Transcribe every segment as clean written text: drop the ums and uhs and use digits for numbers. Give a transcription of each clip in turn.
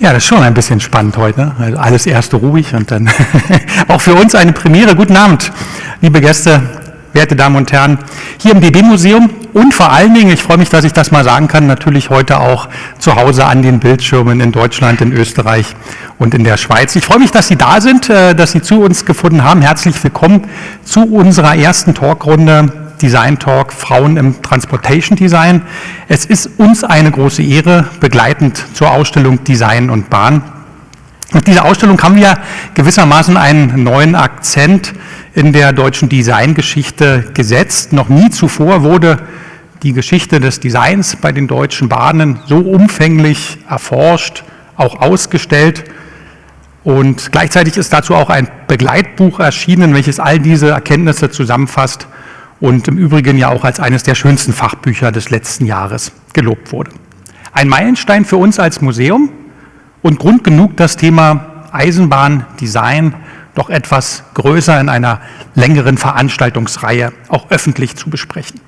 Ja, das ist schon ein bisschen spannend heute. Also alles erst ruhig und dann auch für uns eine Premiere. Guten Abend, liebe Gäste, werte Damen und Herren, hier im DB-Museum und vor allen Dingen, ich freue mich, dass ich das mal sagen kann, natürlich heute auch zu Hause an den Bildschirmen in Deutschland, in Österreich und in der Schweiz. Ich freue mich, dass Sie da sind, dass Sie zu uns gefunden haben. Herzlich willkommen zu unserer ersten Talkrunde Design Talk Frauen im Transportation Design. Es ist uns eine große Ehre, begleitend zur Ausstellung Design und Bahn. Mit dieser Ausstellung haben wir gewissermaßen einen neuen Akzent in der deutschen Designgeschichte gesetzt. Noch nie zuvor wurde die Geschichte des Designs bei den Deutschen Bahnen so umfänglich erforscht, auch ausgestellt. Und gleichzeitig ist dazu auch ein Begleitbuch erschienen, welches all diese Erkenntnisse zusammenfasst und im Übrigen ja auch als eines der schönsten Fachbücher des letzten Jahres gelobt wurde. Ein Meilenstein für uns als Museum und Grund genug, das Thema Eisenbahndesign doch etwas größer in einer längeren Veranstaltungsreihe auch öffentlich zu besprechen.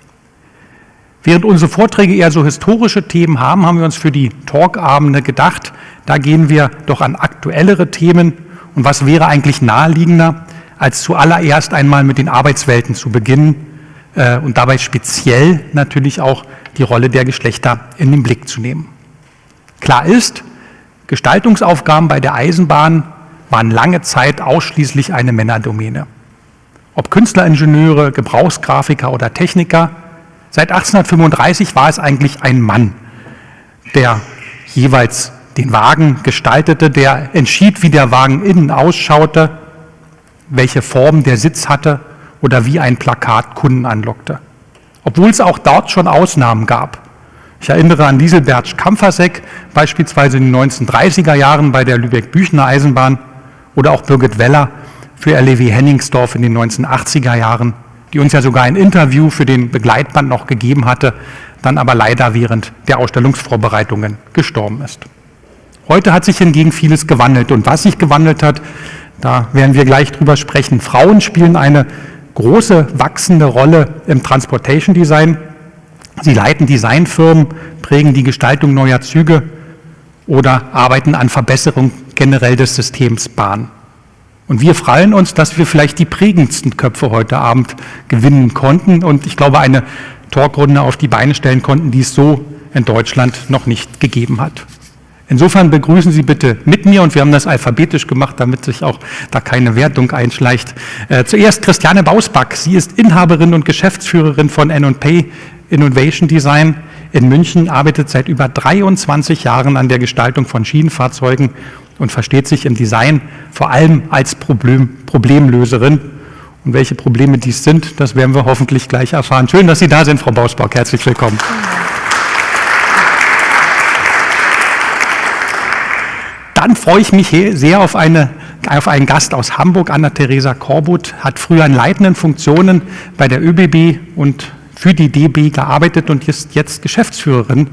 Während unsere Vorträge eher so historische Themen haben, haben wir uns für die Talkabende gedacht, da gehen wir doch an aktuellere Themen. Und was wäre eigentlich naheliegender, als zuallererst einmal mit den Arbeitswelten zu beginnen und dabei speziell natürlich auch die Rolle der Geschlechter in den Blick zu nehmen. Klar ist, Gestaltungsaufgaben bei der Eisenbahn waren lange Zeit ausschließlich eine Männerdomäne. Ob Künstleringenieure, Gebrauchsgrafiker oder Techniker, seit 1835 war es eigentlich ein Mann, der jeweils den Wagen gestaltete, der entschied, wie der Wagen innen ausschaute, welche Form der Sitz hatte oder wie ein Plakat Kunden anlockte. Obwohl es auch dort schon Ausnahmen gab. Ich erinnere an Lieselbert Kamfersek, beispielsweise in den 1930er Jahren bei der Lübeck-Büchner Eisenbahn oder auch Birgit Weller für RLW Hennigsdorf in den 1980er Jahren, die uns ja sogar ein Interview für den Begleitband noch gegeben hatte, dann aber leider während der Ausstellungsvorbereitungen gestorben ist. Heute hat sich hingegen vieles gewandelt und was sich gewandelt hat, da werden wir gleich drüber sprechen. Frauen spielen eine große, wachsende Rolle im Transportation Design. Sie leiten Designfirmen, prägen die Gestaltung neuer Züge oder arbeiten an Verbesserung generell des Systems Bahn. Und wir freuen uns, dass wir vielleicht die prägendsten Köpfe heute Abend gewinnen konnten und ich glaube, eine Talkrunde auf die Beine stellen konnten, die es so in Deutschland noch nicht gegeben hat. Insofern begrüßen Sie bitte mit mir, und wir haben das alphabetisch gemacht, damit sich auch da keine Wertung einschleicht. Zuerst Christiane Bausback. Sie ist Inhaberin und Geschäftsführerin von N&P Innovation Design in München, arbeitet seit über 23 Jahren an der Gestaltung von Schienenfahrzeugen und versteht sich im Design vor allem als Problemlöserin. Und welche Probleme dies sind, das werden wir hoffentlich gleich erfahren. Schön, dass Sie da sind, Frau Bausback. Herzlich willkommen. Dann freue ich mich sehr auf einen Gast aus Hamburg. Anna-Theresa Korbut hat früher in leitenden Funktionen bei der ÖBB und für die DB gearbeitet und ist jetzt Geschäftsführerin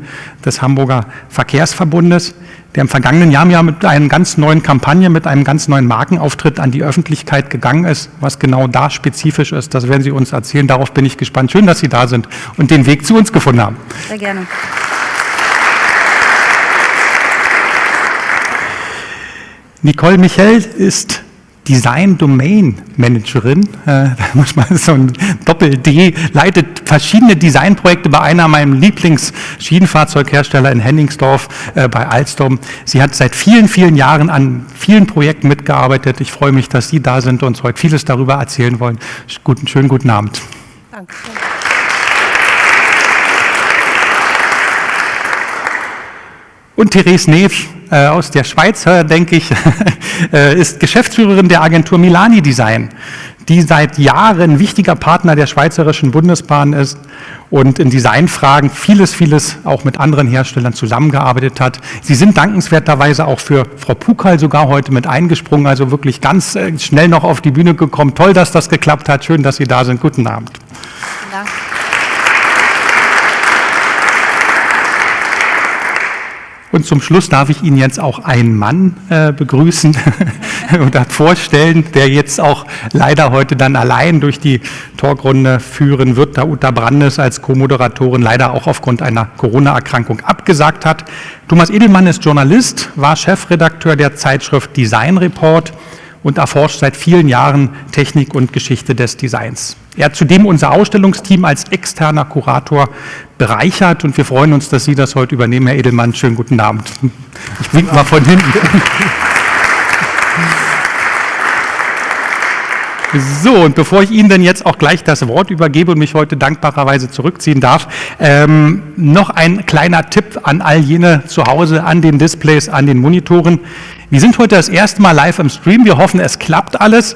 des Hamburger Verkehrsverbundes, der im vergangenen Jahr mit einer ganz neuen Kampagne, mit einem ganz neuen Markenauftritt an die Öffentlichkeit gegangen ist. Was genau da spezifisch ist, das werden Sie uns erzählen. Darauf bin ich gespannt. Schön, dass Sie da sind und den Weg zu uns gefunden haben. Sehr gerne. Nicole Michel ist Design Domain Managerin, da muss man so ein Doppel-D, leitet verschiedene Designprojekte bei einer meiner Lieblings-Schienenfahrzeughersteller in Hennigsdorf bei Alstom. Sie hat seit vielen, vielen Jahren an vielen Projekten mitgearbeitet. Ich freue mich, dass Sie da sind und uns heute vieles darüber erzählen wollen. Schönen guten Abend. Danke. Und Therese Neef aus der Schweiz, denke ich, ist Geschäftsführerin der Agentur Milani Design, die seit Jahren wichtiger Partner der Schweizerischen Bundesbahn ist und in Designfragen vieles auch mit anderen Herstellern zusammengearbeitet hat. Sie sind dankenswerterweise auch für Frau Pukal sogar heute mit eingesprungen, also wirklich ganz schnell noch auf die Bühne gekommen. Toll, dass das geklappt hat. Schön, dass Sie da sind. Guten Abend. Danke. Und zum Schluss darf ich Ihnen jetzt auch einen Mann begrüßen und vorstellen, der jetzt auch leider heute dann allein durch die Talkrunde führen wird, da Uta Brandes als Co-Moderatorin leider auch aufgrund einer Corona-Erkrankung abgesagt hat. Thomas Edelmann ist Journalist, war Chefredakteur der Zeitschrift Design Report und erforscht seit vielen Jahren Technik und Geschichte des Designs. Er hat zudem unser Ausstellungsteam als externer Kurator bereichert und wir freuen uns, dass Sie das heute übernehmen, Herr Edelmann. Schönen guten Abend. Ich winke mal von hinten. So, und bevor ich Ihnen denn jetzt auch gleich das Wort übergebe und mich heute dankbarerweise zurückziehen darf, noch ein kleiner Tipp an all jene zu Hause an den Displays, an den Monitoren. Wir sind heute das erste Mal live im Stream. Wir hoffen, es klappt alles,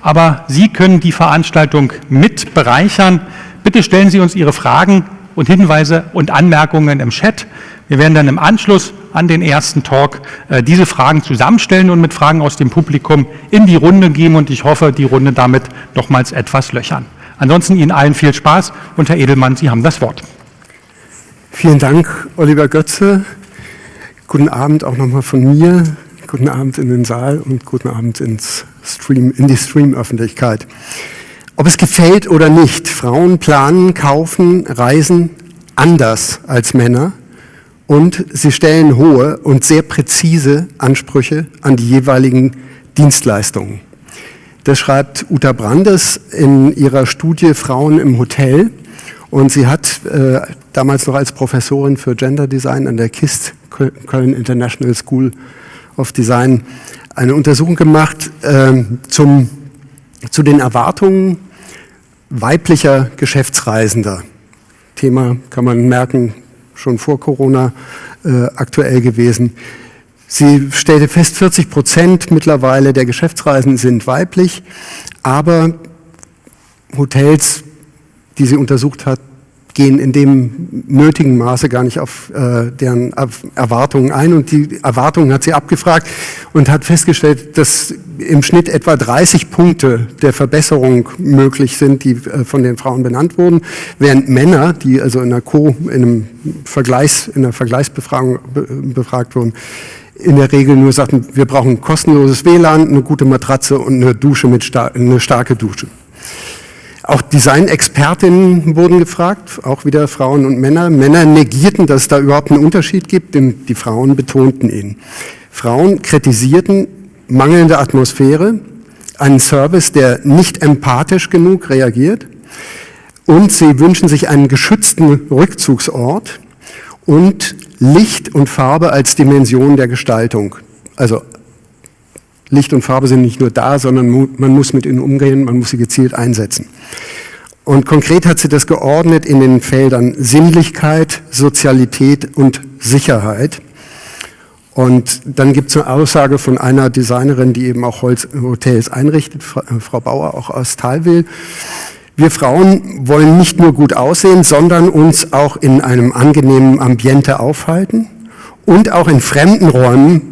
aber Sie können die Veranstaltung mit bereichern. Bitte stellen Sie uns Ihre Fragen und Hinweise und Anmerkungen im Chat. Wir werden dann im Anschluss an den ersten Talk diese Fragen zusammenstellen und mit Fragen aus dem Publikum in die Runde gehen und ich hoffe, die Runde damit nochmals etwas löchern. Ansonsten Ihnen allen viel Spaß und Herr Edelmann, Sie haben das Wort. Vielen Dank, Oliver Götze. Guten Abend auch nochmal von mir. Guten Abend in den Saal und guten Abend in die Stream-Öffentlichkeit. Ob es gefällt oder nicht, Frauen planen, kaufen, reisen anders als Männer. Und sie stellen hohe und sehr präzise Ansprüche an die jeweiligen Dienstleistungen. Das schreibt Uta Brandes in ihrer Studie Frauen im Hotel. Und sie hat damals noch als Professorin für Gender Design an der KIST, Köln International School of Design, eine Untersuchung gemacht zu den Erwartungen weiblicher Geschäftsreisender. Thema kann man merken, schon vor Corona aktuell gewesen. Sie stellte fest, 40% mittlerweile der Geschäftsreisenden sind weiblich, aber Hotels, die sie untersucht hat, gehen in dem nötigen Maße gar nicht auf deren Erwartungen ein. Und die Erwartungen hat sie abgefragt und hat festgestellt, dass im Schnitt etwa 30 Punkte der Verbesserung möglich sind, die von den Frauen benannt wurden, während Männer, die also in einer Vergleichsbefragung befragt wurden, in der Regel nur sagten, wir brauchen kostenloses WLAN, eine gute Matratze und eine Dusche eine starke Dusche. Auch Design-Expertinnen wurden gefragt, auch wieder Frauen und Männer. Männer negierten, dass es da überhaupt einen Unterschied gibt, denn die Frauen betonten ihn. Frauen kritisierten mangelnde Atmosphäre, einen Service, der nicht empathisch genug reagiert, und sie wünschen sich einen geschützten Rückzugsort und Licht und Farbe als Dimension der Gestaltung. Also Licht und Farbe sind nicht nur da, sondern man muss mit ihnen umgehen, man muss sie gezielt einsetzen. Und konkret hat sie das geordnet in den Feldern Sinnlichkeit, Sozialität und Sicherheit. Und dann gibt es eine Aussage von einer Designerin, die eben auch Hotels einrichtet, Frau Bauer, auch aus Thalwil. Wir Frauen wollen nicht nur gut aussehen, sondern uns auch in einem angenehmen Ambiente aufhalten und auch in fremden Räumen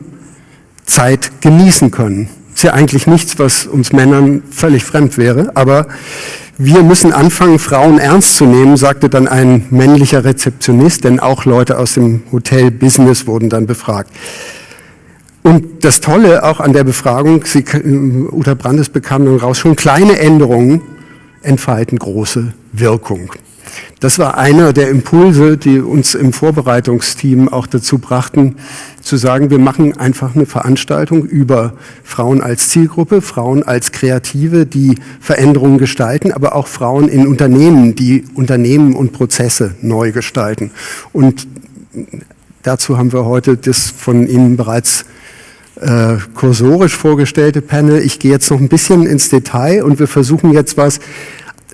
Zeit genießen können. Ist ja eigentlich nichts, was uns Männern völlig fremd wäre, aber wir müssen anfangen, Frauen ernst zu nehmen, sagte dann ein männlicher Rezeptionist, denn auch Leute aus dem Hotel-Business wurden dann befragt. Und das Tolle auch an der Befragung, Uta Brandes bekam dann raus, schon kleine Änderungen entfalten große Wirkung. Das war einer der Impulse, die uns im Vorbereitungsteam auch dazu brachten, zu sagen, wir machen einfach eine Veranstaltung über Frauen als Zielgruppe, Frauen als Kreative, die Veränderungen gestalten, aber auch Frauen in Unternehmen, die Unternehmen und Prozesse neu gestalten. Und dazu haben wir heute das von Ihnen bereits kursorisch vorgestellte Panel. Ich gehe jetzt noch ein bisschen ins Detail und wir versuchen jetzt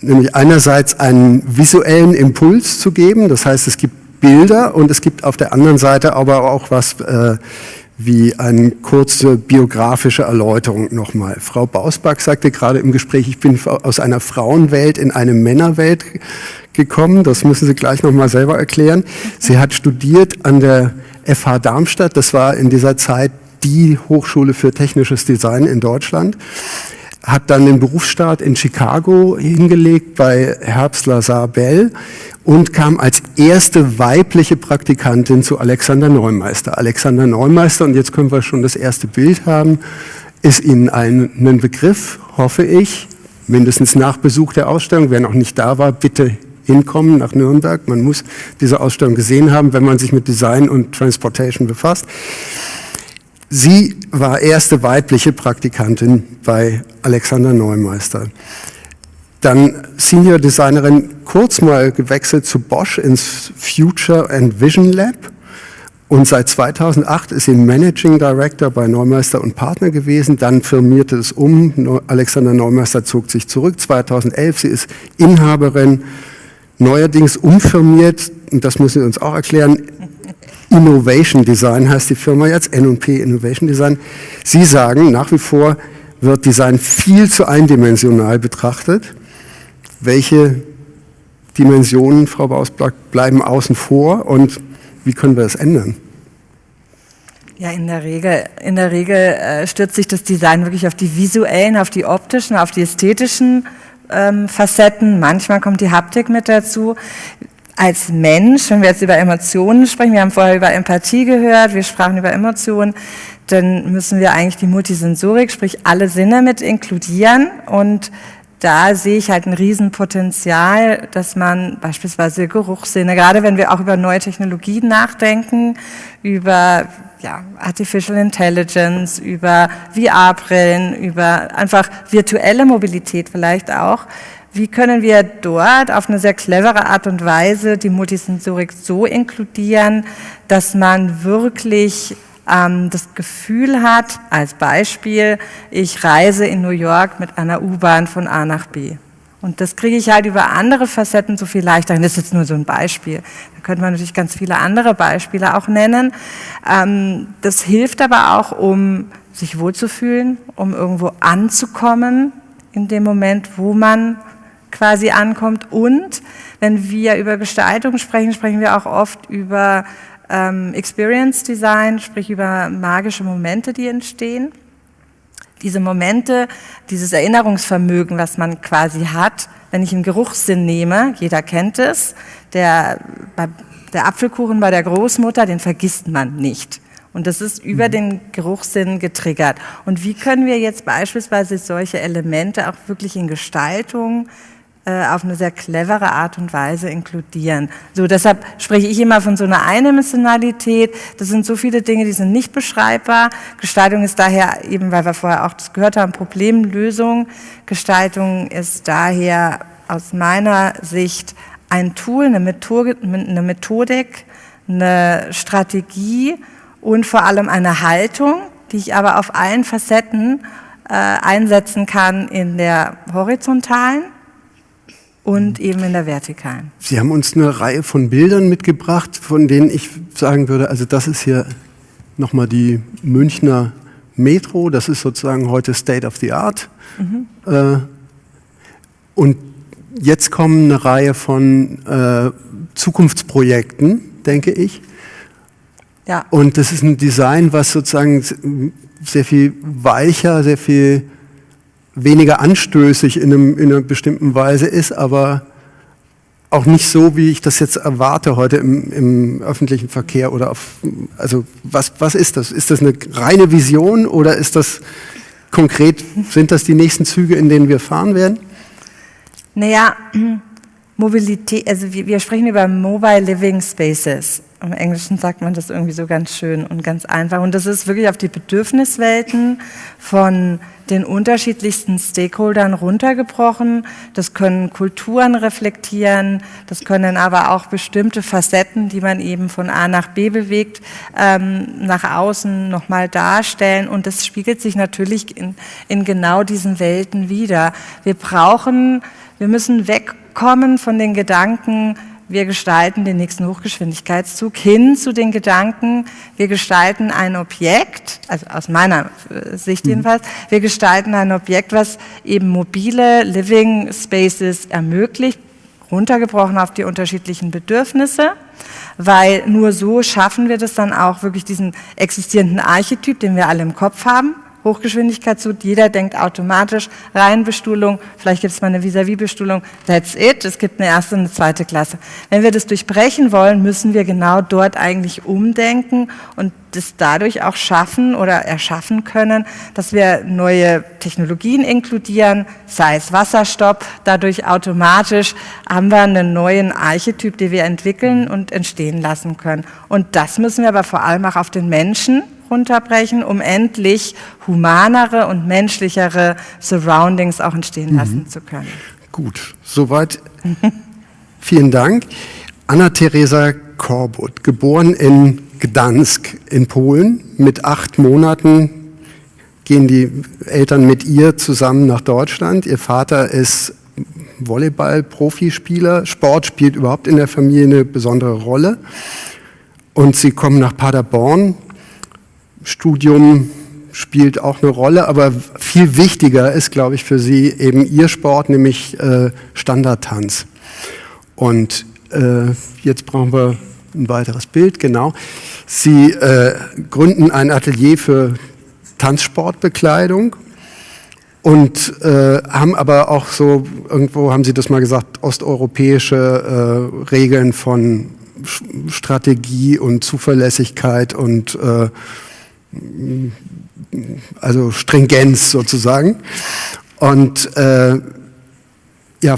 nämlich einerseits einen visuellen Impuls zu geben, das heißt, es gibt Bilder und es gibt auf der anderen Seite aber auch was wie eine kurze biografische Erläuterung nochmal. Frau Bausback sagte gerade im Gespräch, ich bin aus einer Frauenwelt in eine Männerwelt gekommen, das müssen Sie gleich nochmal selber erklären. Sie hat studiert an der FH Darmstadt, das war in dieser Zeit die Hochschule für technisches Design in Deutschland. hat dann den Berufsstart in Chicago hingelegt bei Herbst Lazar Bell und kam als erste weibliche Praktikantin zu Alexander Neumeister. Alexander Neumeister, und jetzt können wir schon das erste Bild haben, ist Ihnen allen ein Begriff, hoffe ich, mindestens nach Besuch der Ausstellung. Wer noch nicht da war, bitte hinkommen nach Nürnberg. Man muss diese Ausstellung gesehen haben, wenn man sich mit Design und Transportation befasst. Sie war erste weibliche Praktikantin bei Alexander Neumeister. Dann Senior Designerin, kurz mal gewechselt zu Bosch ins Future and Vision Lab. Und seit 2008 ist sie Managing Director bei Neumeister und Partner gewesen. Dann firmierte es um. Alexander Neumeister zog sich zurück. 2011, sie ist Inhaberin, neuerdings umfirmiert. Und das müssen Sie uns auch erklären. Innovation Design heißt die Firma jetzt, N&P Innovation Design. Sie sagen, nach wie vor wird Design viel zu eindimensional betrachtet. Welche Dimensionen, Frau Bausblack, bleiben außen vor und wie können wir das ändern? Ja, in der Regel stürzt sich das Design wirklich auf die visuellen, auf die optischen, auf die ästhetischen Facetten. Manchmal kommt die Haptik mit dazu. Als Mensch, wenn wir jetzt über Emotionen sprechen, wir haben vorher über Empathie gehört, wir sprachen über Emotionen, dann müssen wir eigentlich die Multisensorik, sprich alle Sinne mit inkludieren, und da sehe ich halt ein Riesenpotenzial, dass man beispielsweise Geruchssinne, gerade wenn wir auch über neue Technologien nachdenken, über Artificial Intelligence, über VR-Brillen, über einfach virtuelle Mobilität vielleicht auch. Wie können wir dort auf eine sehr clevere Art und Weise die Multisensorik so inkludieren, dass man wirklich das Gefühl hat, als Beispiel, ich reise in New York mit einer U-Bahn von A nach B. Und das kriege ich halt über andere Facetten so viel leichter hin. Das ist jetzt nur so ein Beispiel. Da könnte man natürlich ganz viele andere Beispiele auch nennen. Das hilft aber auch, um sich wohlzufühlen, um irgendwo anzukommen in dem Moment, wo man quasi ankommt. Und wenn wir über Gestaltung sprechen, sprechen wir auch oft über Experience Design, sprich über magische Momente, die entstehen. Diese Momente, dieses Erinnerungsvermögen, was man quasi hat, wenn ich einen Geruchssinn nehme, jeder kennt es, der Apfelkuchen bei der Großmutter, den vergisst man nicht. Und das ist über den Geruchssinn getriggert. Und wie können wir jetzt beispielsweise solche Elemente auch wirklich in Gestaltung auf eine sehr clevere Art und Weise inkludieren. So, deshalb spreche ich immer von so einer Eindimensionalität. Das sind so viele Dinge, die sind nicht beschreibbar. Gestaltung ist daher, eben weil wir vorher auch das gehört haben, Problemlösung. Gestaltung ist daher aus meiner Sicht ein Tool, eine Methodik, eine Strategie und vor allem eine Haltung, die ich aber auf allen Facetten einsetzen kann, in der horizontalen und eben in der vertikalen. Sie haben uns eine Reihe von Bildern mitgebracht, von denen ich sagen würde, also das ist hier nochmal die Münchner Metro, das ist sozusagen heute State of the Art. Und jetzt kommen eine Reihe von Zukunftsprojekten, denke ich. Ja. Und das ist ein Design, was sozusagen sehr viel weicher, sehr viel weniger anstößig in einer bestimmten Weise ist, aber auch nicht so, wie ich das jetzt erwarte heute im öffentlichen Verkehr oder also was ist das? Ist das eine reine Vision oder ist das konkret, sind das die nächsten Züge, in denen wir fahren werden? Naja, Mobilität, also wir sprechen über Mobile Living Spaces. Im Englischen sagt man das irgendwie so ganz schön und ganz einfach. Und das ist wirklich auf die Bedürfniswelten von den unterschiedlichsten Stakeholdern runtergebrochen. Das können Kulturen reflektieren, das können aber auch bestimmte Facetten, die man eben von A nach B bewegt, nach außen nochmal darstellen. Und das spiegelt sich natürlich in genau diesen Welten wider. Wir müssen wegkommen von den Gedanken, wir gestalten den nächsten Hochgeschwindigkeitszug, hin zu den Gedanken, wir gestalten ein Objekt, also aus meiner Sicht jedenfalls, wir gestalten ein Objekt, was eben mobile Living Spaces ermöglicht, runtergebrochen auf die unterschiedlichen Bedürfnisse, weil nur so schaffen wir das dann auch wirklich diesen existierenden Archetyp, den wir alle im Kopf haben, Hochgeschwindigkeitszug, jeder denkt automatisch, Reihenbestuhlung, vielleicht gibt es mal eine Vis-à-vis-Bestuhlung, that's it, es gibt eine erste und eine zweite Klasse. Wenn wir das durchbrechen wollen, müssen wir genau dort eigentlich umdenken und das dadurch auch schaffen oder erschaffen können, dass wir neue Technologien inkludieren, sei es Wasserstoff, dadurch automatisch haben wir einen neuen Archetyp, den wir entwickeln und entstehen lassen können. Und das müssen wir aber vor allem auch auf den Menschen runterbrechen, um endlich humanere und menschlichere Surroundings auch entstehen lassen zu können. Gut, soweit. Vielen Dank. Anna-Theresa Korbut, geboren in Gdansk in Polen. Mit 8 Monaten gehen die Eltern mit ihr zusammen nach Deutschland. Ihr Vater ist Volleyball-Profispieler. Sport spielt überhaupt in der Familie eine besondere Rolle. Und sie kommen nach Paderborn. Studium spielt auch eine Rolle, aber viel wichtiger ist, glaube ich, für sie eben ihr Sport, nämlich Standardtanz. Und jetzt brauchen wir ein weiteres Bild, genau. Sie gründen ein Atelier für Tanzsportbekleidung und haben aber auch so, irgendwo haben Sie das mal gesagt, osteuropäische Regeln von Strategie und Zuverlässigkeit und also Stringenz sozusagen. Und ja,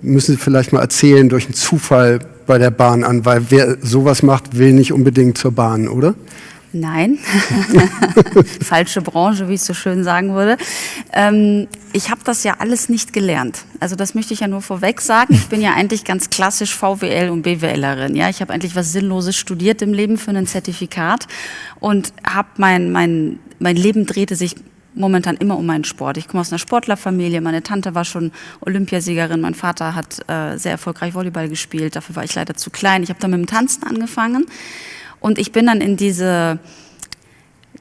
müssen Sie vielleicht mal erzählen, durch einen Zufall bei der Bahn an, weil wer sowas macht, will nicht unbedingt zur Bahn, oder? Nein, falsche Branche, wie ich so schön sagen würde. Ich habe das ja alles nicht gelernt. Also das möchte ich ja nur vorweg sagen. Ich bin ja eigentlich ganz klassisch VWL und BWLerin. Ja, ich habe eigentlich was Sinnloses studiert im Leben für ein Zertifikat und habe mein Leben drehte sich momentan immer um meinen Sport. Ich komme aus einer Sportlerfamilie. Meine Tante war schon Olympiasiegerin. Mein Vater hat sehr erfolgreich Volleyball gespielt. Dafür war ich leider zu klein. Ich habe dann mit dem Tanzen angefangen. Und ich bin dann in diese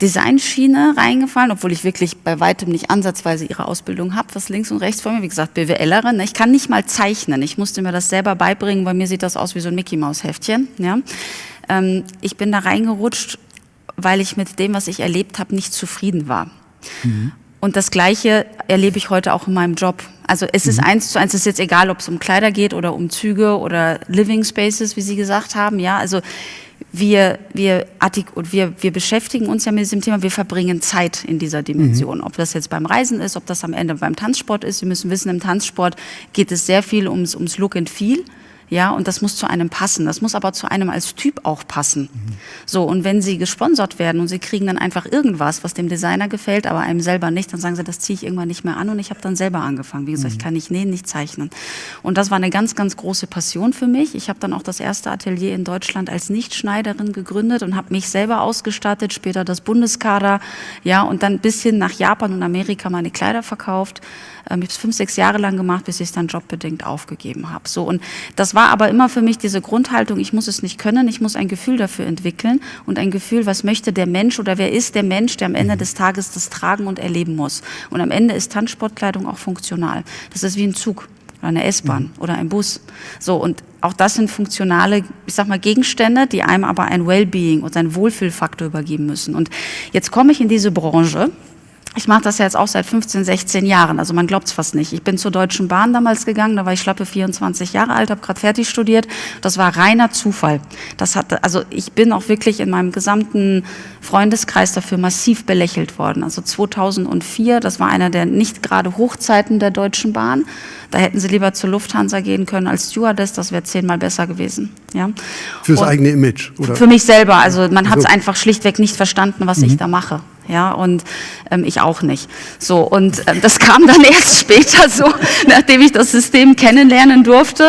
Designschiene reingefallen, obwohl ich wirklich bei weitem nicht ansatzweise ihre Ausbildung habe, was links und rechts von mir, wie gesagt, BWLerin. Ich kann nicht mal zeichnen. Ich musste mir das selber beibringen. Bei mir sieht das aus wie so ein Mickey-Maus-Heftchen. Ja? Ich bin da reingerutscht, weil ich mit dem, was ich erlebt habe, nicht zufrieden war. Mhm. Und das Gleiche erlebe ich heute auch in meinem Job. Also es ist 1:1, es ist jetzt egal, ob es um Kleider geht oder um Züge oder Living Spaces, wie Sie gesagt haben. Ja, also wir beschäftigen uns ja mit diesem Thema, wir verbringen Zeit in dieser Dimension. Ob das jetzt beim Reisen ist, ob das am Ende beim Tanzsport ist. Sie müssen wissen, im Tanzsport geht es sehr viel ums Look and Feel. Ja, und das muss zu einem passen. Das muss aber zu einem als Typ auch passen. So, und wenn Sie gesponsert werden und Sie kriegen dann einfach irgendwas, was dem Designer gefällt, aber einem selber nicht, dann sagen Sie, das ziehe ich irgendwann nicht mehr an und ich habe dann selber angefangen. Wie gesagt, ich kann nicht nähen, nicht zeichnen. Und das war eine ganz, ganz große Passion für mich. Ich habe dann auch das erste Atelier in Deutschland als Nichtschneiderin gegründet und habe mich selber ausgestattet, später das Bundeskader, ja, und dann bis hin nach Japan und Amerika meine Kleider verkauft. Ich habe es 5, 6 Jahre lang gemacht, bis ich es dann jobbedingt aufgegeben habe. So, und das war aber immer für mich diese Grundhaltung, ich muss es nicht können, ich muss ein Gefühl dafür entwickeln und ein Gefühl, was möchte der Mensch oder wer ist der Mensch, der am Ende des Tages das tragen und erleben muss. Und am Ende ist Tanzsportkleidung auch funktional. Das ist wie ein Zug oder eine S-Bahn oder ein Bus. So, und auch das sind funktionale, ich sag mal, Gegenstände, die einem aber ein Wellbeing und einen Wohlfühlfaktor übergeben müssen. Und jetzt komme ich in diese Branche. Ich mache das ja jetzt auch seit 15, 16 Jahren, also man glaubt es fast nicht. Ich bin zur Deutschen Bahn damals gegangen, da war ich schlappe 24 Jahre alt, habe gerade fertig studiert. Das war reiner Zufall. Also ich bin auch wirklich in meinem gesamten Freundeskreis dafür massiv belächelt worden. Also 2004, das war einer der nicht gerade Hochzeiten der Deutschen Bahn. Da hätten sie lieber zur Lufthansa gehen können als Stewardess, das wäre 10-mal besser gewesen. Ja? Fürs eigene Image, oder? Für mich selber, also man hat es einfach schlichtweg nicht verstanden, was ich da mache. Ja, und ich auch nicht. So, und das kam dann erst später so, nachdem ich das System kennenlernen durfte.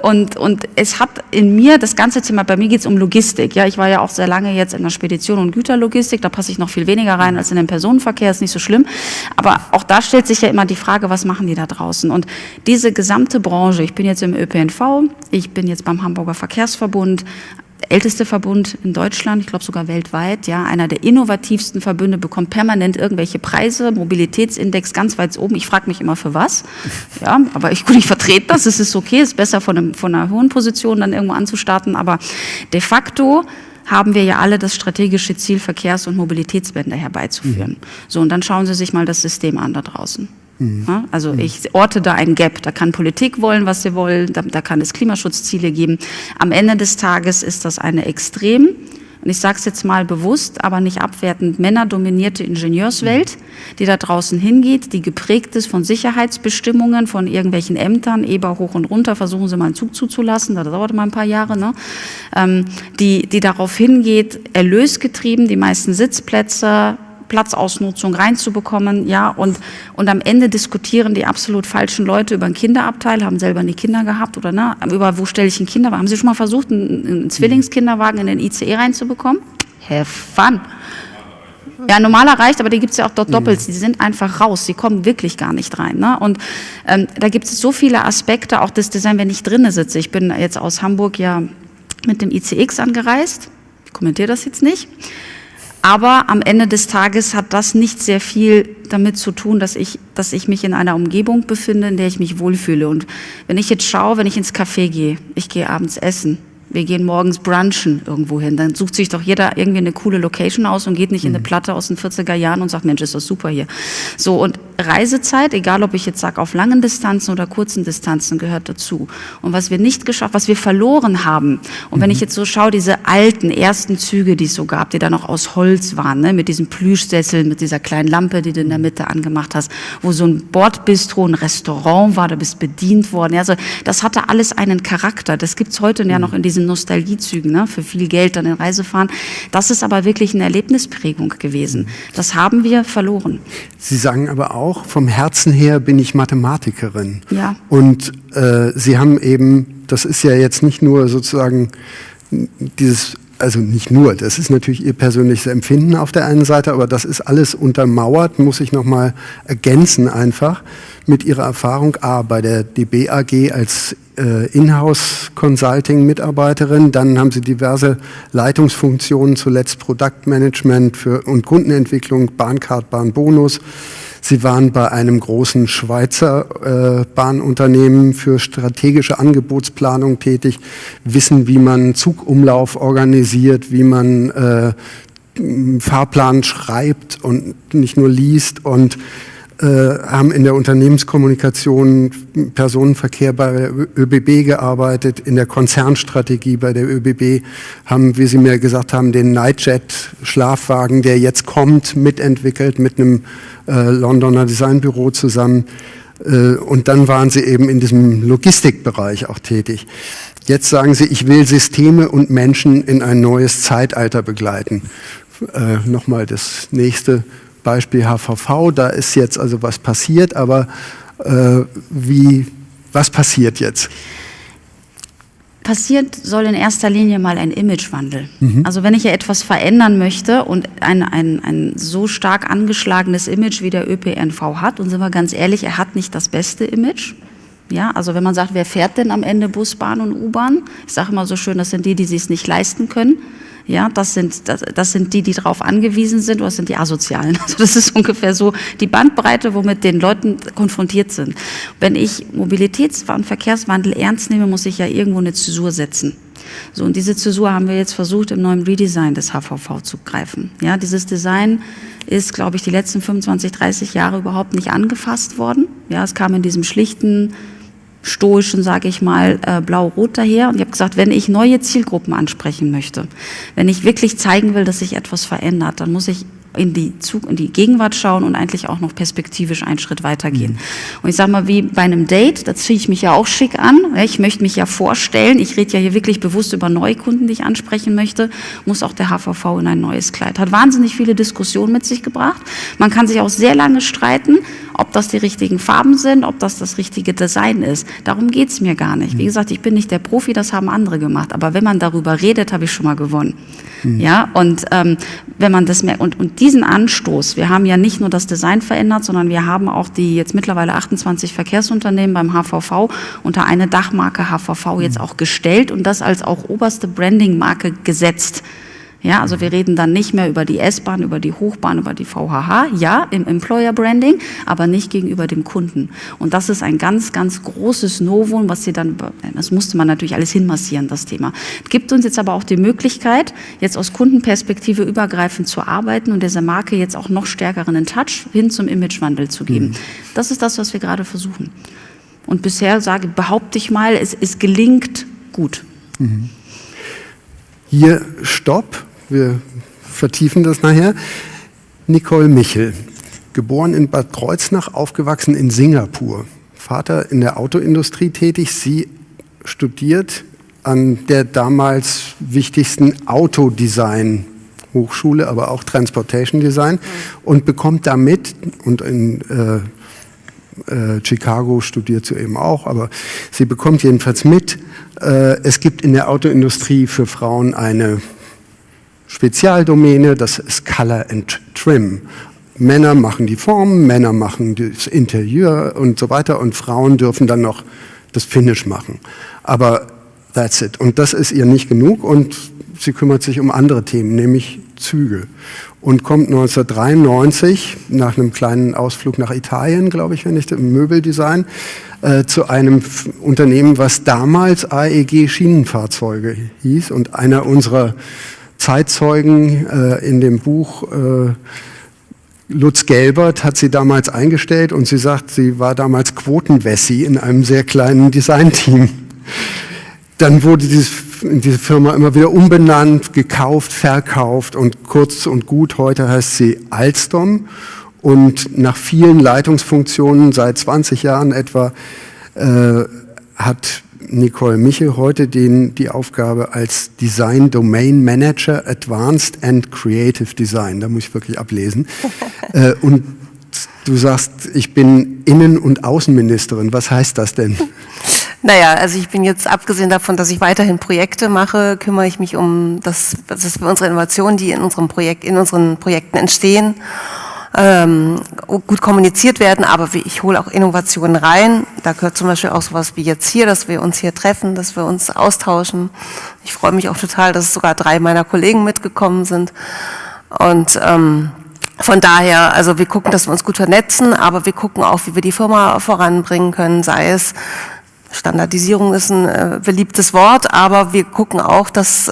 Und es hat in mir, das ganze Thema, bei mir geht es um Logistik. Ja, ich war ja auch sehr lange jetzt in der Spedition und Güterlogistik, da passe ich noch viel weniger rein als in den Personenverkehr, ist nicht so schlimm. Aber auch da stellt sich ja immer die Frage, was machen die da draußen? Und diese gesamte Branche, ich bin jetzt im ÖPNV, ich bin jetzt beim Hamburger Verkehrsverbund, älteste Verbund in Deutschland, ich glaube sogar weltweit, ja, einer der innovativsten Verbünde, bekommt permanent irgendwelche Preise, Mobilitätsindex ganz weit oben. Ich frage mich immer, für was? Ja, aber ich vertrete das, es ist okay, es ist besser von einer hohen Position dann irgendwo anzustarten, aber de facto haben wir ja alle das strategische Ziel, Verkehrs- und Mobilitätswende herbeizuführen. So, und dann schauen Sie sich mal das System an da draußen. Ja, also ich orte da ein Gap. Da kann Politik wollen, was sie wollen, da kann es Klimaschutzziele geben. Am Ende des Tages ist das eine extrem, und ich sage es jetzt mal bewusst, aber nicht abwertend, männerdominierte Ingenieurswelt, die da draußen hingeht, die geprägt ist von Sicherheitsbestimmungen, von irgendwelchen Ämtern, Eber hoch und runter, versuchen Sie mal einen Zug zuzulassen, das dauert mal ein paar Jahre, ne? Die darauf hingeht, erlösgetrieben, die meisten Sitzplätze, Platzausnutzung reinzubekommen, ja, und am Ende diskutieren die absolut falschen Leute über einen Kinderabteil, haben selber nie Kinder gehabt oder ne, über wo stelle ich einen Kinderwagen. Haben Sie schon mal versucht, einen Zwillingskinderwagen in den ICE reinzubekommen? Have fun. Ja, normaler reicht, aber die gibt's ja auch dort doppelt. Die sind einfach raus, sie kommen wirklich gar nicht rein. Ne? Und da gibt es so viele Aspekte, auch das Design, wenn ich drinnen sitze. Ich bin jetzt aus Hamburg ja mit dem ICX angereist, ich kommentiere das jetzt nicht. Aber am Ende des Tages hat das nicht sehr viel damit zu tun, dass ich mich in einer Umgebung befinde, in der ich mich wohlfühle. Und wenn ich jetzt schaue, wenn ich ins Café gehe, ich gehe abends essen, wir gehen morgens brunchen irgendwo hin, dann sucht sich doch jeder irgendwie eine coole Location aus und geht nicht in eine Platte aus den 40er Jahren und sagt, Mensch, ist das super hier. So, und Reisezeit, egal ob ich jetzt sage, auf langen Distanzen oder kurzen Distanzen, gehört dazu. Und was wir nicht geschafft, was wir verloren haben, und wenn ich jetzt so schaue, diese alten ersten Züge, die es so gab, die dann noch aus Holz waren, ne, mit diesen Plüschsesseln, mit dieser kleinen Lampe, die du in der Mitte angemacht hast, wo so ein Bordbistro, ein Restaurant war, da bist bedient worden. Also das hatte alles einen Charakter. Das gibt's heute ja noch in diesen Nostalgiezügen, ne, für viel Geld dann in Reisefahren. Das ist aber wirklich eine Erlebnisprägung gewesen. Das haben wir verloren. Sie sagen aber auch, vom Herzen her bin ich Mathematikerin. Ja. Und Sie haben eben, das ist ja jetzt nicht nur sozusagen dieses, also nicht nur, das ist natürlich Ihr persönliches Empfinden auf der einen Seite, aber das ist alles untermauert, muss ich nochmal ergänzen einfach, mit Ihrer Erfahrung bei der DB AG als Inhouse-Consulting-Mitarbeiterin, dann haben Sie diverse Leitungsfunktionen, zuletzt Produktmanagement und Kundenentwicklung, Bahncard, Bahnbonus. Sie waren bei einem großen Schweizer Bahnunternehmen für strategische Angebotsplanung tätig, wissen, wie man Zugumlauf organisiert, wie man Fahrplan schreibt und nicht nur liest, und haben in der Unternehmenskommunikation, Personenverkehr bei der ÖBB gearbeitet, in der Konzernstrategie bei der ÖBB, haben, wie Sie mir gesagt haben, den Nightjet-Schlafwagen, der jetzt kommt, mitentwickelt mit einem Londoner Designbüro zusammen. Und dann waren Sie eben in diesem Logistikbereich auch tätig. Jetzt sagen Sie, ich will Systeme und Menschen in ein neues Zeitalter begleiten. Nochmal das nächste Beispiel HVV, da ist jetzt also was passiert, aber was passiert jetzt? Passiert soll in erster Linie mal ein Imagewandel. Also wenn ich ja etwas verändern möchte und ein so stark angeschlagenes Image wie der ÖPNV hat, und sind wir ganz ehrlich, er hat nicht das beste Image. Ja, also wenn man sagt, wer fährt denn am Ende Bus, Bahn und U-Bahn? Ich sage immer so schön, das sind die sich nicht leisten können. Ja, das sind die darauf angewiesen sind, oder das sind die Asozialen. Also das ist ungefähr so die Bandbreite, womit den Leuten konfrontiert sind. Wenn ich Mobilitäts- und Verkehrswandel ernst nehme, muss ich ja irgendwo eine Zäsur setzen. So, und diese Zäsur haben wir jetzt versucht, im neuen Redesign des HVV zu greifen. Ja, dieses Design ist, glaube ich, die letzten 25, 30 Jahre überhaupt nicht angefasst worden. Ja, es kam in diesem schlichten, stoischen, sage ich mal, blau-rot daher. Und ich habe gesagt, wenn ich neue Zielgruppen ansprechen möchte, wenn ich wirklich zeigen will, dass sich etwas verändert, dann muss ich in die Gegenwart schauen und eigentlich auch noch perspektivisch einen Schritt weitergehen. Und ich sage mal, wie bei einem Date, da ziehe ich mich ja auch schick an. Ich möchte mich ja vorstellen, ich rede ja hier wirklich bewusst über Neukunden, die ich ansprechen möchte, muss auch der HVV in ein neues Kleid. Hat wahnsinnig viele Diskussionen mit sich gebracht. Man kann sich auch sehr lange streiten, ob das die richtigen Farben sind, ob das richtige Design ist. Darum geht's mir gar nicht. Wie gesagt, ich bin nicht der Profi, das haben andere gemacht. Aber wenn man darüber redet, habe ich schon mal gewonnen. Ja, und wenn man das merkt, und diesen Anstoß, wir haben ja nicht nur das Design verändert, sondern wir haben auch die jetzt mittlerweile 28 Verkehrsunternehmen beim HVV unter eine Dachmarke HVV jetzt auch gestellt und das als auch oberste Brandingmarke gesetzt. Ja, also wir reden dann nicht mehr über die S-Bahn, über die Hochbahn, über die VHH, ja, im Employer Branding, aber nicht gegenüber dem Kunden. Und das ist ein ganz, ganz großes Novum, was das musste man natürlich alles hinmassieren, das Thema. Gibt uns jetzt aber auch die Möglichkeit, jetzt aus Kundenperspektive übergreifend zu arbeiten und dieser Marke jetzt auch noch stärkeren Touch hin zum Imagewandel zu geben. Das ist das, was wir gerade versuchen. Und bisher behaupte ich mal, es gelingt gut. Hier Stopp. Wir vertiefen das nachher. Nicole Michel, geboren in Bad Kreuznach, aufgewachsen in Singapur. Vater in der Autoindustrie tätig. Sie studiert an der damals wichtigsten Autodesign-Hochschule, aber auch Transportation Design und bekommt damit, und in Chicago studiert sie eben auch, aber sie bekommt jedenfalls mit, es gibt in der Autoindustrie für Frauen eine Spezialdomäne, das ist Color and Trim. Männer machen die Formen, Männer machen das Interieur und so weiter und Frauen dürfen dann noch das Finish machen. Aber that's it. Und das ist ihr nicht genug und sie kümmert sich um andere Themen, nämlich Züge. Und kommt 1993 nach einem kleinen Ausflug nach Italien, glaube ich, wenn ich im Möbeldesign, zu einem Unternehmen, was damals AEG Schienenfahrzeuge hieß. Und einer unserer Zeitzeugen in dem Buch, Lutz Gelbert, hat sie damals eingestellt und sie sagt, sie war damals Quotenwessi in einem sehr kleinen Designteam. Dann wurde diese Firma immer wieder umbenannt, gekauft, verkauft und kurz und gut, heute heißt sie Alstom und nach vielen Leitungsfunktionen, seit 20 Jahren etwa, hat Nicole Michel heute die Aufgabe als Design Domain Manager Advanced and Creative Design. Da muss ich wirklich ablesen. Und du sagst, ich bin Innen- und Außenministerin. Was heißt das denn? Naja, also ich bin jetzt, abgesehen davon, dass ich weiterhin Projekte mache, kümmere ich mich um das ist unsere Innovationen, die in unseren Projekten entstehen, gut kommuniziert werden, aber ich hole auch Innovationen rein. Da gehört zum Beispiel auch sowas wie jetzt hier, dass wir uns hier treffen, dass wir uns austauschen. Ich freue mich auch total, dass sogar 3 meiner Kollegen mitgekommen sind. Und von daher, also wir gucken, dass wir uns gut vernetzen, aber wir gucken auch, wie wir die Firma voranbringen können, sei es Standardisierung ist ein beliebtes Wort, aber wir gucken auch, dass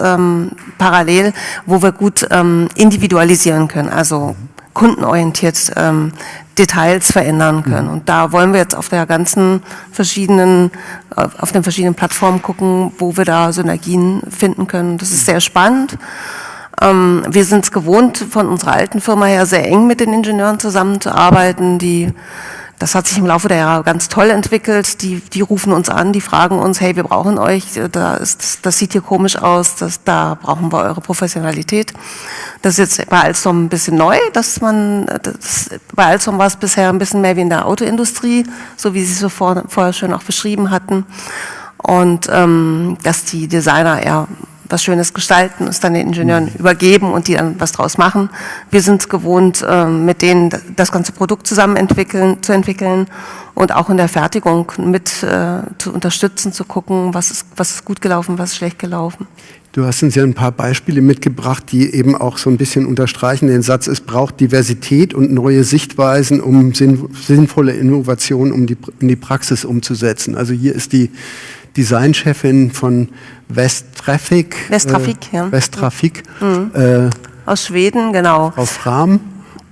parallel, wo wir gut individualisieren können, also kundenorientiert Details verändern können. Und da wollen wir jetzt auf den verschiedenen Plattformen gucken, wo wir da Synergien finden können. Das ist sehr spannend. Wir sind es gewohnt, von unserer alten Firma her sehr eng mit den Ingenieuren zusammenzuarbeiten, das hat sich im Laufe der Jahre ganz toll entwickelt. Die rufen uns an, die fragen uns, hey, wir brauchen euch, das sieht hier komisch aus, da brauchen wir eure Professionalität. Das ist jetzt bei Alstom ein bisschen neu, bei Alstom war es bisher ein bisschen mehr wie in der Autoindustrie, so wie Sie es so vorher schön auch beschrieben hatten. Und dass die Designer eher was Schönes gestalten, es dann den Ingenieuren übergeben und die dann was draus machen. Wir sind es gewohnt, mit denen das ganze Produkt zusammen zu entwickeln und auch in der Fertigung mit zu unterstützen, zu gucken, was ist gut gelaufen, was ist schlecht gelaufen. Du hast uns ja ein paar Beispiele mitgebracht, die eben auch so ein bisschen unterstreichen den Satz, es braucht Diversität und neue Sichtweisen, um sinnvolle Innovationen in die Praxis umzusetzen. Also hier ist die Designchefin von Westtraffic, ja. Westtrafik, aus Schweden, genau. Frau Frahm.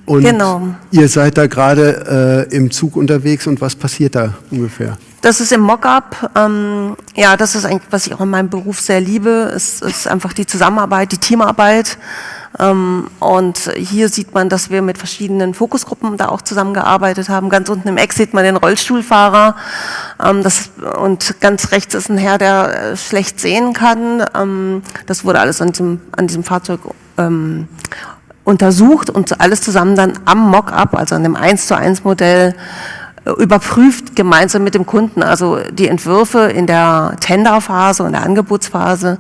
Und genau. Ihr seid da gerade im Zug unterwegs und was passiert da ungefähr? Das ist im Mockup. Ja, das ist eigentlich, was ich auch in meinem Beruf sehr liebe. Es ist einfach die Zusammenarbeit, die Teamarbeit. Und hier sieht man, dass wir mit verschiedenen Fokusgruppen da auch zusammengearbeitet haben. Ganz unten im Eck sieht man den Rollstuhlfahrer. Und ganz rechts ist ein Herr, der schlecht sehen kann. Das wurde alles an diesem Fahrzeug untersucht und alles zusammen dann am Mockup, also an dem 1:1 Modell, überprüft gemeinsam mit dem Kunden. Also die Entwürfe in der Tenderphase und der Angebotsphase,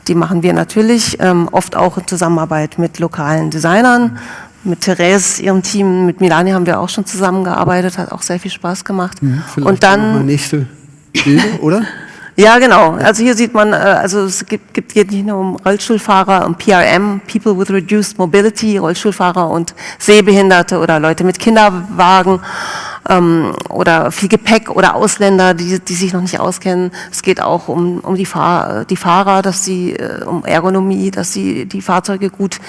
die machen wir natürlich oft auch in Zusammenarbeit mit lokalen Designern. Mit Therese, ihrem Team, mit Milani haben wir auch schon zusammengearbeitet, hat auch sehr viel Spaß gemacht. Vielleicht und dann mal nächste Bilder, oder? Ja, genau. Also hier sieht man, also es geht nicht nur um Rollstuhlfahrer, um PRM, People with Reduced Mobility, Rollstuhlfahrer und Sehbehinderte oder Leute mit Kinderwagen oder viel Gepäck oder Ausländer, die sich noch nicht auskennen. Es geht auch um die Fahrer, dass sie um Ergonomie, dass sie die Fahrzeuge gut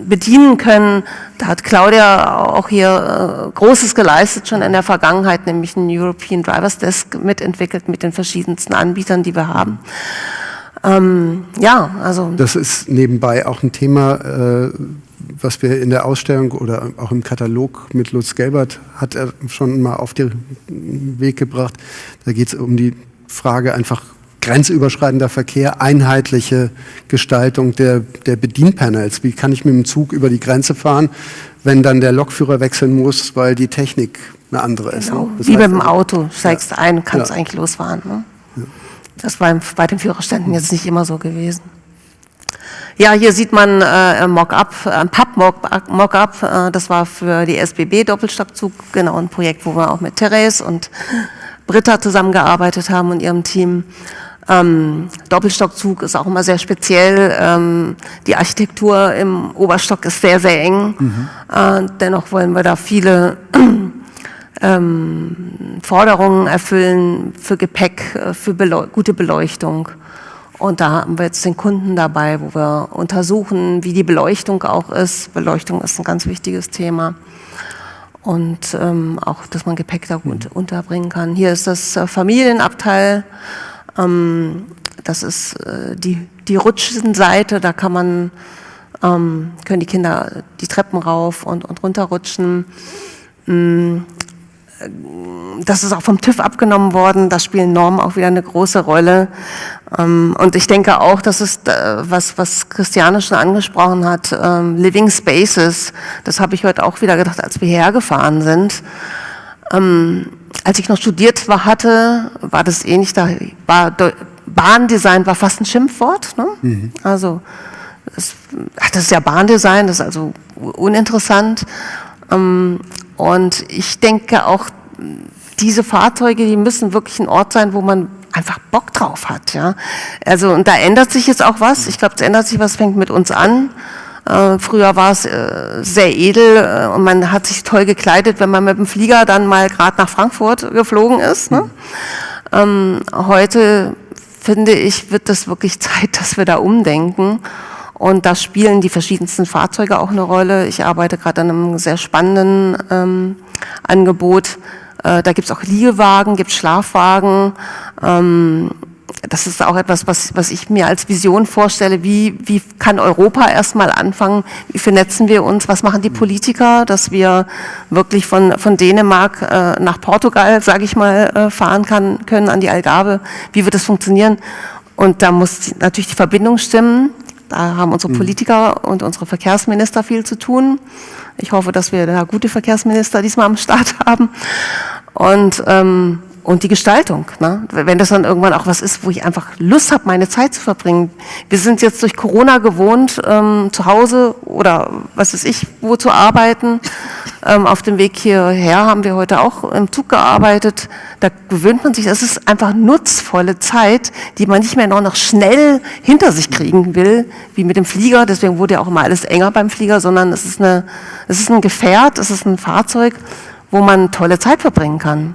bedienen können. Da hat Claudia auch hier Großes geleistet schon in der Vergangenheit, nämlich einen European Drivers Desk mitentwickelt mit den verschiedensten Anbietern, die wir haben. Ja, also das ist nebenbei auch ein Thema, was wir in der Ausstellung oder auch im Katalog mit Lutz Gelbert hat er schon mal auf den Weg gebracht. Da geht es um die Frage einfach grenzüberschreitender Verkehr, einheitliche Gestaltung der Bedienpanels. Wie kann ich mit dem Zug über die Grenze fahren, wenn dann der Lokführer wechseln muss, weil die Technik eine andere ist. Genau. Ne? Das Wie heißt, mit dem Auto, steigst ein, kannst Ja. eigentlich losfahren. Ne? Ja. Das war bei den Führerständen jetzt nicht immer so gewesen. Ja, hier sieht man Mock-up, ein Pub-Mock-up, das war für die SBB Doppelstockzug, genau ein Projekt, wo wir auch mit Therese und Britta zusammengearbeitet haben und ihrem Team. Doppelstockzug ist auch immer sehr speziell. Die Architektur im Oberstock ist sehr, sehr eng. Dennoch wollen wir da viele Forderungen erfüllen für Gepäck, für gute Beleuchtung. Und da haben wir jetzt den Kunden dabei, wo wir untersuchen, wie die Beleuchtung auch ist. Beleuchtung ist ein ganz wichtiges Thema. Und auch, dass man Gepäck da gut unterbringen kann. Hier ist das Familienabteil. Das ist die Rutschenseite. Da können die Kinder die Treppen rauf und runter rutschen. Das ist auch vom TÜV abgenommen worden. Da spielen Normen auch wieder eine große Rolle. Und ich denke auch, das ist was Christiane schon angesprochen hat, Living Spaces. Das habe ich heute auch wieder gedacht, als wir hierher gefahren sind. Als ich noch studiert hatte, war das ähnlich. Da war Bahndesign war fast ein Schimpfwort. Ne? Also das ist ja Bahndesign, das ist also uninteressant. Und ich denke auch, diese Fahrzeuge, die müssen wirklich ein Ort sein, wo man einfach Bock drauf hat. Ja? Also, und da ändert sich jetzt auch was. Ich glaube, es ändert sich was, fängt mit uns an. Früher war es sehr edel und man hat sich toll gekleidet, wenn man mit dem Flieger dann mal gerade nach Frankfurt geflogen ist. Ne? Heute, finde ich, wird es wirklich Zeit, dass wir da umdenken. Und da spielen die verschiedensten Fahrzeuge auch eine Rolle. Ich arbeite gerade an einem sehr spannenden Angebot. Da gibt es auch Liegewagen, gibt Schlafwagen. Das ist auch etwas, was ich mir als Vision vorstelle. Wie kann Europa erstmal anfangen? Wie vernetzen wir uns? Was machen die Politiker, dass wir wirklich von Dänemark nach Portugal, sage ich mal, fahren können an die Algarve? Wie wird das funktionieren? Und da muss natürlich die Verbindung stimmen. Da haben unsere Politiker und unsere Verkehrsminister viel zu tun. Ich hoffe, dass wir da gute Verkehrsminister diesmal am Start haben. Und die Gestaltung, ne? Wenn das dann irgendwann auch was ist, wo ich einfach Lust habe, meine Zeit zu verbringen. Wir sind jetzt durch Corona gewohnt, zu Hause oder was weiß ich, wo zu arbeiten. Auf dem Weg hierher haben wir heute auch im Zug gearbeitet. Da gewöhnt man sich, das ist einfach nutzvolle Zeit, die man nicht mehr noch schnell hinter sich kriegen will, wie mit dem Flieger. Deswegen wurde ja auch immer alles enger beim Flieger, sondern es ist ein Gefährt, es ist ein Fahrzeug, wo man tolle Zeit verbringen kann.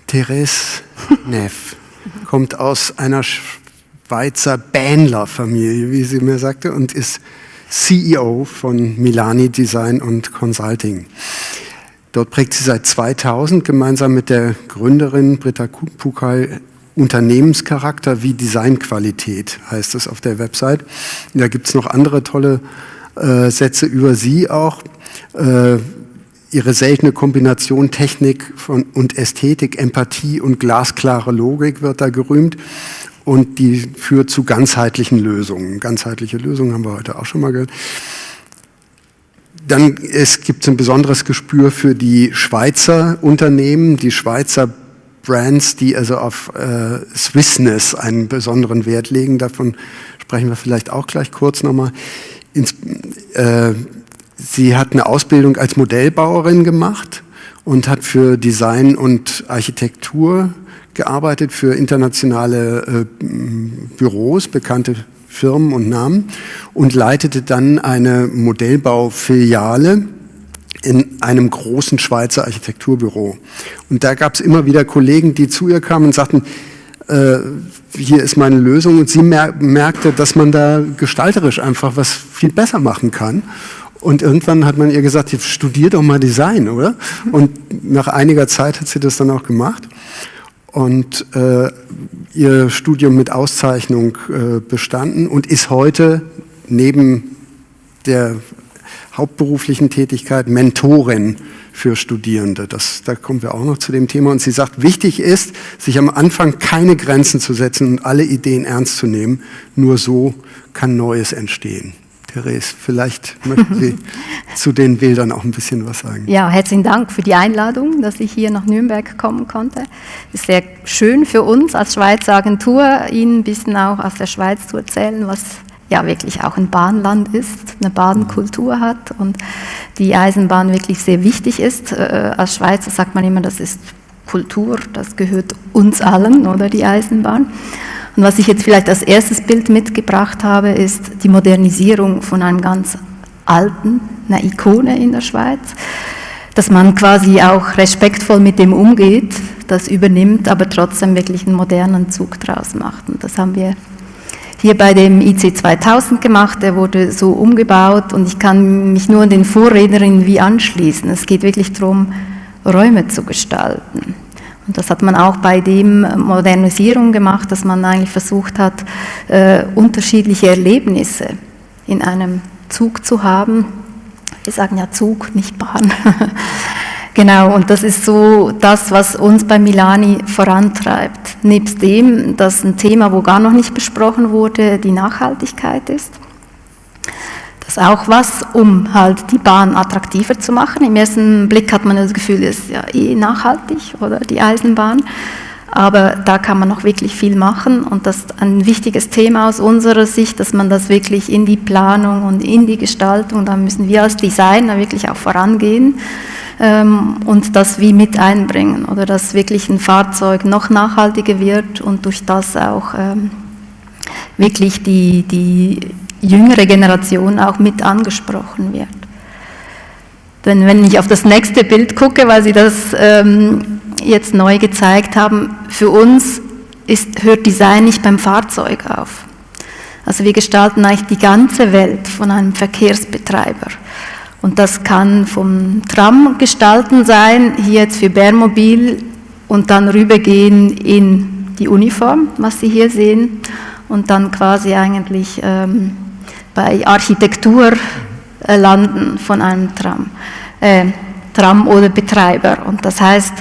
Therese Neff kommt aus einer Schweizer Bähnler-Familie, wie sie mir sagte, und ist CEO von Milani Design und Consulting. Dort prägt sie seit 2000 gemeinsam mit der Gründerin Britta Pukal Unternehmenscharakter wie Designqualität, heißt es auf der Website. Und da gibt es noch andere tolle Sätze über sie auch. Ihre seltene Kombination Technik und Ästhetik, Empathie und glasklare Logik wird da gerühmt. Und die führt zu ganzheitlichen Lösungen. Ganzheitliche Lösungen haben wir heute auch schon mal gehört. Dann es gibt ein besonderes Gespür für die Schweizer Unternehmen, die Schweizer Brands, die also auf Swissness einen besonderen Wert legen. Davon sprechen wir vielleicht auch gleich kurz nochmal. Sie hat eine Ausbildung als Modellbauerin gemacht und hat für Design und Architektur gearbeitet für internationale Büros, bekannte Firmen und Namen und leitete dann eine Modellbaufiliale in einem großen Schweizer Architekturbüro. Und da gab es immer wieder Kollegen, die zu ihr kamen und sagten, hier ist meine Lösung. Und sie merkte, dass man da gestalterisch einfach was viel besser machen kann. Und irgendwann hat man ihr gesagt, studier doch mal Design, oder? Und nach einiger Zeit hat sie das dann auch gemacht. Und ihr Studium mit Auszeichnung bestanden und ist heute neben der hauptberuflichen Tätigkeit Mentorin für Studierende. Da kommen wir auch noch zu dem Thema. Und sie sagt, wichtig ist, sich am Anfang keine Grenzen zu setzen und alle Ideen ernst zu nehmen. Nur so kann Neues entstehen. Therese, vielleicht möchten Sie zu den Bildern auch ein bisschen was sagen. Ja, herzlichen Dank für die Einladung, dass ich hier nach Nürnberg kommen konnte. Es ist sehr schön für uns als Schweizer Agentur, Ihnen ein bisschen auch aus der Schweiz zu erzählen, was ja wirklich auch ein Bahnland ist, eine Bahnkultur hat und die Eisenbahn wirklich sehr wichtig ist. Als Schweizer sagt man immer, das ist Kultur, das gehört uns allen, oder die Eisenbahn. Und was ich jetzt vielleicht als erstes Bild mitgebracht habe, ist die Modernisierung von einem ganz alten, einer Ikone in der Schweiz, dass man quasi auch respektvoll mit dem umgeht, das übernimmt, aber trotzdem wirklich einen modernen Zug draus macht. Und das haben wir hier bei dem IC 2000 gemacht, der wurde so umgebaut und ich kann mich nur den Vorrednerinnen wie anschließen. Es geht wirklich darum, Räume zu gestalten. Und das hat man auch bei dem Modernisierung gemacht, dass man eigentlich versucht hat, unterschiedliche Erlebnisse in einem Zug zu haben. Wir sagen ja Zug, nicht Bahn. Genau, und das ist so das, was uns bei Milani vorantreibt. Nebst dem, dass ein Thema, wo gar noch nicht besprochen wurde, die Nachhaltigkeit ist. Das ist auch was, um halt die Bahn attraktiver zu machen. Im ersten Blick hat man das Gefühl, es ist ja nachhaltig, oder die Eisenbahn. Aber da kann man noch wirklich viel machen und das ist ein wichtiges Thema aus unserer Sicht, dass man das wirklich in die Planung und in die Gestaltung, da müssen wir als Designer wirklich auch vorangehen und das wie mit einbringen oder dass wirklich ein Fahrzeug noch nachhaltiger wird und durch das auch wirklich die jüngere Generation auch mit angesprochen wird. Denn wenn ich auf das nächste Bild gucke, weil Sie das jetzt neu gezeigt haben, für uns hört Design nicht beim Fahrzeug auf. Also wir gestalten eigentlich die ganze Welt von einem Verkehrsbetreiber. Und das kann vom Tram gestalten sein, hier jetzt für Bernmobil und dann rübergehen in die Uniform, was Sie hier sehen, und dann quasi eigentlich bei Architektur landen von einem Tram oder Betreiber. Und das heißt,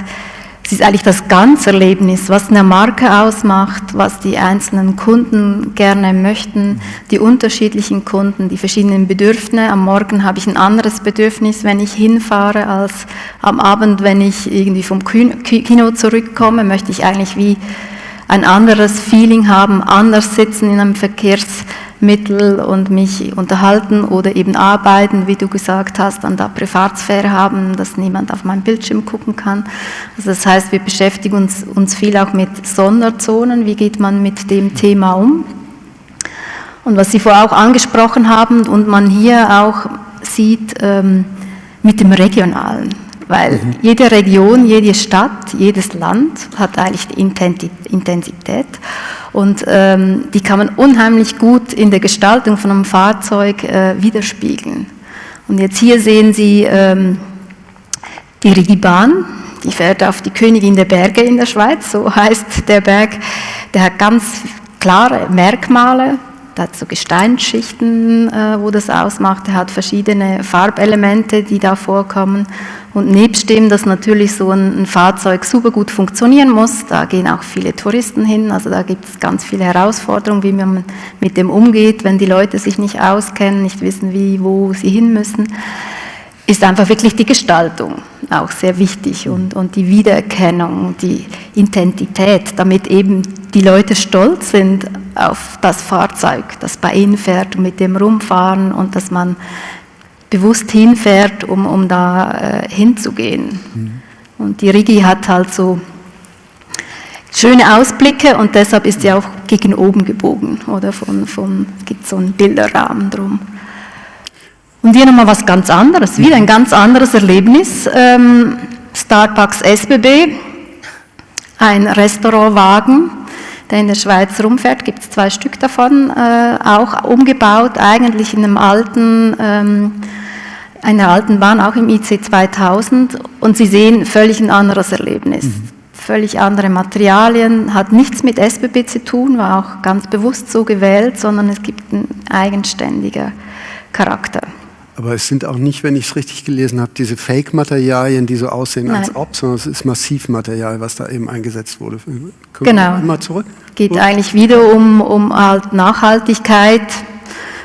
es ist eigentlich das ganze Erlebnis, was eine Marke ausmacht, was die einzelnen Kunden gerne möchten, die unterschiedlichen Kunden, die verschiedenen Bedürfnisse. Am Morgen habe ich ein anderes Bedürfnis, wenn ich hinfahre, als am Abend, wenn ich irgendwie vom Kino zurückkomme, möchte ich eigentlich wie ein anderes Feeling haben, anders sitzen in einem Verkehrsmittel und mich unterhalten oder eben arbeiten, wie du gesagt hast, an der Privatsphäre haben, dass niemand auf meinem Bildschirm gucken kann. Also das heißt, wir beschäftigen uns viel auch mit Sonderzonen, wie geht man mit dem Thema um. Und was Sie vorher auch angesprochen haben und man hier auch sieht, mit dem Regionalen. Weil jede Region, jede Stadt, jedes Land hat eigentlich die Intensität und die kann man unheimlich gut in der Gestaltung von einem Fahrzeug widerspiegeln. Und jetzt hier sehen Sie die Rigibahn, die fährt auf die Königin der Berge in der Schweiz, so heißt der Berg. Der hat ganz klare Merkmale. Der hat so Gesteinsschichten, wo das ausmacht. Er hat verschiedene Farbelemente, die da vorkommen. Und nebst dem, dass natürlich so ein Fahrzeug super gut funktionieren muss, da gehen auch viele Touristen hin. Also da gibt es ganz viele Herausforderungen, wie man mit dem umgeht, wenn die Leute sich nicht auskennen, nicht wissen, wo sie hin müssen. Ist einfach wirklich die Gestaltung auch sehr wichtig und die Wiedererkennung, die Intensität, damit eben die Leute stolz sind auf das Fahrzeug, das bei ihnen fährt und mit dem rumfahren und dass man bewusst hinfährt, um da hinzugehen. Und die Rigi hat halt so schöne Ausblicke und deshalb ist sie auch gegen oben gebogen, oder gibt so einen Bilderrahmen drum. Und hier nochmal was ganz anderes, wieder ein ganz anderes Erlebnis. Starbucks SBB, ein Restaurantwagen, der in der Schweiz rumfährt, gibt es 2 Stück davon, auch umgebaut, eigentlich in einer alten Bahn, auch im IC 2000, und Sie sehen völlig ein anderes Erlebnis. Völlig andere Materialien, hat nichts mit SBB zu tun, war auch ganz bewusst so gewählt, sondern es gibt einen eigenständigen Charakter. Aber es sind auch nicht, wenn ich es richtig gelesen habe, diese Fake-Materialien, die so aussehen als ob, sondern es ist Massivmaterial, was da eben eingesetzt wurde. Können wir mal zurück? Geht eigentlich wieder um halt Nachhaltigkeit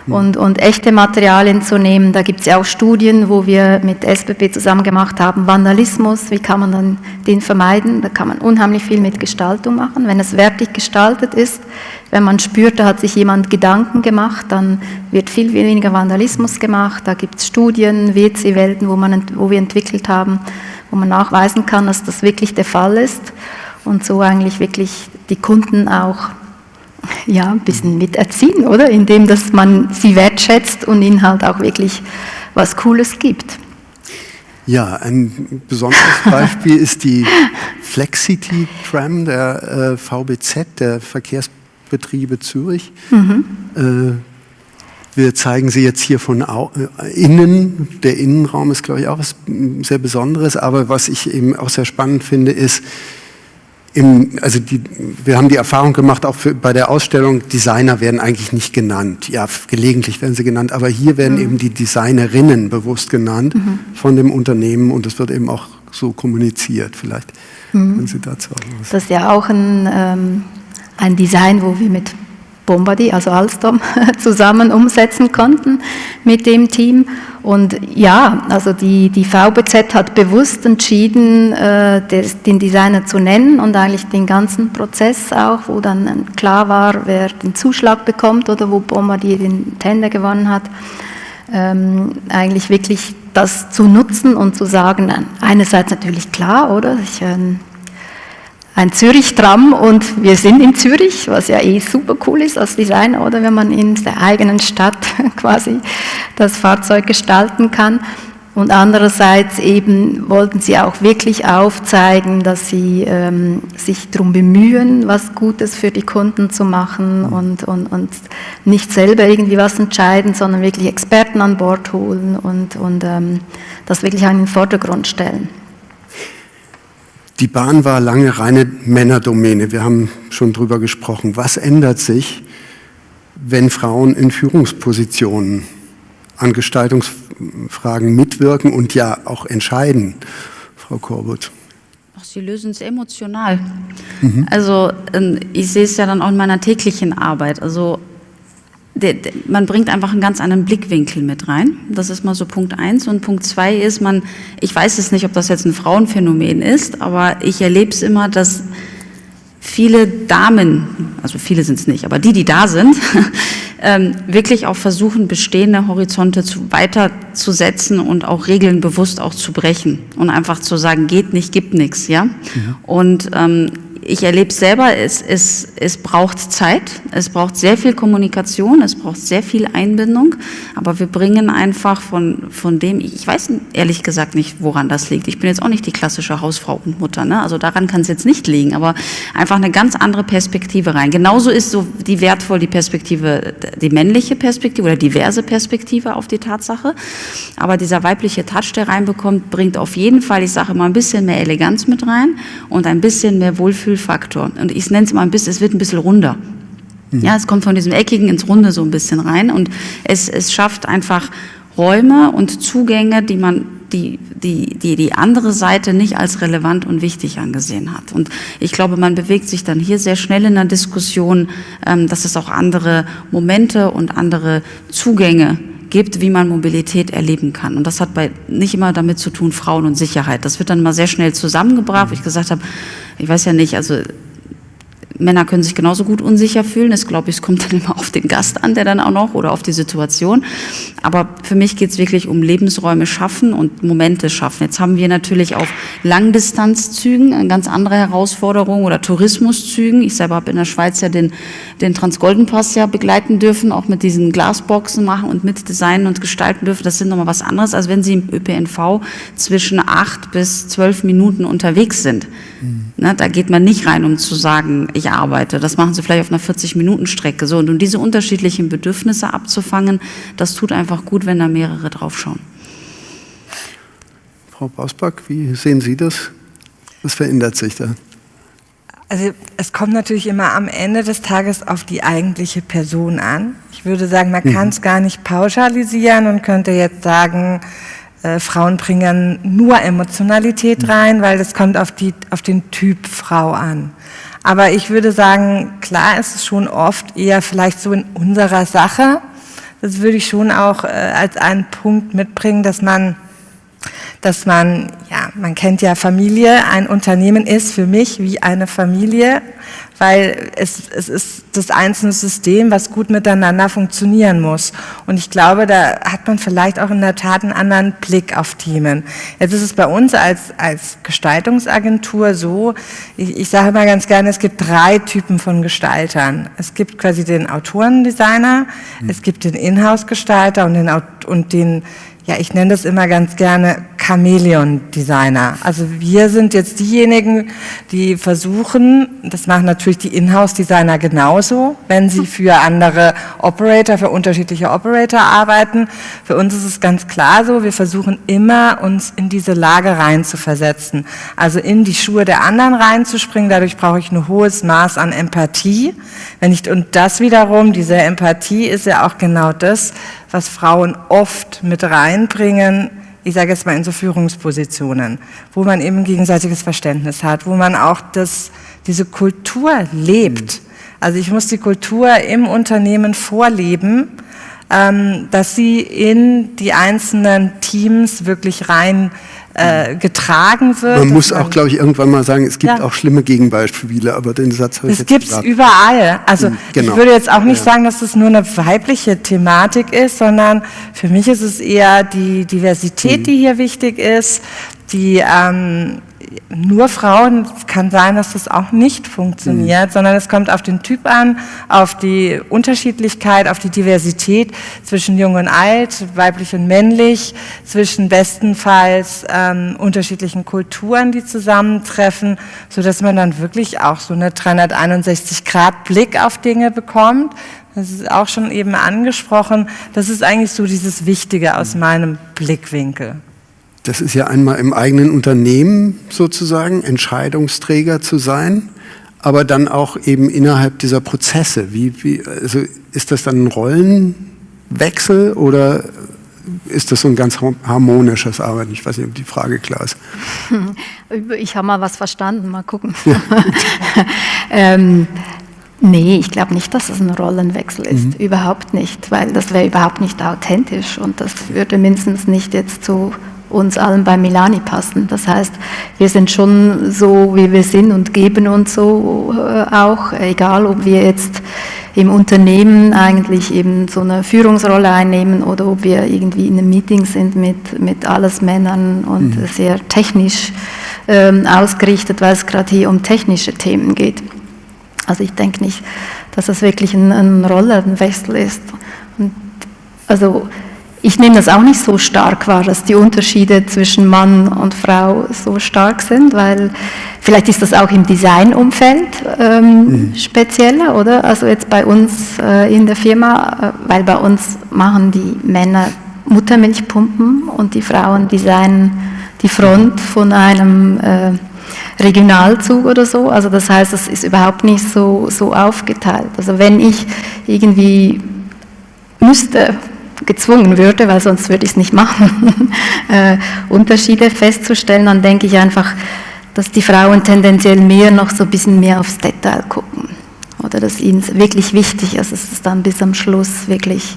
und echte Materialien zu nehmen. Da gibt es ja auch Studien, wo wir mit SBB zusammen gemacht haben, Vandalismus, wie kann man dann den vermeiden? Da kann man unheimlich viel mit Gestaltung machen. Wenn es wertig gestaltet ist, wenn man spürt, da hat sich jemand Gedanken gemacht, dann wird viel weniger Vandalismus gemacht. Da gibt es Studien, WC-Welten, wo wir entwickelt haben, wo man nachweisen kann, dass das wirklich der Fall ist und so eigentlich wirklich die Kunden auch ein bisschen miterziehen, oder? Indem, dass man sie wertschätzt und ihnen halt auch wirklich was Cooles gibt. Ja, ein besonderes Beispiel ist die Flexcity-Tram der VBZ, der Verkehrsbetriebe Zürich. Wir zeigen sie jetzt hier von innen. Der Innenraum ist, glaube ich, auch was sehr Besonderes. Aber was ich eben auch sehr spannend finde, ist, wir haben die Erfahrung gemacht, auch bei der Ausstellung, Designer werden eigentlich nicht genannt. Ja, gelegentlich werden sie genannt, aber hier werden eben die Designerinnen bewusst genannt von dem Unternehmen und das wird eben auch so kommuniziert. Vielleicht können Sie dazu auch was. Das ist ja auch ein Design, wo wir mit Bombardier, also Alstom, zusammen umsetzen konnten mit dem Team. Und ja, also die VBZ hat bewusst entschieden, den Designer zu nennen und eigentlich den ganzen Prozess auch, wo dann klar war, wer den Zuschlag bekommt oder wo Bombardier den Tender gewonnen hat, eigentlich wirklich das zu nutzen und zu sagen, einerseits natürlich klar, oder? Ein Zürich-Tram und wir sind in Zürich, was ja super cool ist als Designer, oder wenn man in der eigenen Stadt quasi das Fahrzeug gestalten kann. Und andererseits eben wollten sie auch wirklich aufzeigen, dass sie sich darum bemühen, was Gutes für die Kunden zu machen und nicht selber irgendwie was entscheiden, sondern wirklich Experten an Bord holen und das wirklich in den Vordergrund stellen. Die Bahn war lange reine Männerdomäne. Wir haben schon drüber gesprochen. Was ändert sich, wenn Frauen in Führungspositionen an Gestaltungsfragen mitwirken und ja auch entscheiden, Frau Korbut? Sie lösen es emotional. Also ich sehe es ja dann auch in meiner täglichen Arbeit. Also man bringt einfach einen ganz anderen Blickwinkel mit rein. Das ist mal so Punkt 1. Und Punkt 2 ist, ich weiß es nicht, ob das jetzt ein Frauenphänomen ist, aber ich erlebe es immer, dass viele Damen, also viele sind es nicht, aber die da sind, wirklich auch versuchen, bestehende Horizonte weiterzusetzen und auch Regeln bewusst auch zu brechen und einfach zu sagen, geht nicht, gibt nichts, ja. Und ich erlebe es selber, es braucht Zeit, es braucht sehr viel Kommunikation, es braucht sehr viel Einbindung, aber wir bringen einfach von dem, ich weiß ehrlich gesagt nicht, woran das liegt. Ich bin jetzt auch nicht die klassische Hausfrau und Mutter, ne? Also daran kann es jetzt nicht liegen, aber einfach eine ganz andere Perspektive rein. Genauso ist so die Perspektive, die männliche Perspektive oder diverse Perspektive auf die Tatsache, aber dieser weibliche Touch, der reinbekommt, bringt auf jeden Fall, ich sage immer, ein bisschen mehr Eleganz mit rein und ein bisschen mehr Wohlfühlfaktor. Und ich nenne es mal es wird ein bisschen runder. Ja, es kommt von diesem Eckigen ins Runde so ein bisschen rein und es schafft einfach Räume und Zugänge, die andere Seite nicht als relevant und wichtig angesehen hat. Und ich glaube, man bewegt sich dann hier sehr schnell in der Diskussion, dass es auch andere Momente und andere Zugänge gibt, wie man Mobilität erleben kann. Und das hat nicht immer damit zu tun, Frauen und Sicherheit. Das wird dann mal sehr schnell zusammengebracht, wo ich gesagt habe, ich weiß ja nicht, also Männer können sich genauso gut unsicher fühlen. Das, glaube ich, es kommt dann immer auf den Gast an, der dann auch noch, oder auf die Situation. Aber für mich geht es wirklich um Lebensräume schaffen und Momente schaffen. Jetzt haben wir natürlich auf Langdistanzzügen eine ganz andere Herausforderung oder Tourismuszügen. Ich selber habe in der Schweiz ja den Transgolden-Pass ja begleiten dürfen, auch mit diesen Glasboxen machen und mit designen und gestalten dürfen. Das sind nochmal was anderes, als wenn Sie im ÖPNV zwischen 8 bis 12 Minuten unterwegs sind. Ne, da geht man nicht rein, um zu sagen, ich arbeite. Das machen Sie vielleicht auf einer 40-Minuten-Strecke. So, und um diese unterschiedlichen Bedürfnisse abzufangen, das tut einfach gut, wenn da mehrere drauf schauen. Frau Bausbach, wie sehen Sie das? Was verändert sich da? Also es kommt natürlich immer am Ende des Tages auf die eigentliche Person an. Ich würde sagen, man kann es gar nicht pauschalisieren und könnte jetzt sagen, Frauen bringen nur Emotionalität rein, weil das kommt auf den Typ Frau an. Aber ich würde sagen, klar ist es schon oft eher vielleicht so in unserer Sache. Das würde ich schon auch als einen Punkt mitbringen, dass man, ja, man kennt ja Familie, ein Unternehmen ist für mich wie eine Familie, weil es ist das einzelne System, was gut miteinander funktionieren muss. Und ich glaube, da hat man vielleicht auch in der Tat einen anderen Blick auf Themen. Jetzt ist es bei uns als Gestaltungsagentur so, ich sage immer ganz gerne, es gibt 3 Typen von Gestaltern. Es gibt quasi den Autorendesigner, es gibt den Inhouse-Gestalter und den ja, ich nenne das immer ganz gerne Chamäleon-Designer. Also wir sind jetzt diejenigen, die versuchen, das machen natürlich die Inhouse-Designer genauso, wenn sie für andere Operator, für unterschiedliche Operator arbeiten. Für uns ist es ganz klar so, wir versuchen immer, uns in diese Lage reinzuversetzen. Also in die Schuhe der anderen reinzuspringen, dadurch brauche ich ein hohes Maß an Empathie. Und das wiederum, diese Empathie ist ja auch genau das, was Frauen oft mit reinbringen, ich sage jetzt mal in so Führungspositionen, wo man eben ein gegenseitiges Verständnis hat, wo man auch diese Kultur lebt. Also ich muss die Kultur im Unternehmen vorleben, dass sie in die einzelnen Teams wirklich rein getragen wird. Man muss auch, glaube ich, irgendwann mal sagen, es gibt auch schlimme Gegenbeispiele, aber den Satz habe ich jetzt gesagt. Es gibt es überall. Also genau. Ich würde jetzt auch nicht sagen, dass das nur eine weibliche Thematik ist, sondern für mich ist es eher die Diversität, die hier wichtig ist, die nur Frauen, es kann sein, dass das auch nicht funktioniert, sondern es kommt auf den Typ an, auf die Unterschiedlichkeit, auf die Diversität zwischen jung und alt, weiblich und männlich, zwischen bestenfalls unterschiedlichen Kulturen, die zusammentreffen, sodass man dann wirklich auch so eine 361-Grad-Blick auf Dinge bekommt. Das ist auch schon eben angesprochen. Das ist eigentlich so dieses Wichtige aus meinem Blickwinkel. Das ist ja einmal im eigenen Unternehmen sozusagen, Entscheidungsträger zu sein, aber dann auch eben innerhalb dieser Prozesse. Also ist das dann ein Rollenwechsel oder ist das so ein ganz harmonisches Arbeiten? Ich weiß nicht, ob die Frage klar ist. Ich habe mal was verstanden, mal gucken. Ja. Nee, ich glaube nicht, dass es ein Rollenwechsel ist. Überhaupt nicht, weil das wäre überhaupt nicht authentisch und das würde mindestens nicht jetzt zu uns allen bei Milani passen. Das heißt, wir sind schon so, wie wir sind und geben uns so auch, egal ob wir jetzt im Unternehmen eigentlich eben so eine Führungsrolle einnehmen oder ob wir irgendwie in einem Meeting sind mit alles Männern und sehr technisch ausgerichtet, weil es gerade hier um technische Themen geht. Also ich denke nicht, dass das wirklich ein Rollenwechsel ist. Und also ich nehme das auch nicht so stark wahr, dass die Unterschiede zwischen Mann und Frau so stark sind, weil vielleicht ist das auch im Designumfeld spezieller, oder? Also jetzt bei uns in der Firma, weil bei uns machen die Männer Muttermilchpumpen und die Frauen designen die Front von einem Regionalzug oder so. Also das heißt, es ist überhaupt nicht so aufgeteilt. Also wenn ich irgendwie gezwungen würde, weil sonst würde ich es nicht machen, Unterschiede festzustellen, dann denke ich einfach, dass die Frauen tendenziell noch so ein bisschen mehr aufs Detail gucken. Oder dass ihnen wirklich wichtig ist, dass es dann bis am Schluss wirklich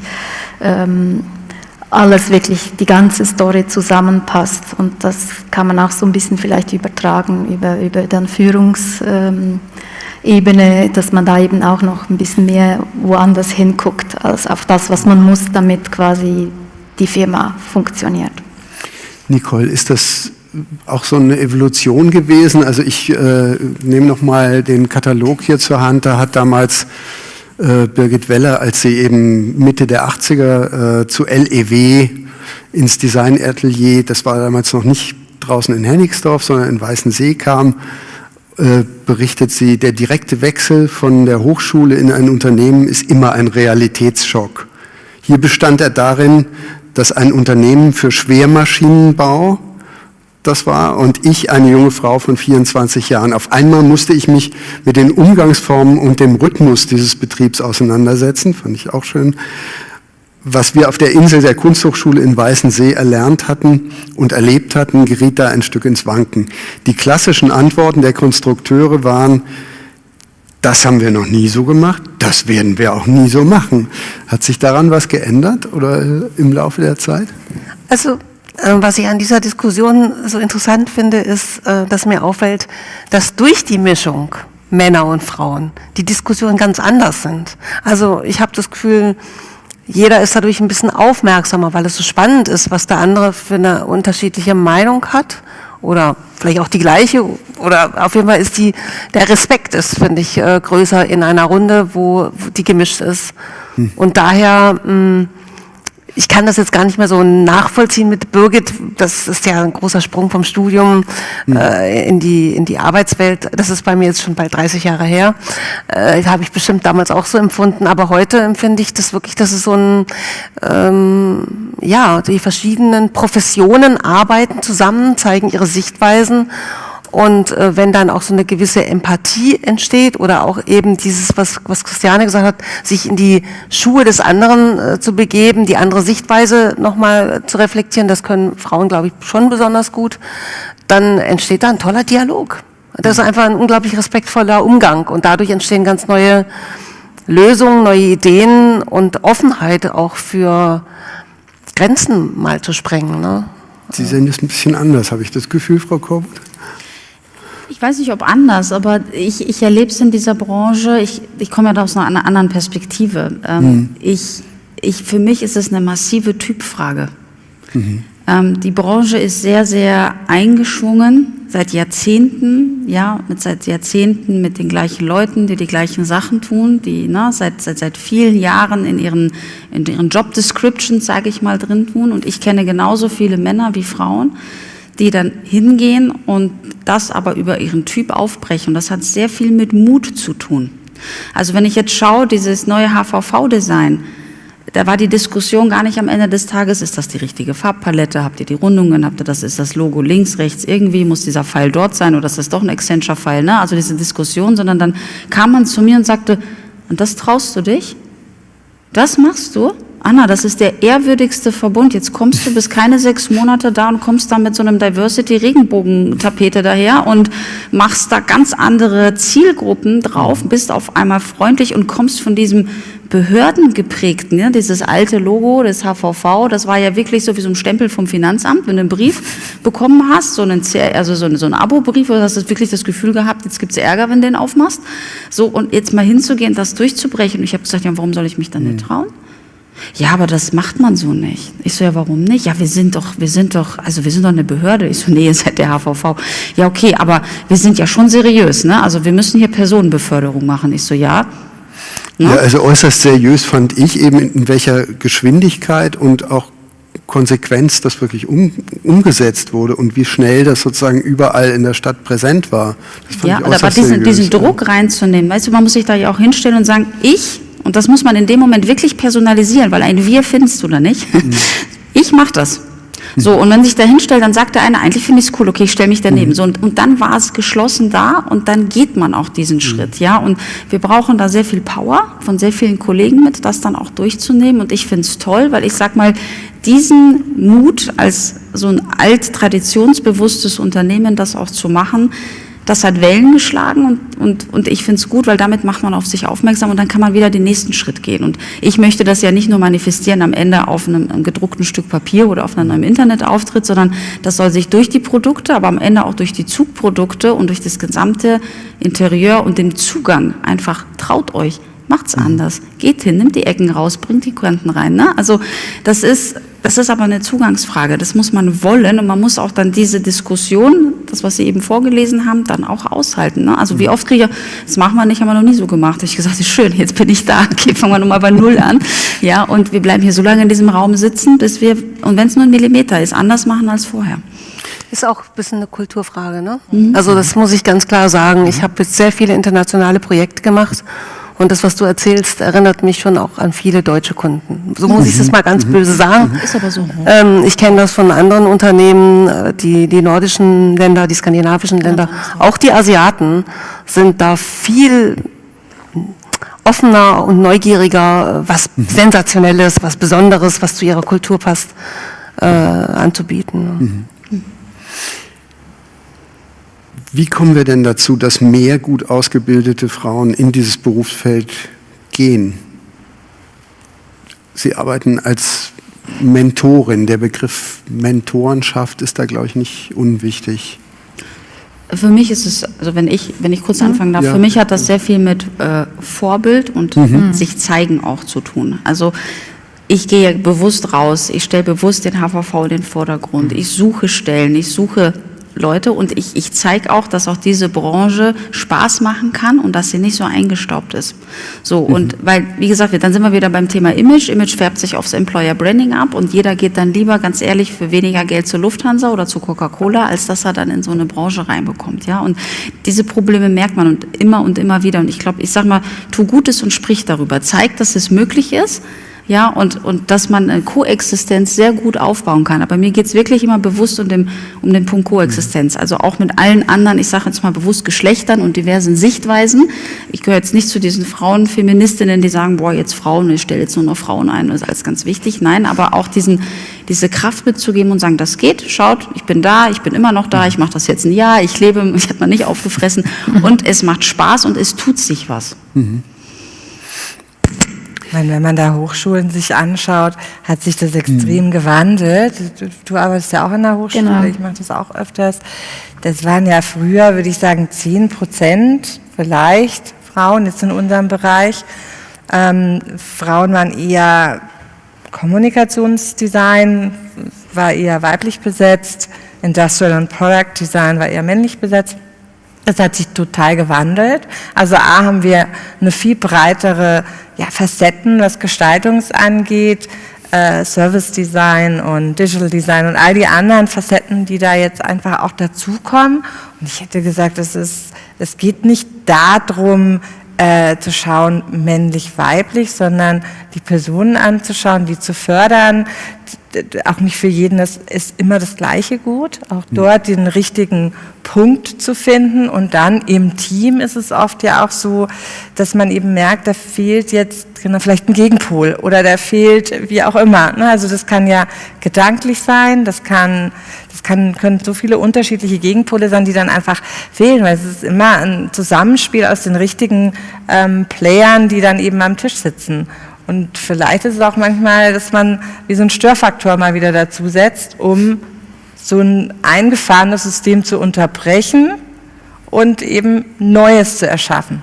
alles wirklich, die ganze Story zusammenpasst. Und das kann man auch so ein bisschen vielleicht übertragen über dann Ebene, dass man da eben auch noch ein bisschen mehr woanders hinguckt, als auf das, was man muss, damit quasi die Firma funktioniert. Nicole, ist das auch so eine Evolution gewesen? Also ich nehme nochmal den Katalog hier zur Hand, da hat damals Birgit Weller, als sie eben Mitte der 80er zu LEW ins Designatelier, das war damals noch nicht draußen in Hennigsdorf, sondern in Weißensee kam, berichtet sie, der direkte Wechsel von der Hochschule in ein Unternehmen ist immer ein Realitätsschock. Hier bestand er darin, dass ein Unternehmen für Schwermaschinenbau das war und ich, eine junge Frau von 24 Jahren. Auf einmal musste ich mich mit den Umgangsformen und dem Rhythmus dieses Betriebs auseinandersetzen, fand ich auch schön. Was wir auf der Insel der Kunsthochschule in Weißensee erlernt hatten und erlebt hatten, geriet da ein Stück ins Wanken. Die klassischen Antworten der Konstrukteure waren, das haben wir noch nie so gemacht, das werden wir auch nie so machen. Hat sich daran was geändert oder im Laufe der Zeit? Also was ich an dieser Diskussion so interessant finde, ist, dass mir auffällt, dass durch die Mischung Männer und Frauen die Diskussionen ganz anders sind. Also ich habe das Gefühl, jeder ist dadurch ein bisschen aufmerksamer, weil es so spannend ist, was der andere für eine unterschiedliche Meinung hat oder vielleicht auch die gleiche oder auf jeden Fall ist der Respekt ist, finde ich, größer in einer Runde, wo die gemischt ist. Und daher ich kann das jetzt gar nicht mehr so nachvollziehen mit Birgit. Das ist ja ein großer Sprung vom Studium in die Arbeitswelt. Das ist bei mir jetzt schon bald 30 Jahre her. Habe ich bestimmt damals auch so empfunden. Aber heute empfinde ich das wirklich, dass es so ein, die verschiedenen Professionen arbeiten zusammen, zeigen ihre Sichtweisen. Und wenn dann auch so eine gewisse Empathie entsteht oder auch eben dieses, was Christiane gesagt hat, sich in die Schuhe des anderen zu begeben, die andere Sichtweise nochmal zu reflektieren, das können Frauen, glaube ich, schon besonders gut, dann entsteht da ein toller Dialog. Das ist einfach ein unglaublich respektvoller Umgang und dadurch entstehen ganz neue Lösungen, neue Ideen und Offenheit auch für Grenzen mal zu sprengen. Ne? Sie sehen das ein bisschen anders, habe ich das Gefühl, Frau Korbut? Ich weiß nicht, ob anders, aber ich erlebe es in dieser Branche, ich komme ja da aus einer anderen Perspektive. Für mich ist es eine massive Typfrage. Die Branche ist sehr, sehr eingeschwungen, seit Jahrzehnten mit den gleichen Leuten, die gleichen Sachen tun, die seit vielen Jahren in ihren Job Descriptions, sage ich mal, drin tun. Und ich kenne genauso viele Männer wie Frauen, die dann hingehen und das aber über ihren Typ aufbrechen. Das hat sehr viel mit Mut zu tun. Also wenn ich jetzt schaue, dieses neue HVV-Design, da war die Diskussion gar nicht am Ende des Tages, ist das die richtige Farbpalette, habt ihr die Rundungen, ist das Logo links, rechts, irgendwie muss dieser Pfeil dort sein oder ist das doch ein Accenture-Pfeil, ne? Also diese Diskussion, sondern dann kam man zu mir und sagte, und das traust du dich? Das machst du? Anna, das ist der ehrwürdigste Verbund. Jetzt kommst du bis keine 6 Monate da und kommst dann mit so einem Diversity-Regenbogentapete daher und machst da ganz andere Zielgruppen drauf, bist auf einmal freundlich und kommst von diesem behördengeprägten, ne? Dieses alte Logo des HVV, das war ja wirklich so wie so ein Stempel vom Finanzamt, wenn du einen Brief bekommen hast, so ein Abo-Brief, oder hast du wirklich das Gefühl gehabt, jetzt gibt's Ärger, wenn du den aufmachst. So, und jetzt mal hinzugehen, das durchzubrechen. Und ich habe gesagt, ja, warum soll ich mich dann nicht trauen? Ja, aber das macht man so nicht. Ich so, ja, warum nicht? Ja, wir sind doch eine Behörde. Ich so, nee, ihr seid der HVV. Ja, okay, aber wir sind ja schon seriös, ne? Also wir müssen hier Personenbeförderung machen. Ich so, ja. Ne? Ja, also äußerst seriös fand ich eben, in welcher Geschwindigkeit und auch Konsequenz das wirklich umgesetzt wurde und wie schnell das sozusagen überall in der Stadt präsent war. Das fand ich aber diesen Druck reinzunehmen, weißt du, man muss sich da ja auch hinstellen und sagen, und das muss man in dem Moment wirklich personalisieren, weil ein Wir findest du da nicht. Ich mache das. So, und wenn sich da hinstellt, dann sagt der eine, eigentlich finde ich es cool, okay, ich stelle mich daneben. So, und dann war es geschlossen da und dann geht man auch diesen Schritt, ja. Und wir brauchen da sehr viel Power von sehr vielen Kollegen mit, das dann auch durchzunehmen. Und ich finde es toll, weil ich sag mal, diesen Mut als so ein traditionsbewusstes Unternehmen, das auch zu machen, Das hat Wellen geschlagen und ich finde es gut, weil damit macht man auf sich aufmerksam und dann kann man wieder den nächsten Schritt gehen. Und ich möchte das ja nicht nur manifestieren am Ende auf einem gedruckten Stück Papier oder auf einem Internetauftritt, sondern das soll sich durch die Produkte, aber am Ende auch durch die Zugprodukte und durch das gesamte Interieur und den Zugang einfach, traut euch, macht's anders, geht hin, nimmt die Ecken raus, bringt die Kanten rein. Ne? Also das ist aber eine Zugangsfrage, das muss man wollen und man muss auch dann diese Diskussion, das, was Sie eben vorgelesen haben, dann auch aushalten. Ne? Also wie oft kriege ich, das machen wir nicht, haben wir noch nie so gemacht. Ich gesagt, ist schön, jetzt bin ich da, okay, fangen wir nochmal bei Null an. Ja, und wir bleiben hier so lange in diesem Raum sitzen, bis wir, und wenn es nur 1 Millimeter ist, anders machen als vorher. Ist auch ein bisschen eine Kulturfrage, ne? Also das muss ich ganz klar sagen. Ich habe jetzt sehr viele internationale Projekte gemacht. Und das, was du erzählst, erinnert mich schon auch an viele deutsche Kunden. So muss ich es mal ganz böse sagen. Ist aber so. Ich kenne das von anderen Unternehmen, die nordischen Länder, die skandinavischen Länder, auch die Asiaten sind da viel offener und neugieriger, was Sensationelles, was Besonderes, was zu ihrer Kultur passt, anzubieten. Wie kommen wir denn dazu, dass mehr gut ausgebildete Frauen in dieses Berufsfeld gehen? Sie arbeiten als Mentorin. Der Begriff Mentorenschaft ist da, glaube ich, nicht unwichtig. Für mich ist es, also wenn ich kurz anfangen darf, für mich hat das sehr viel mit Vorbild und sich zeigen auch zu tun. Also ich gehe bewusst raus, ich stelle bewusst den HVV in den Vordergrund, ich suche Stellen, ich suche Leute und ich zeige auch, dass auch diese Branche Spaß machen kann und dass sie nicht so eingestaubt ist. So, und weil, wie gesagt, dann sind wir wieder beim Thema Image. Image färbt sich aufs Employer Branding ab und jeder geht dann lieber, ganz ehrlich, für weniger Geld zur Lufthansa oder zu Coca-Cola, als dass er dann in so eine Branche reinbekommt, ja. Und diese Probleme merkt man und immer wieder. Und ich glaube, ich sag mal, tu Gutes und sprich darüber. Zeig, dass es möglich ist. Ja, und dass man eine Koexistenz sehr gut aufbauen kann. Aber mir geht's wirklich immer bewusst um den Punkt Koexistenz. Also auch mit allen anderen, ich sage jetzt mal bewusst Geschlechtern und diversen Sichtweisen. Ich gehöre jetzt nicht zu diesen Frauenfeministinnen, die sagen, boah, jetzt Frauen, ich stelle jetzt nur noch Frauen ein, das ist alles ganz wichtig. Nein, aber auch diese Kraft mitzugeben und sagen, das geht, schaut, ich bin da, ich bin immer noch da, ich mache das jetzt 1 Jahr, ich lebe, ich habe mal nicht aufgefressen und es macht Spaß und es tut sich was. Wenn man da Hochschulen sich anschaut, hat sich das extrem gewandelt. Du arbeitest ja auch in der Hochschule, Genau. Ich mache das auch öfters. Das waren ja früher, würde ich sagen, 10% vielleicht Frauen, jetzt in unserem Bereich. Frauen waren eher Kommunikationsdesign, war eher weiblich besetzt, Industrial und Product Design war eher männlich besetzt. Das hat sich total gewandelt. Also A, haben wir eine viel breitere Facetten, was Gestaltungs angeht, Service Design und Digital Design und all die anderen Facetten, die da jetzt einfach auch dazukommen. Und ich hätte gesagt, es geht nicht darum, zu schauen, männlich-weiblich, sondern die Personen anzuschauen, die zu fördern. Auch nicht für jeden ist immer das Gleiche gut. Auch dort den richtigen Punkt zu finden. Und dann im Team ist es oft ja auch so, dass man eben merkt, da fehlt jetzt vielleicht ein Gegenpol oder da fehlt wie auch immer. Also das kann ja gedanklich sein, können so viele unterschiedliche Gegenpole sein, die dann einfach fehlen, weil es ist immer ein Zusammenspiel aus den richtigen Playern, die dann eben am Tisch sitzen. Und vielleicht ist es auch manchmal, dass man wie so einen Störfaktor mal wieder dazu setzt, um so ein eingefahrenes System zu unterbrechen und eben Neues zu erschaffen.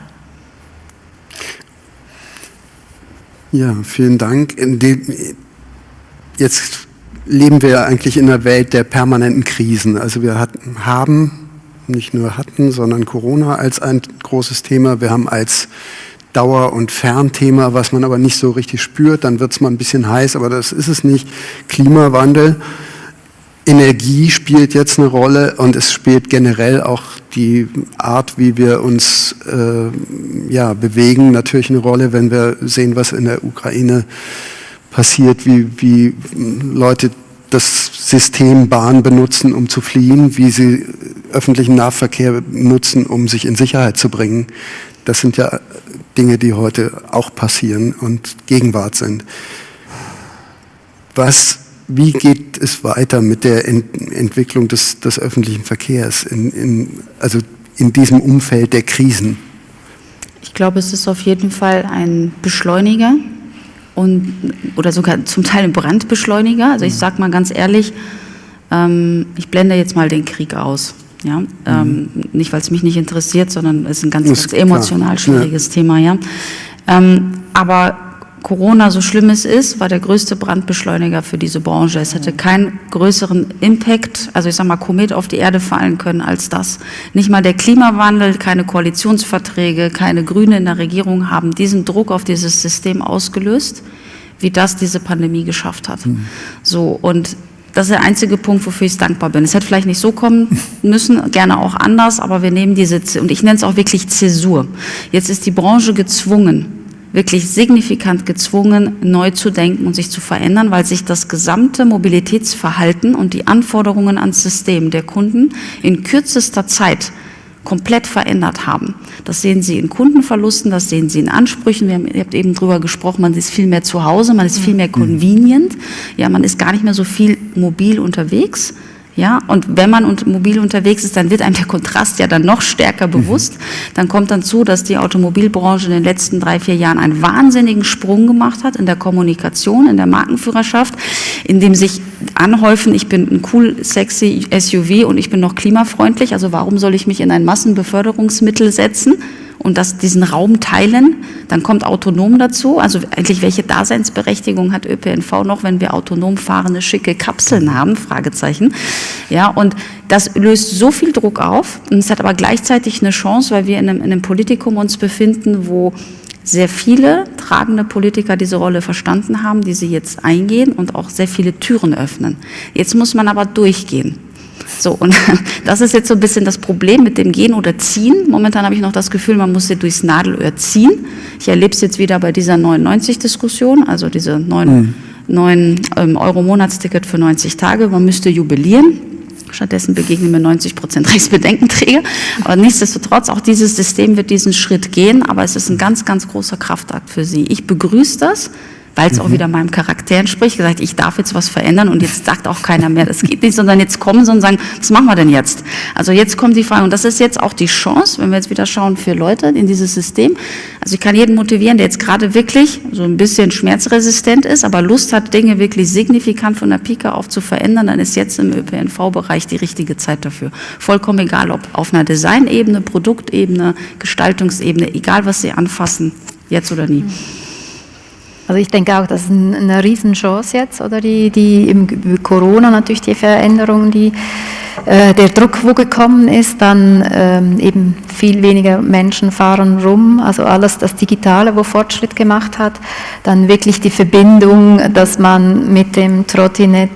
Ja, vielen Dank. Jetzt leben wir eigentlich in einer Welt der permanenten Krisen. Also wir haben nicht nur hatten, sondern Corona als ein großes Thema. Wir haben als Dauer- und Fernthema, was man aber nicht so richtig spürt, dann wird es mal ein bisschen heiß, aber das ist es nicht. Klimawandel, Energie spielt jetzt eine Rolle und es spielt generell auch die Art, wie wir uns bewegen, natürlich eine Rolle, wenn wir sehen, was in der Ukraine passiert, wie Leute das System Bahn benutzen, um zu fliehen, wie sie öffentlichen Nahverkehr nutzen, um sich in Sicherheit zu bringen. Das sind ja Dinge, die heute auch passieren und Gegenwart sind. Wie geht es weiter mit der Entwicklung des öffentlichen Verkehrs? Also in diesem Umfeld der Krisen? Ich glaube, es ist auf jeden Fall ein Beschleuniger oder sogar zum Teil ein Brandbeschleuniger. Also ich sage mal ganz ehrlich, ich blende jetzt mal den Krieg aus. Ja? Nicht, weil es mich nicht interessiert, sondern es ist ein ganz emotional schwieriges Thema. Ja? Aber Corona, so schlimm es ist, war der größte Brandbeschleuniger für diese Branche. Es hätte keinen größeren Impact, also ich sage mal Komet auf die Erde fallen können als das. Nicht mal der Klimawandel, keine Koalitionsverträge, keine Grüne in der Regierung haben diesen Druck auf dieses System ausgelöst, wie das diese Pandemie geschafft hat. So, und das ist der einzige Punkt, wofür ich dankbar bin. Es hätte vielleicht nicht so kommen müssen, gerne auch anders, aber wir nehmen und ich nenne es auch wirklich Zäsur. Jetzt ist die Branche gezwungen, wirklich signifikant gezwungen, neu zu denken und sich zu verändern, weil sich das gesamte Mobilitätsverhalten und die Anforderungen ans System der Kunden in kürzester Zeit komplett verändert haben. Das sehen Sie in Kundenverlusten, das sehen Sie in Ansprüchen. Ihr habt eben drüber gesprochen, man ist viel mehr zu Hause, man ist viel mehr convenient. Ja, man ist gar nicht mehr so viel mobil unterwegs. Ja, und wenn man mobil unterwegs ist, dann wird einem der Kontrast ja dann noch stärker bewusst. Dann kommt dann zu, dass die Automobilbranche in den letzten 3-4 Jahren einen wahnsinnigen Sprung gemacht hat in der Kommunikation, in der Markenführerschaft, in dem sich anhäufen, ich bin ein cool, sexy SUV und ich bin noch klimafreundlich, also warum soll ich mich in ein Massenbeförderungsmittel setzen und diesen Raum teilen? Dann kommt autonom dazu, also eigentlich welche Daseinsberechtigung hat ÖPNV noch, wenn wir autonom fahrende, schicke Kapseln haben, Fragezeichen. Ja, und das löst so viel Druck auf und es hat aber gleichzeitig eine Chance, weil wir in einem Politikum uns befinden, wo sehr viele tragende Politiker diese Rolle verstanden haben, die sie jetzt eingehen und auch sehr viele Türen öffnen. Jetzt muss man aber durchgehen. So, und das ist jetzt so ein bisschen das Problem mit dem Gehen oder Ziehen. Momentan habe ich noch das Gefühl, man muss sie durchs Nadelöhr ziehen. Ich erlebe es jetzt wieder bei dieser 99-Diskussion, also diese 9 Euro Monatsticket für 90 Tage. Man müsste jubilieren. Stattdessen begegnen mir 90% Rechtsbedenkenträger. Aber nichtsdestotrotz, auch dieses System wird diesen Schritt gehen, aber es ist ein ganz, ganz großer Kraftakt für Sie. Ich begrüße das, weil es auch wieder meinem Charakter entspricht. Gesagt, ich darf jetzt was verändern und jetzt sagt auch keiner mehr, das geht nicht, sondern jetzt kommen sie und sagen, was machen wir denn jetzt? Also jetzt kommt die Frage und das ist jetzt auch die Chance, wenn wir jetzt wieder schauen für Leute in dieses System. Also ich kann jeden motivieren, der jetzt gerade wirklich so ein bisschen schmerzresistent ist, aber Lust hat, Dinge wirklich signifikant von der Pike auf zu verändern, dann ist jetzt im ÖPNV-Bereich die richtige Zeit dafür. Vollkommen egal, ob auf einer Designebene, Produktebene, Gestaltungsebene, egal was Sie anfassen, jetzt oder nie. Also ich denke auch, das ist eine Riesenchance jetzt, oder die im Corona natürlich die Veränderungen, der Druck, wo gekommen ist, dann eben viel weniger Menschen fahren rum, also alles das Digitale, wo Fortschritt gemacht hat, dann wirklich die Verbindung, dass man mit dem Trottinett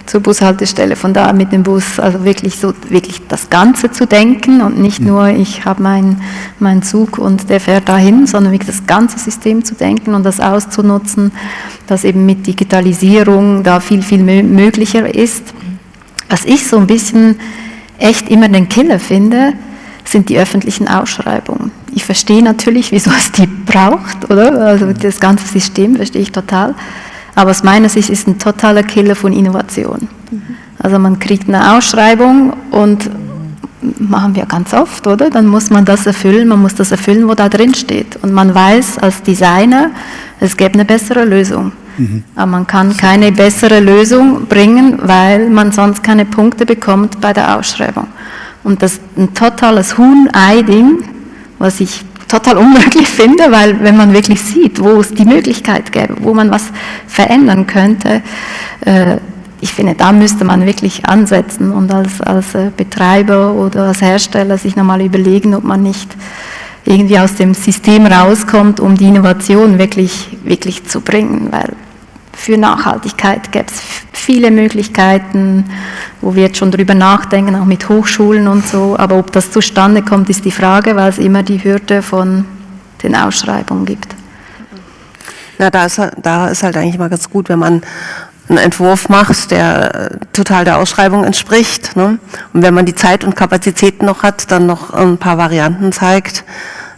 zur Bushaltestelle, von da mit dem Bus, also wirklich das Ganze zu denken und nicht nur, ich habe meinen Zug und der fährt dahin, sondern wirklich das ganze System zu denken und das auszunutzen, dass eben mit Digitalisierung da viel, viel möglicher ist. Was ich so ein bisschen echt immer den Killer finde, sind die öffentlichen Ausschreibungen. Ich verstehe natürlich, wieso es die braucht, oder? Also das ganze System verstehe ich total. Aber aus meiner Sicht ist ein totaler Killer von Innovation. Also man kriegt eine Ausschreibung und machen wir ganz oft, oder? Dann muss man das erfüllen, wo da drin steht. Und man weiß als Designer, es gäbe eine bessere Lösung. Aber man kann keine bessere Lösung bringen, weil man sonst keine Punkte bekommt bei der Ausschreibung. Und das ist ein totales Huhn-Ei-Ding, was ich total unmöglich finde, weil wenn man wirklich sieht, wo es die Möglichkeit gäbe, wo man was verändern könnte, ich finde, da müsste man wirklich ansetzen und als Betreiber oder als Hersteller sich nochmal überlegen, ob man nicht irgendwie aus dem System rauskommt, um die Innovation wirklich zu bringen, weil für Nachhaltigkeit gäbe es viele Möglichkeiten, wo wir jetzt schon drüber nachdenken, auch mit Hochschulen und so, aber ob das zustande kommt, ist die Frage, weil es immer die Hürde von den Ausschreibungen gibt. Ja, da ist halt eigentlich immer ganz gut, wenn man einen Entwurf macht, der total der Ausschreibung entspricht, ne? Und wenn man die Zeit und Kapazitäten noch hat, dann noch ein paar Varianten zeigt.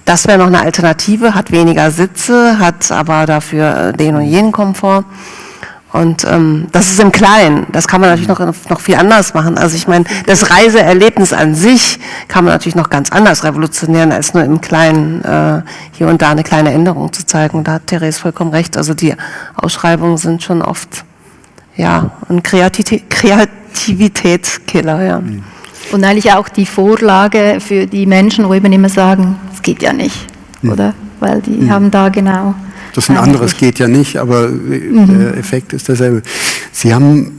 Das wäre noch eine Alternative, hat weniger Sitze, hat aber dafür den und jenen Komfort. Und das ist im Kleinen. Das kann man natürlich noch viel anders machen. Also ich meine, das Reiseerlebnis an sich kann man natürlich noch ganz anders revolutionieren, als nur im Kleinen hier und da eine kleine Änderung zu zeigen. Und da hat Therese vollkommen recht. Also die Ausschreibungen sind schon oft ein Kreativitätskiller. Ja. Und eigentlich auch die Vorlage für die Menschen, wo eben immer sagen, es geht ja nicht, oder? Weil die haben da genau... Das ist ein anderes geht ja nicht, aber der Effekt ist derselbe. Sie haben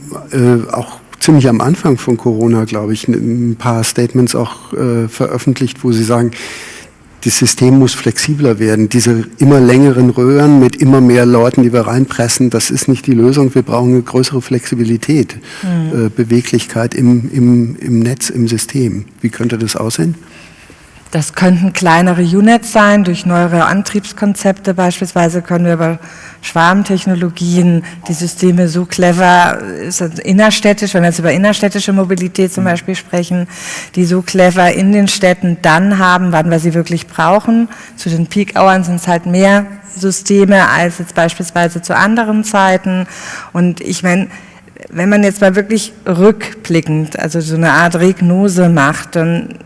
auch ziemlich am Anfang von Corona, glaube ich, ein paar Statements auch veröffentlicht, wo Sie sagen, das System muss flexibler werden. Diese immer längeren Röhren mit immer mehr Leuten, die wir reinpressen, das ist nicht die Lösung. Wir brauchen eine größere Flexibilität, Beweglichkeit im Netz, im System. Wie könnte das aussehen? Das könnten kleinere Units sein, durch neuere Antriebskonzepte beispielsweise können wir über Schwarmtechnologien die Systeme so clever, innerstädtisch, wenn wir jetzt über innerstädtische Mobilität zum Beispiel sprechen, die so clever in den Städten dann haben, wann wir sie wirklich brauchen. Zu den Peak-Hours sind es halt mehr Systeme als jetzt beispielsweise zu anderen Zeiten. Und ich meine, wenn man jetzt mal wirklich rückblickend, also so eine Art Regnose macht, dann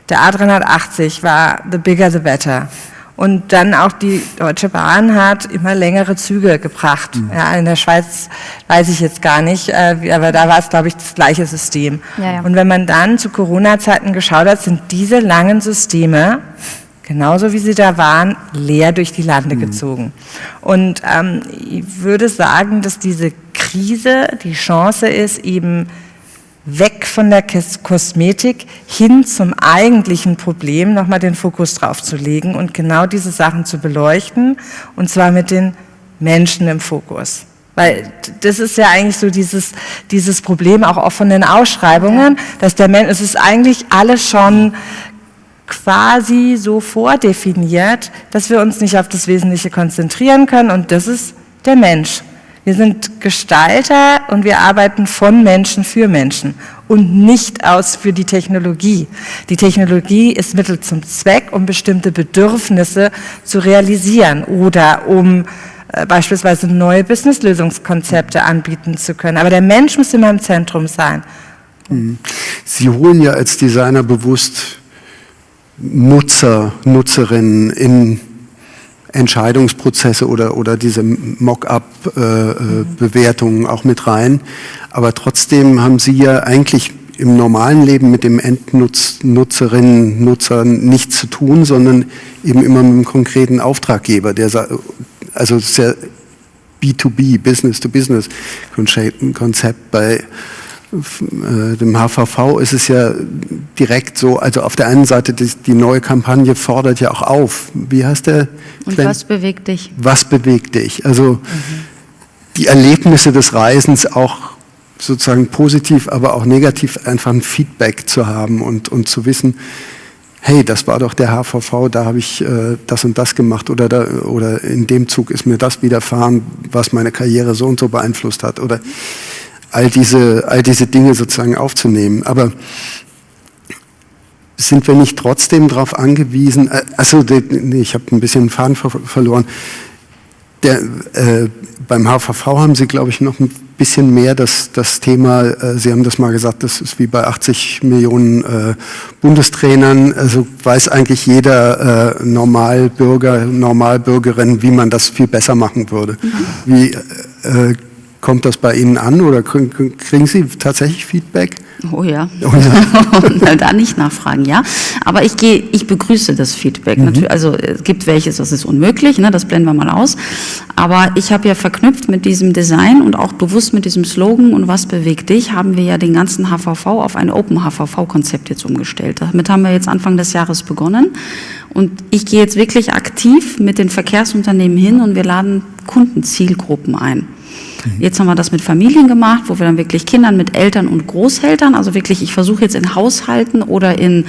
der A380 war the bigger the better. Und dann auch die Deutsche Bahn hat immer längere Züge gebracht. Ja, in der Schweiz weiß ich jetzt gar nicht, aber da war es, glaube ich, das gleiche System. Ja. Und wenn man dann zu Corona-Zeiten geschaut hat, sind diese langen Systeme, genauso wie sie da waren, leer durch die Lande gezogen. Und ich würde sagen, dass diese Krise die Chance ist, eben weg von der Kosmetik hin zum eigentlichen Problem nochmal den Fokus drauf zu legen und genau diese Sachen zu beleuchten, und zwar mit den Menschen im Fokus. Weil das ist ja eigentlich so dieses Problem auch von den Ausschreibungen, dass der Mensch, es ist eigentlich alles schon quasi so vordefiniert, dass wir uns nicht auf das Wesentliche konzentrieren können, und das ist der Mensch. Wir sind Gestalter und wir arbeiten von Menschen für Menschen und nicht für die Technologie. Die Technologie ist Mittel zum Zweck, um bestimmte Bedürfnisse zu realisieren oder um beispielsweise neue Businesslösungskonzepte anbieten zu können. Aber der Mensch muss immer im Zentrum sein. Sie holen ja als Designer bewusst Nutzerinnen in Entscheidungsprozesse oder diese Mock-up-Bewertungen auch mit rein. Aber trotzdem haben Sie ja eigentlich im normalen Leben mit dem Endnutzerinnen, Nutzern nichts zu tun, sondern eben immer mit einem konkreten Auftraggeber, also es ist ja B2B, Business-to-Business-Konzept. Bei dem HVV ist es ja direkt so, also auf der einen Seite die neue Kampagne fordert ja auch auf. Wie heißt der? Und was bewegt dich? Was bewegt dich? Also die Erlebnisse des Reisens auch sozusagen positiv, aber auch negativ einfach ein Feedback zu haben und zu wissen, hey, das war doch der HVV, da habe ich das und das gemacht oder in dem Zug ist mir das widerfahren, was meine Karriere so und so beeinflusst hat oder all diese Dinge sozusagen aufzunehmen. Aber sind wir nicht trotzdem darauf angewiesen, ich habe ein bisschen den Faden verloren, beim HVV haben Sie, glaube ich, noch ein bisschen mehr das Thema, Sie haben das mal gesagt, das ist wie bei 80 Millionen Bundestrainern, also weiß eigentlich jeder Normalbürger, Normalbürgerin, wie man das viel besser machen würde. Wie kommt das bei Ihnen an oder kriegen Sie tatsächlich Feedback? Oh ja, da nicht nachfragen, ja. Aber ich begrüße das Feedback. Natürlich, also es gibt welches, das ist unmöglich, ne, das blenden wir mal aus. Aber ich habe ja verknüpft mit diesem Design und auch bewusst mit diesem Slogan und was bewegt dich, haben wir ja den ganzen HVV auf ein Open HVV-Konzept jetzt umgestellt. Damit haben wir jetzt Anfang des Jahres begonnen. Und ich gehe jetzt wirklich aktiv mit den Verkehrsunternehmen hin und wir laden Kundenzielgruppen ein. Jetzt haben wir das mit Familien gemacht, wo wir dann wirklich Kindern mit Eltern und Großeltern, also wirklich, ich versuche jetzt in Haushalten oder in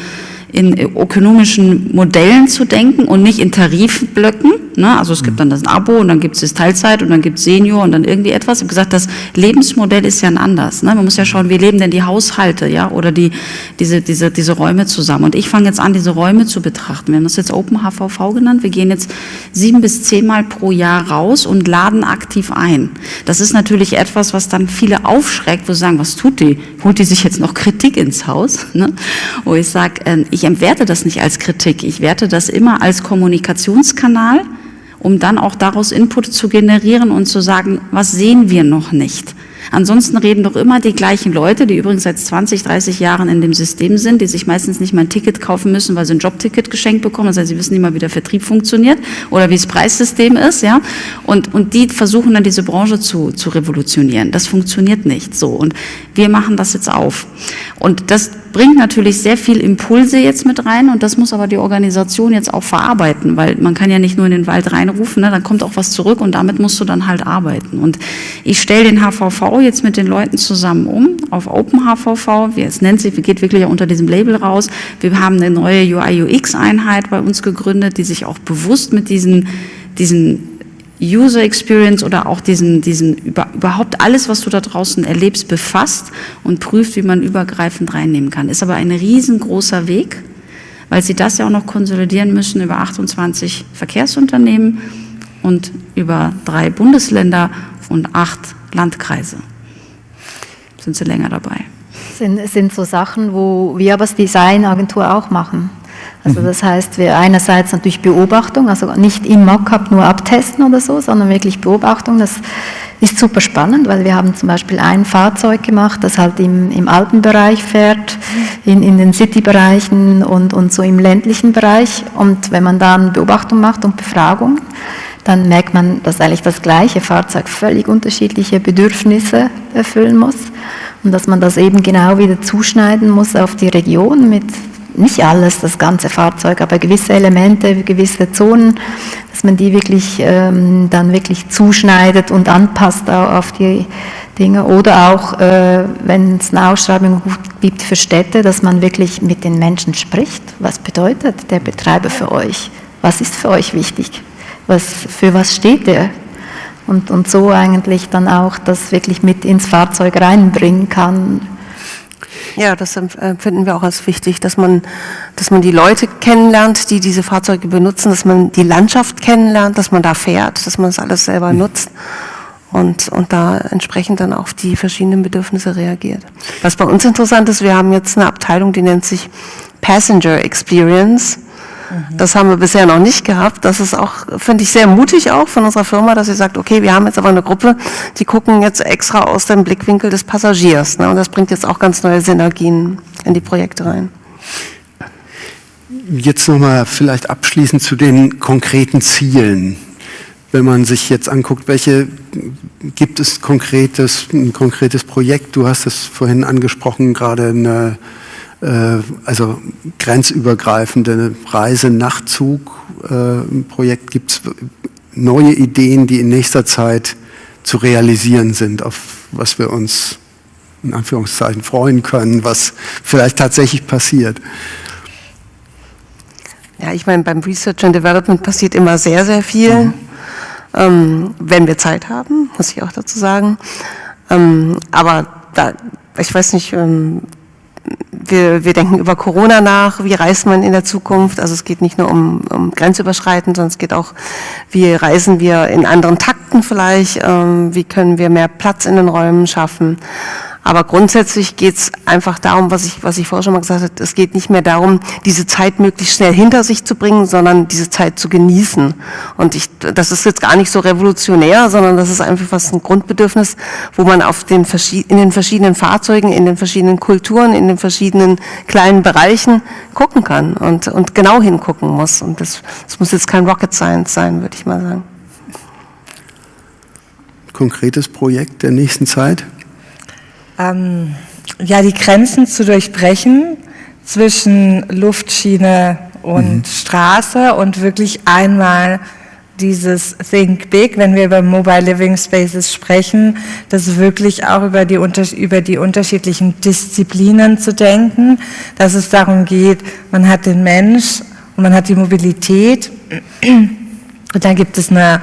ökonomischen Modellen zu denken und nicht in Tarifblöcken. Ne? Also es gibt dann das Abo und dann gibt es Teilzeit und dann gibt es Senior und dann irgendwie etwas. Ich habe gesagt, das Lebensmodell ist ja ein anderes. Ne? Man muss ja schauen, wie leben denn die Haushalte, ja, oder diese Räume zusammen. Und ich fange jetzt an, diese Räume zu betrachten. Wir haben das jetzt Open HVV genannt. Wir gehen jetzt 7 bis 10 Mal pro Jahr raus und laden aktiv ein. Das ist natürlich etwas, was dann viele aufschreckt, wo sie sagen, was tut die? Holt die sich jetzt noch Kritik ins Haus? Ne? Wo ich sage, ich entwerte das nicht als Kritik. Ich werte das immer als Kommunikationskanal, um dann auch daraus Input zu generieren und zu sagen, was sehen wir noch nicht? Ansonsten reden doch immer die gleichen Leute, die übrigens seit 20, 30 Jahren in dem System sind, die sich meistens nicht mal ein Ticket kaufen müssen, weil sie ein Jobticket geschenkt bekommen. Das heißt, sie wissen nicht mal, wie der Vertrieb funktioniert oder wie das Preissystem ist, ja. Und die versuchen dann diese Branche zu revolutionieren. Das funktioniert nicht so. Und wir machen das jetzt auf. Und das bringt natürlich sehr viel Impulse jetzt mit rein und das muss aber die Organisation jetzt auch verarbeiten, weil man kann ja nicht nur in den Wald reinrufen, ne, dann kommt auch was zurück und damit musst du dann halt arbeiten. Und ich stelle den HVV jetzt mit den Leuten zusammen auf Open HVV, wie es nennt sich, geht wirklich auch unter diesem Label raus. Wir haben eine neue UI/UX-Einheit bei uns gegründet, die sich auch bewusst mit diesen User Experience oder auch überhaupt alles, was du da draußen erlebst, befasst und prüft, wie man übergreifend reinnehmen kann. Ist aber ein riesengroßer Weg, weil sie das ja auch noch konsolidieren müssen über 28 Verkehrsunternehmen und über 3 Bundesländer und 8 Landkreise. Sind sie länger dabei. Sind so Sachen, wo wir aber als Designagentur auch machen. Also das heißt, wir einerseits natürlich Beobachtung, also nicht im Mockup nur abtesten oder so, sondern wirklich Beobachtung. Das ist super spannend, weil wir haben zum Beispiel ein Fahrzeug gemacht, das halt im Alpenbereich fährt, in den Citybereichen und so im ländlichen Bereich. Und wenn man dann Beobachtung macht und Befragung, dann merkt man, dass eigentlich das gleiche Fahrzeug völlig unterschiedliche Bedürfnisse erfüllen muss und dass man das eben genau wieder zuschneiden muss auf die Region mit nicht alles, das ganze Fahrzeug, aber gewisse Elemente, gewisse Zonen, dass man die wirklich dann wirklich zuschneidet und anpasst auf die Dinge. Oder auch, wenn es eine Ausschreibung gibt für Städte, dass man wirklich mit den Menschen spricht. Was bedeutet der Betreiber für euch? Was ist für euch wichtig? Für was steht er? Und so eigentlich dann auch das wirklich mit ins Fahrzeug reinbringen kann. Ja, das empfinden wir auch als wichtig, dass man die Leute kennenlernt, die diese Fahrzeuge benutzen, dass man die Landschaft kennenlernt, dass man da fährt, dass man das alles selber nutzt und da entsprechend dann auf die verschiedenen Bedürfnisse reagiert. Was bei uns interessant ist, wir haben jetzt eine Abteilung, die nennt sich Passenger Experience. Das haben wir bisher noch nicht gehabt. Das ist auch, finde ich, sehr mutig auch von unserer Firma, dass sie sagt, okay, wir haben jetzt aber eine Gruppe, die gucken jetzt extra aus dem Blickwinkel des Passagiers. Ne? Und das bringt jetzt auch ganz neue Synergien in die Projekte rein. Jetzt nochmal vielleicht abschließend zu den konkreten Zielen. Wenn man sich jetzt anguckt, gibt es ein konkretes Projekt? Du hast es vorhin angesprochen, gerade also grenzübergreifende Reise-Nachtzug-Projekt. Gibt es neue Ideen, die in nächster Zeit zu realisieren sind, auf was wir uns in Anführungszeichen freuen können, was vielleicht tatsächlich passiert? Ja, ich meine, beim Research and Development passiert immer sehr, sehr viel, wenn wir Zeit haben, muss ich auch dazu sagen. Aber ich weiß nicht, wir denken über Corona nach, wie reist man in der Zukunft, also es geht nicht nur um Grenzüberschreitend, sondern es geht auch, wie reisen wir in anderen Takten vielleicht, wie können wir mehr Platz in den Räumen schaffen. Aber grundsätzlich geht es einfach darum, was ich vorher schon mal gesagt habe, es geht nicht mehr darum, diese Zeit möglichst schnell hinter sich zu bringen, sondern diese Zeit zu genießen. Und das ist jetzt gar nicht so revolutionär, sondern das ist einfach ein Grundbedürfnis, wo man in den verschiedenen Fahrzeugen, in den verschiedenen Kulturen, in den verschiedenen kleinen Bereichen gucken kann und genau hingucken muss. Und das muss jetzt kein Rocket Science sein, würde ich mal sagen. Konkretes Projekt der nächsten Zeit? Ja, die Grenzen zu durchbrechen zwischen Luftschiene und Straße und wirklich einmal dieses Think Big, wenn wir über Mobile Living Spaces sprechen, das wirklich auch über die unterschiedlichen Disziplinen zu denken, dass es darum geht, man hat den Mensch und man hat die Mobilität und dann gibt es ein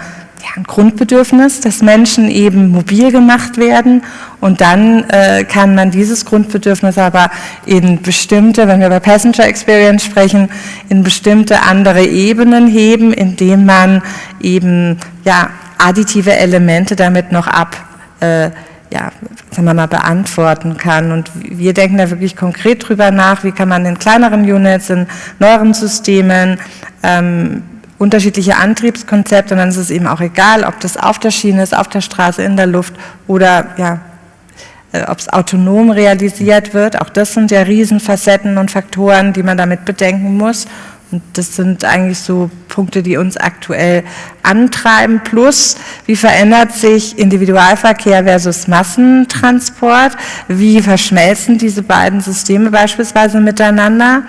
Grundbedürfnis, dass Menschen eben mobil gemacht werden und dann kann man dieses Grundbedürfnis aber in bestimmte, wenn wir über Passenger Experience sprechen, in bestimmte andere Ebenen heben, indem man eben additive Elemente damit noch beantworten kann. Und wir denken da wirklich konkret drüber nach, wie kann man in kleineren Units, in neueren Systemen unterschiedliche Antriebskonzepte, und dann ist es eben auch egal, ob das auf der Schiene ist, auf der Straße, in der Luft oder ob es autonom realisiert wird. Auch das sind ja Riesenfacetten und Faktoren, die man damit bedenken muss. Und das sind eigentlich so Punkte, die uns aktuell antreiben. Plus, wie verändert sich Individualverkehr versus Massentransport? Wie verschmelzen diese beiden Systeme beispielsweise miteinander?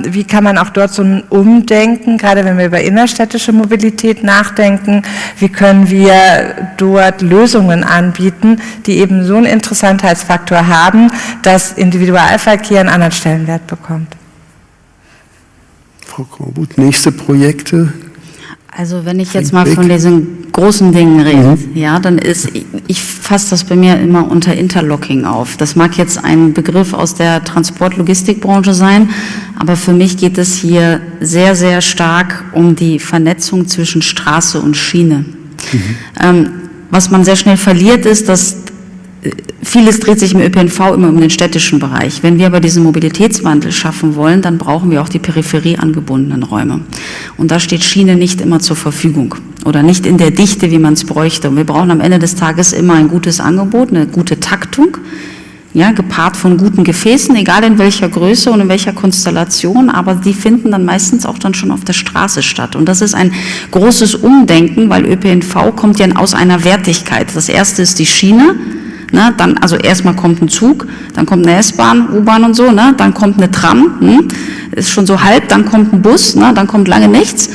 Wie kann man auch dort so ein Umdenken, gerade wenn wir über innerstädtische Mobilität nachdenken, wie können wir dort Lösungen anbieten, die eben so einen Interessantheitsfaktor haben, dass Individualverkehr einen anderen Stellenwert bekommt? Frau Korbuth, nächste Projekte? Also wenn ich jetzt mal von diesen großen Dingen rede, dann ich fasse das bei mir immer unter Interlocking auf. Das mag jetzt ein Begriff aus der Transport-Logistikbranche sein, aber für mich geht es hier sehr, sehr stark um die Vernetzung zwischen Straße und Schiene. Was man sehr schnell verliert, ist, dass vieles dreht sich im ÖPNV immer um den städtischen Bereich. Wenn wir aber diesen Mobilitätswandel schaffen wollen, dann brauchen wir auch die Peripherie angebundenen Räume. Und da steht Schiene nicht immer zur Verfügung oder nicht in der Dichte, wie man es bräuchte. Und wir brauchen am Ende des Tages immer ein gutes Angebot, eine gute Taktung, gepaart von guten Gefäßen, egal in welcher Größe und in welcher Konstellation, aber die finden dann meistens auch dann schon auf der Straße statt. Und das ist ein großes Umdenken, weil ÖPNV kommt ja aus einer Wertigkeit. Das erste ist die Schiene. Dann, also erstmal kommt ein Zug, dann kommt eine S-Bahn, U-Bahn und so, dann kommt eine Tram, ist schon so halb, dann kommt ein Bus, dann kommt lange nichts,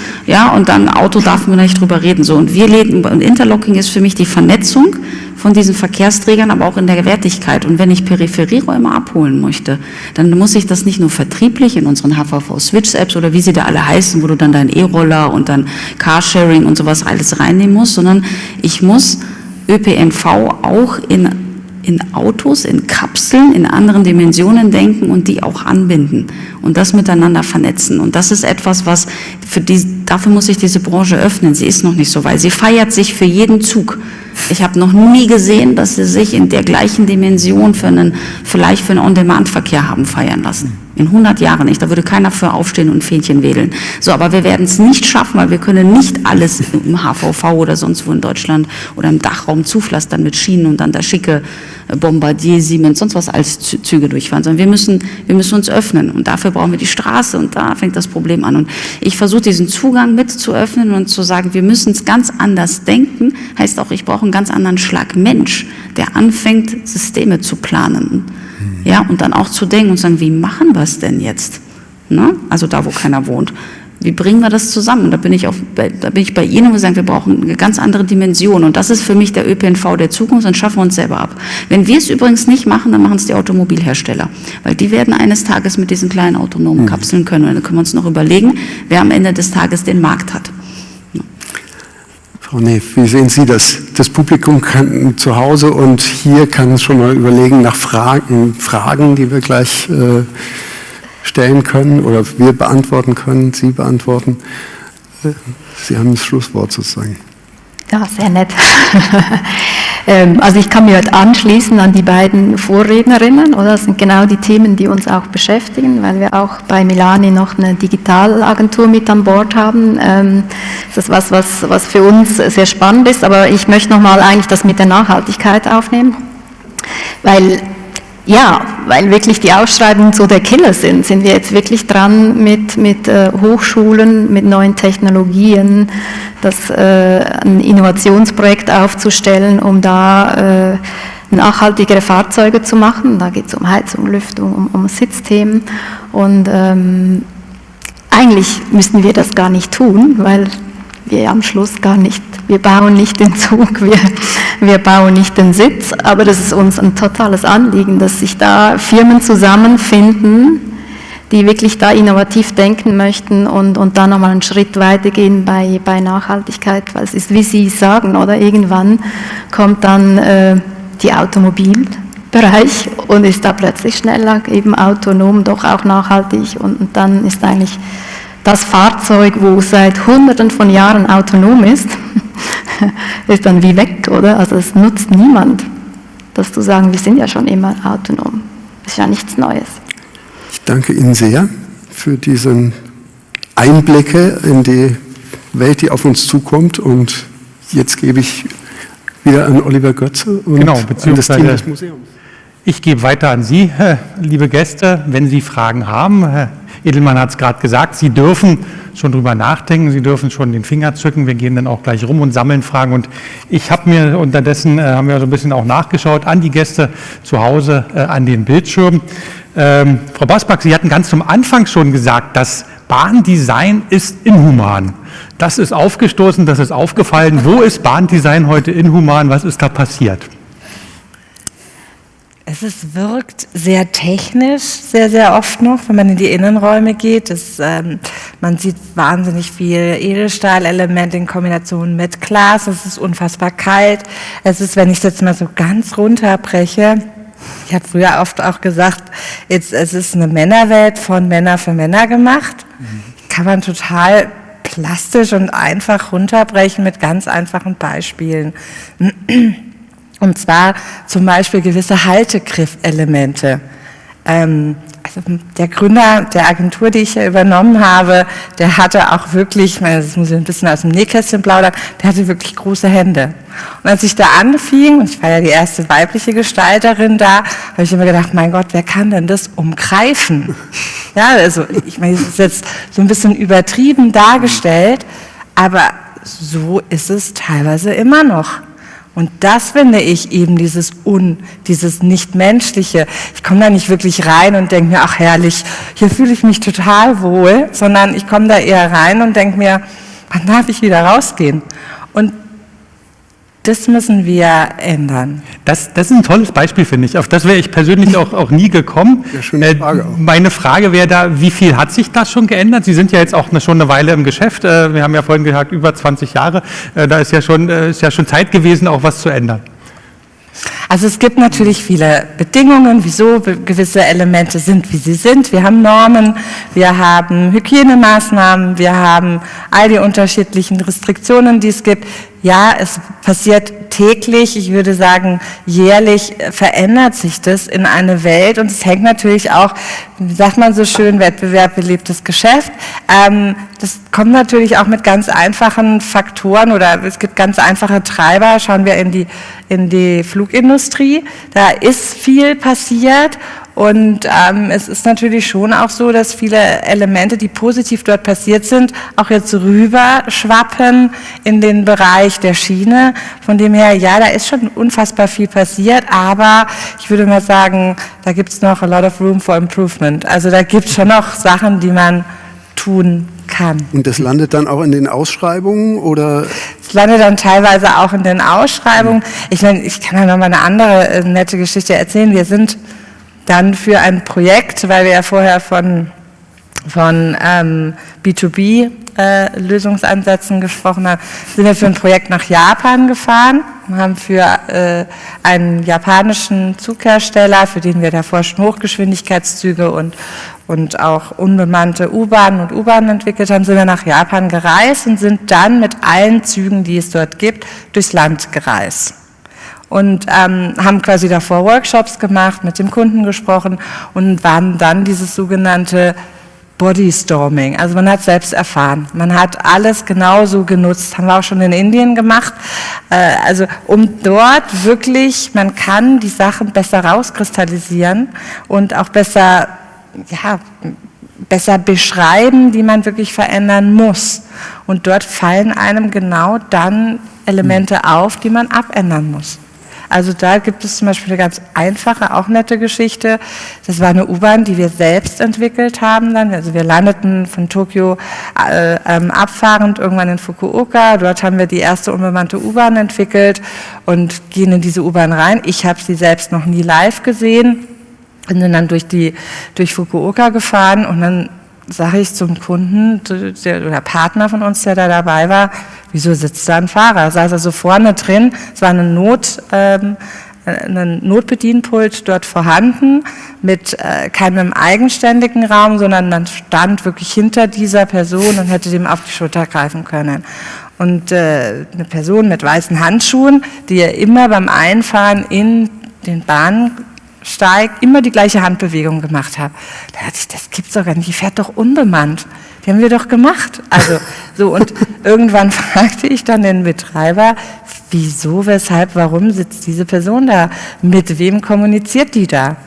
und dann Auto darf man nicht drüber reden, so. Und und Interlocking ist für mich die Vernetzung von diesen Verkehrsträgern, aber auch in der Wertigkeit. Und wenn ich Peripherieräume abholen möchte, dann muss ich das nicht nur vertrieblich in unseren HVV-Switch-Apps oder wie sie da alle heißen, wo du dann deinen E-Roller und dann Carsharing und sowas alles reinnehmen musst, sondern ich muss ÖPNV auch in Autos, in Kapseln, in anderen Dimensionen denken und die auch anbinden und das miteinander vernetzen. Und das ist etwas, was dafür muss sich diese Branche öffnen. Sie ist noch nicht so weit. Sie feiert sich für jeden Zug. Ich habe noch nie gesehen, dass sie sich in der gleichen Dimension vielleicht für einen On-Demand-Verkehr haben feiern lassen. In 100 Jahren nicht. Da würde keiner für aufstehen und ein Fähnchen wedeln. So, aber wir werden es nicht schaffen, weil wir können nicht alles im HVV oder sonst wo in Deutschland oder im Dachraum zupflastern mit Schienen und dann da schicke Bombardier, Siemens, sonst was als Züge durchfahren, sondern wir müssen uns öffnen und dafür brauchen wir die Straße und da fängt das Problem an. Und ich versuche diesen Zugang mit zu öffnen und zu sagen, wir müssen es ganz anders denken, heißt auch, ich brauche einen ganz anderen Schlag Mensch, der anfängt, Systeme zu planen. Und dann auch zu denken und sagen, wie machen wir es denn jetzt? Also da, wo keiner wohnt. Wie bringen wir das zusammen? Da bin ich bei Ihnen und wir sagen, wir brauchen eine ganz andere Dimension. Und das ist für mich der ÖPNV der Zukunft und schaffen wir uns selber ab. Wenn wir es übrigens nicht machen, dann machen es die Automobilhersteller. Weil die werden eines Tages mit diesen kleinen autonomen Kapseln können. Und dann können wir uns noch überlegen, wer am Ende des Tages den Markt hat. Frau Neff, wie sehen Sie das? Das Publikum kann zu Hause und hier kann es schon mal überlegen nach Fragen, die wir gleich stellen können oder wir beantworten können, Sie beantworten. Sie haben das Schlusswort sozusagen. Ja, sehr nett. Also ich kann mich anschließen an die beiden Vorrednerinnen, oder? Das sind genau die Themen, die uns auch beschäftigen, weil wir auch bei Milani noch eine Digitalagentur mit an Bord haben. Das ist was für uns sehr spannend ist, aber ich möchte nochmal eigentlich das mit der Nachhaltigkeit aufnehmen, weil wirklich die Ausschreibungen so der Killer sind wir jetzt wirklich dran mit Hochschulen, mit neuen Technologien, ein Innovationsprojekt aufzustellen, um da nachhaltigere Fahrzeuge zu machen. Da geht es um Heizung, Lüftung, um Sitzthemen und eigentlich müssten wir das gar nicht tun, weil wir am Schluss gar nicht, wir bauen nicht den Zug, wir bauen nicht den Sitz, aber das ist uns ein totales Anliegen, dass sich da Firmen zusammenfinden, die wirklich da innovativ denken möchten und da nochmal einen Schritt weitergehen bei Nachhaltigkeit, weil es ist, wie Sie sagen, oder irgendwann kommt dann die Automobilbereich und ist da plötzlich schneller, eben autonom, doch auch nachhaltig und dann ist eigentlich das Fahrzeug, wo seit Hunderten von Jahren autonom ist, ist dann wie weg, oder? Also es nutzt niemand, das zu sagen, wir sind ja schon immer autonom. Das ist ja nichts Neues. Ich danke Ihnen sehr für diesen Einblicke in die Welt, die auf uns zukommt. Und jetzt gebe ich wieder an Oliver Götze und an das Team des Museums. Ich gebe weiter an Sie, liebe Gäste, wenn Sie Fragen haben. Herr Edelmann hat es gerade gesagt, Sie dürfen schon drüber nachdenken, Sie dürfen schon den Finger zücken. Wir gehen dann auch gleich rum und sammeln Fragen. Und ich habe mir unterdessen, haben wir so ein bisschen auch nachgeschaut, an die Gäste zu Hause an den Bildschirmen. Frau Bosbach, Sie hatten ganz zum Anfang schon gesagt, das Bahndesign ist inhuman. Das ist aufgestoßen, das ist aufgefallen. Wo ist Bahndesign heute inhuman? Was ist da passiert? Es wirkt sehr technisch, sehr, sehr oft noch, wenn man in die Innenräume geht. Man sieht wahnsinnig viel Edelstahlelemente in Kombination mit Glas. Es ist unfassbar kalt. Es ist, wenn ich das jetzt mal so ganz runterbreche, ich habe früher oft auch gesagt, es ist eine Männerwelt von Männer für Männer gemacht. Kann man total plastisch und einfach runterbrechen mit ganz einfachen Beispielen. Und zwar zum Beispiel gewisse Haltegriffelemente. Also der Gründer der Agentur, die ich hier übernommen habe, der hatte auch wirklich, das muss ich ein bisschen aus dem Nähkästchen plaudern, der hatte wirklich große Hände. Und als ich da anfing, und ich war ja die erste weibliche Gestalterin da, habe ich immer gedacht, mein Gott, wer kann denn das umgreifen? Ja, also ich meine, das ist jetzt so ein bisschen übertrieben dargestellt, aber so ist es teilweise immer noch. Und das finde ich eben dieses Nicht-Menschliche. Ich komme da nicht wirklich rein und denke mir, ach herrlich, hier fühle ich mich total wohl, sondern ich komme da eher rein und denke mir, wann darf ich wieder rausgehen? Und das müssen wir ändern. Das ist ein tolles Beispiel, finde ich. Auf das wäre ich persönlich auch nie gekommen. Ja, schöne Frage auch. Meine Frage wäre da, wie viel hat sich das schon geändert? Sie sind ja jetzt auch schon eine Weile im Geschäft. Wir haben ja vorhin gesagt, über 20 Jahre. Da ist ja schon Zeit gewesen, auch was zu ändern. Also es gibt natürlich viele Bedingungen, wieso gewisse Elemente sind, wie sie sind. Wir haben Normen, wir haben Hygienemaßnahmen, wir haben all die unterschiedlichen Restriktionen, die es gibt. Ja, es passiert täglich, ich würde sagen jährlich verändert sich das in eine Welt und es hängt natürlich auch, wie sagt man so schön, Wettbewerb belebtes Geschäft. Das kommt natürlich auch mit ganz einfachen Faktoren oder es gibt ganz einfache Treiber. Schauen wir in die Flugindustrie, da ist viel passiert. Und es ist natürlich schon auch so, dass viele Elemente, die positiv dort passiert sind, auch jetzt rüber schwappen in den Bereich der Schiene. Von dem her, ja, da ist schon unfassbar viel passiert, aber ich würde mal sagen, da gibt es noch a lot of room for improvement. Also da gibt es schon noch Sachen, die man tun kann. Und das landet dann auch in den Ausschreibungen oder? Es landet dann teilweise auch in den Ausschreibungen. Ich meine, ich kann ja noch mal eine andere nette Geschichte erzählen. Wir sind dann für ein Projekt, weil wir ja vorher von B2B-Lösungsansätzen gesprochen haben, sind wir für ein Projekt nach Japan gefahren und haben für einen japanischen Zughersteller, für den wir davor schon Hochgeschwindigkeitszüge und auch unbemannte U-Bahnen und U-Bahnen entwickelt haben, sind wir nach Japan gereist und sind dann mit allen Zügen, die es dort gibt, durchs Land gereist. Und haben quasi davor Workshops gemacht, mit dem Kunden gesprochen und waren dann dieses sogenannte Bodystorming. Also man hat selbst erfahren, man hat alles genauso genutzt, haben wir auch schon in Indien gemacht. Also um dort wirklich, man kann die Sachen besser rauskristallisieren und auch besser beschreiben, die man wirklich verändern muss. Und dort fallen einem genau dann Elemente auf, die man abändern muss. Also da gibt es zum Beispiel eine ganz einfache, auch nette Geschichte. Das war eine U-Bahn, die wir selbst entwickelt haben dann. Also wir landeten von Tokio abfahrend irgendwann in Fukuoka. Dort haben wir die erste unbemannte U-Bahn entwickelt und gehen in diese U-Bahn rein. Ich habe sie selbst noch nie live gesehen und bin dann durch Fukuoka gefahren und dann sage ich zum Kunden oder Partner von uns, der da dabei war, wieso sitzt da ein Fahrer? Saß also vorne drin, es war ein Notbedienpult dort vorhanden mit keinem eigenständigen Raum, sondern man stand wirklich hinter dieser Person und hätte dem auf die Schulter greifen können. Und eine Person mit weißen Handschuhen, die ja immer beim Einfahren in den Bahnsteig immer die gleiche Handbewegung gemacht hat. Da dachte ich, das gibt's doch gar nicht, die fährt doch unbemannt. Die haben wir doch gemacht. Also so, und irgendwann fragte ich dann den Betreiber, wieso, weshalb, warum sitzt diese Person da? Mit wem kommuniziert die da?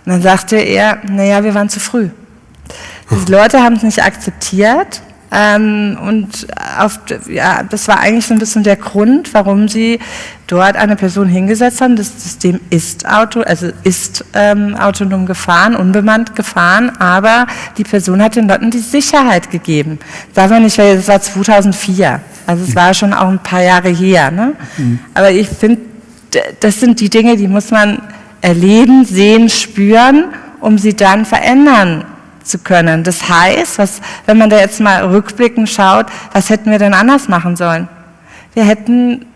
Und dann sagte er, naja, wir waren zu früh. Die Leute haben es nicht akzeptiert. Das war eigentlich so ein bisschen der Grund, warum sie dort eine Person hingesetzt haben. Das System ist autonom gefahren, unbemannt gefahren, aber die Person hat den Leuten die Sicherheit gegeben. Darf man nicht, weil das war 2004, also es war schon auch ein paar Jahre her. Ne? Aber ich finde, das sind die Dinge, die muss man erleben, sehen, spüren, um sie dann verändern zu können. Das heißt, wenn man da jetzt mal rückblickend schaut, was hätten wir denn anders machen sollen? Wir hätten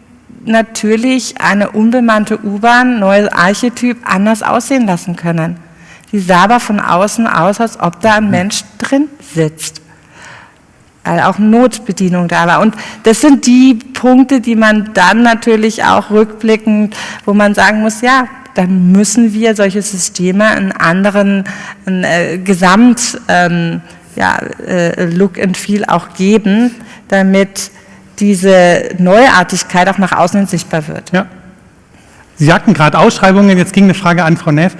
natürlich eine unbemannte U-Bahn, neues Archetyp, anders aussehen lassen können. Die sah aber von außen aus, als ob da ein Mensch drin sitzt. Weil auch Notbedienung da war. Und das sind die Punkte, die man dann natürlich auch rückblickend, wo man sagen muss, ja, dann müssen wir solche Systeme einen anderen Look and Feel auch geben, damit diese Neuartigkeit auch nach außen hin sichtbar wird. Ja. Sie sagten gerade Ausschreibungen, jetzt ging eine Frage an Frau Neff.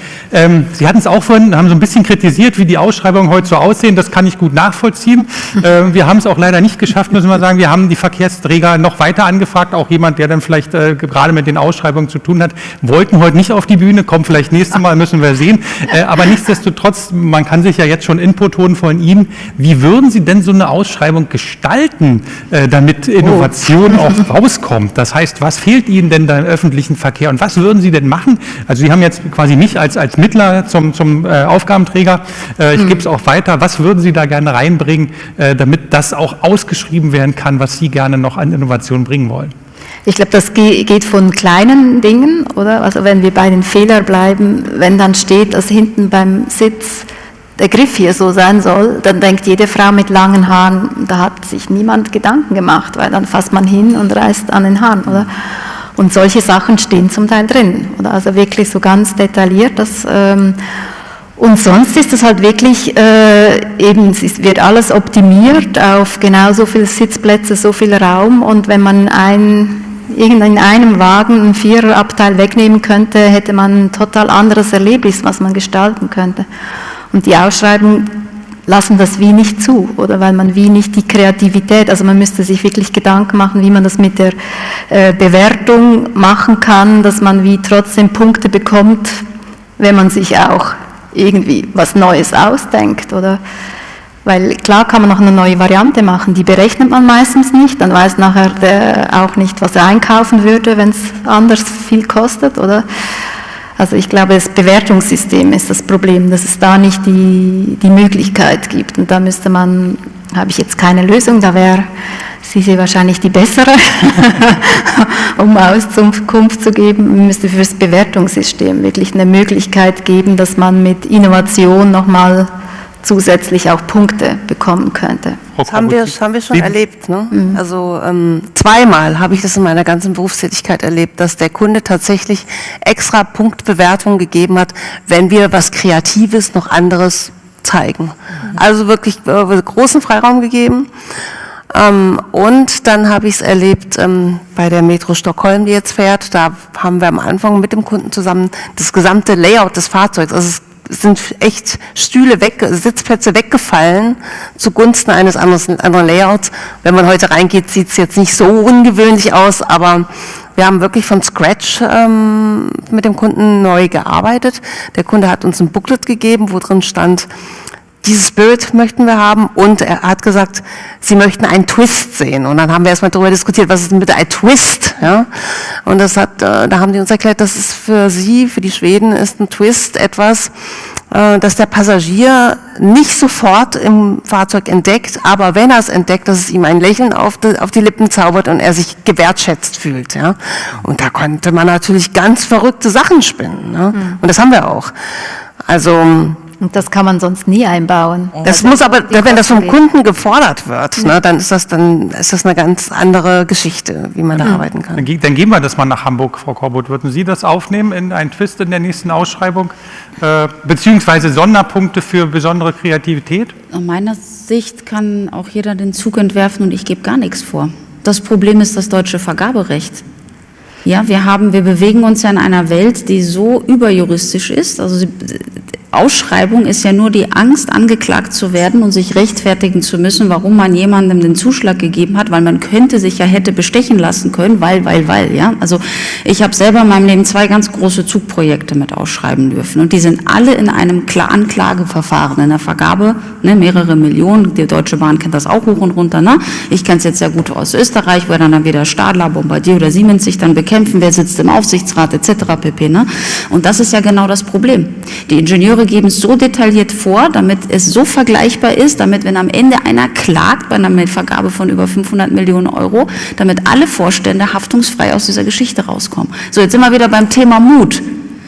Sie hatten es auch vorhin, haben so ein bisschen kritisiert, wie die Ausschreibungen heute so aussehen, das kann ich gut nachvollziehen. Wir haben es auch leider nicht geschafft, müssen wir sagen, wir haben die Verkehrsträger noch weiter angefragt, auch jemand, der dann vielleicht gerade mit den Ausschreibungen zu tun hat, wollten heute nicht auf die Bühne, kommen vielleicht nächstes Mal, müssen wir sehen. Aber nichtsdestotrotz, man kann sich ja jetzt schon Input holen von Ihnen. Wie würden Sie denn so eine Ausschreibung gestalten, damit Innovation auch rauskommt? Das heißt, was fehlt Ihnen denn da im öffentlichen Verkehr und was würden Sie denn machen? Also Sie haben jetzt quasi mich als Mittler zum Aufgabenträger. Ich gebe es auch weiter. Was würden Sie da gerne reinbringen, damit das auch ausgeschrieben werden kann, was Sie gerne noch an Innovation bringen wollen? Ich glaube, das geht von kleinen Dingen, oder? Also wenn wir bei den Fehlern bleiben, wenn dann steht, dass hinten beim Sitz der Griff hier so sein soll, dann denkt jede Frau mit langen Haaren, da hat sich niemand Gedanken gemacht, weil dann fasst man hin und reißt an den Haaren, oder? Und solche Sachen stehen zum Teil drin, oder? Also wirklich so ganz detailliert. Und sonst ist es halt wirklich, es wird alles optimiert auf genau so viele Sitzplätze, so viel Raum. Und wenn man in einem Wagen einen Viererabteil wegnehmen könnte, hätte man ein total anderes Erlebnis, was man gestalten könnte. Und die Ausschreibung lassen das wie nicht zu, oder weil man wie nicht die Kreativität, also man müsste sich wirklich Gedanken machen, wie man das mit der Bewertung machen kann, dass man wie trotzdem Punkte bekommt, wenn man sich auch irgendwie was Neues ausdenkt, oder? Weil klar kann man noch eine neue Variante machen, die berechnet man meistens nicht, dann weiß nachher der auch nicht, was er einkaufen würde, wenn es anders viel kostet, oder? Also ich glaube, das Bewertungssystem ist das Problem, dass es da nicht die Möglichkeit gibt. Und da müsste man, habe ich jetzt keine Lösung, da wäre Sie wahrscheinlich die bessere, um Auskunft zu geben. Man müsste für das Bewertungssystem wirklich eine Möglichkeit geben, dass man mit Innovation nochmal zusätzlich auch Punkte bekommen könnte. Das haben wir schon erlebt. Ne? Mhm. Also zweimal habe ich das in meiner ganzen Berufstätigkeit erlebt, dass der Kunde tatsächlich extra Punktbewertung gegeben hat, wenn wir was Kreatives, noch anderes zeigen. Also wirklich großen Freiraum gegeben. Und dann habe ich es erlebt bei der Metro Stockholm, die jetzt fährt. Da haben wir am Anfang mit dem Kunden zusammen das gesamte Layout des Fahrzeugs, also sind echt Sitzplätze weggefallen zugunsten eines anderen Layouts. Wenn man heute reingeht, sieht es jetzt nicht so ungewöhnlich aus, aber wir haben wirklich von Scratch mit dem Kunden neu gearbeitet. Der Kunde hat uns ein Booklet gegeben, wo drin stand, dieses Spirit möchten wir haben, und er hat gesagt, sie möchten einen Twist sehen. Und dann haben wir erstmal darüber diskutiert, was ist denn bitte ein Twist? Ja? Und da haben die uns erklärt, das ist für sie, für die Schweden, ist ein Twist etwas, dass der Passagier nicht sofort im Fahrzeug entdeckt, aber wenn er es entdeckt, dass es ihm ein Lächeln auf die Lippen zaubert und er sich gewertschätzt fühlt. Ja? Und da konnte man natürlich ganz verrückte Sachen spinnen. Ne? Und das haben wir auch. Also, und das kann man sonst nie einbauen. das muss aber, wenn das vom Kunden gefordert wird, ne, dann ist das eine ganz andere Geschichte, wie man da arbeiten kann. Dann geben wir das mal nach Hamburg, Frau Korbut. Würden Sie das aufnehmen in einen Twist in der nächsten Ausschreibung? Beziehungsweise Sonderpunkte für besondere Kreativität? Aus meiner Sicht kann auch jeder den Zug entwerfen und ich gebe gar nichts vor. Das Problem ist das deutsche Vergaberecht. Ja, wir bewegen uns ja in einer Welt, die so überjuristisch ist. Also Ausschreibung ist ja nur die Angst, angeklagt zu werden und sich rechtfertigen zu müssen, warum man jemandem den Zuschlag gegeben hat, weil man hätte bestechen lassen können, weil, ja. Also ich habe selber in meinem Leben 2 ganz große Zugprojekte mit ausschreiben dürfen und die sind alle in einem Anklageverfahren, in der Vergabe, ne, mehrere Millionen, die Deutsche Bahn kennt das auch hoch und runter, ne. Ich kenne es jetzt sehr gut aus Österreich, wo dann wieder Stadler, Bombardier oder Siemens sich dann bekämpfen, wer sitzt im Aufsichtsrat etc. pp. Ne? Und das ist ja genau das Problem. Die Ingenieure geben es so detailliert vor, damit es so vergleichbar ist, damit, wenn am Ende einer klagt bei einer Vergabe von über 500 Millionen Euro, damit alle Vorstände haftungsfrei aus dieser Geschichte rauskommen. So, jetzt sind wir wieder beim Thema Mut.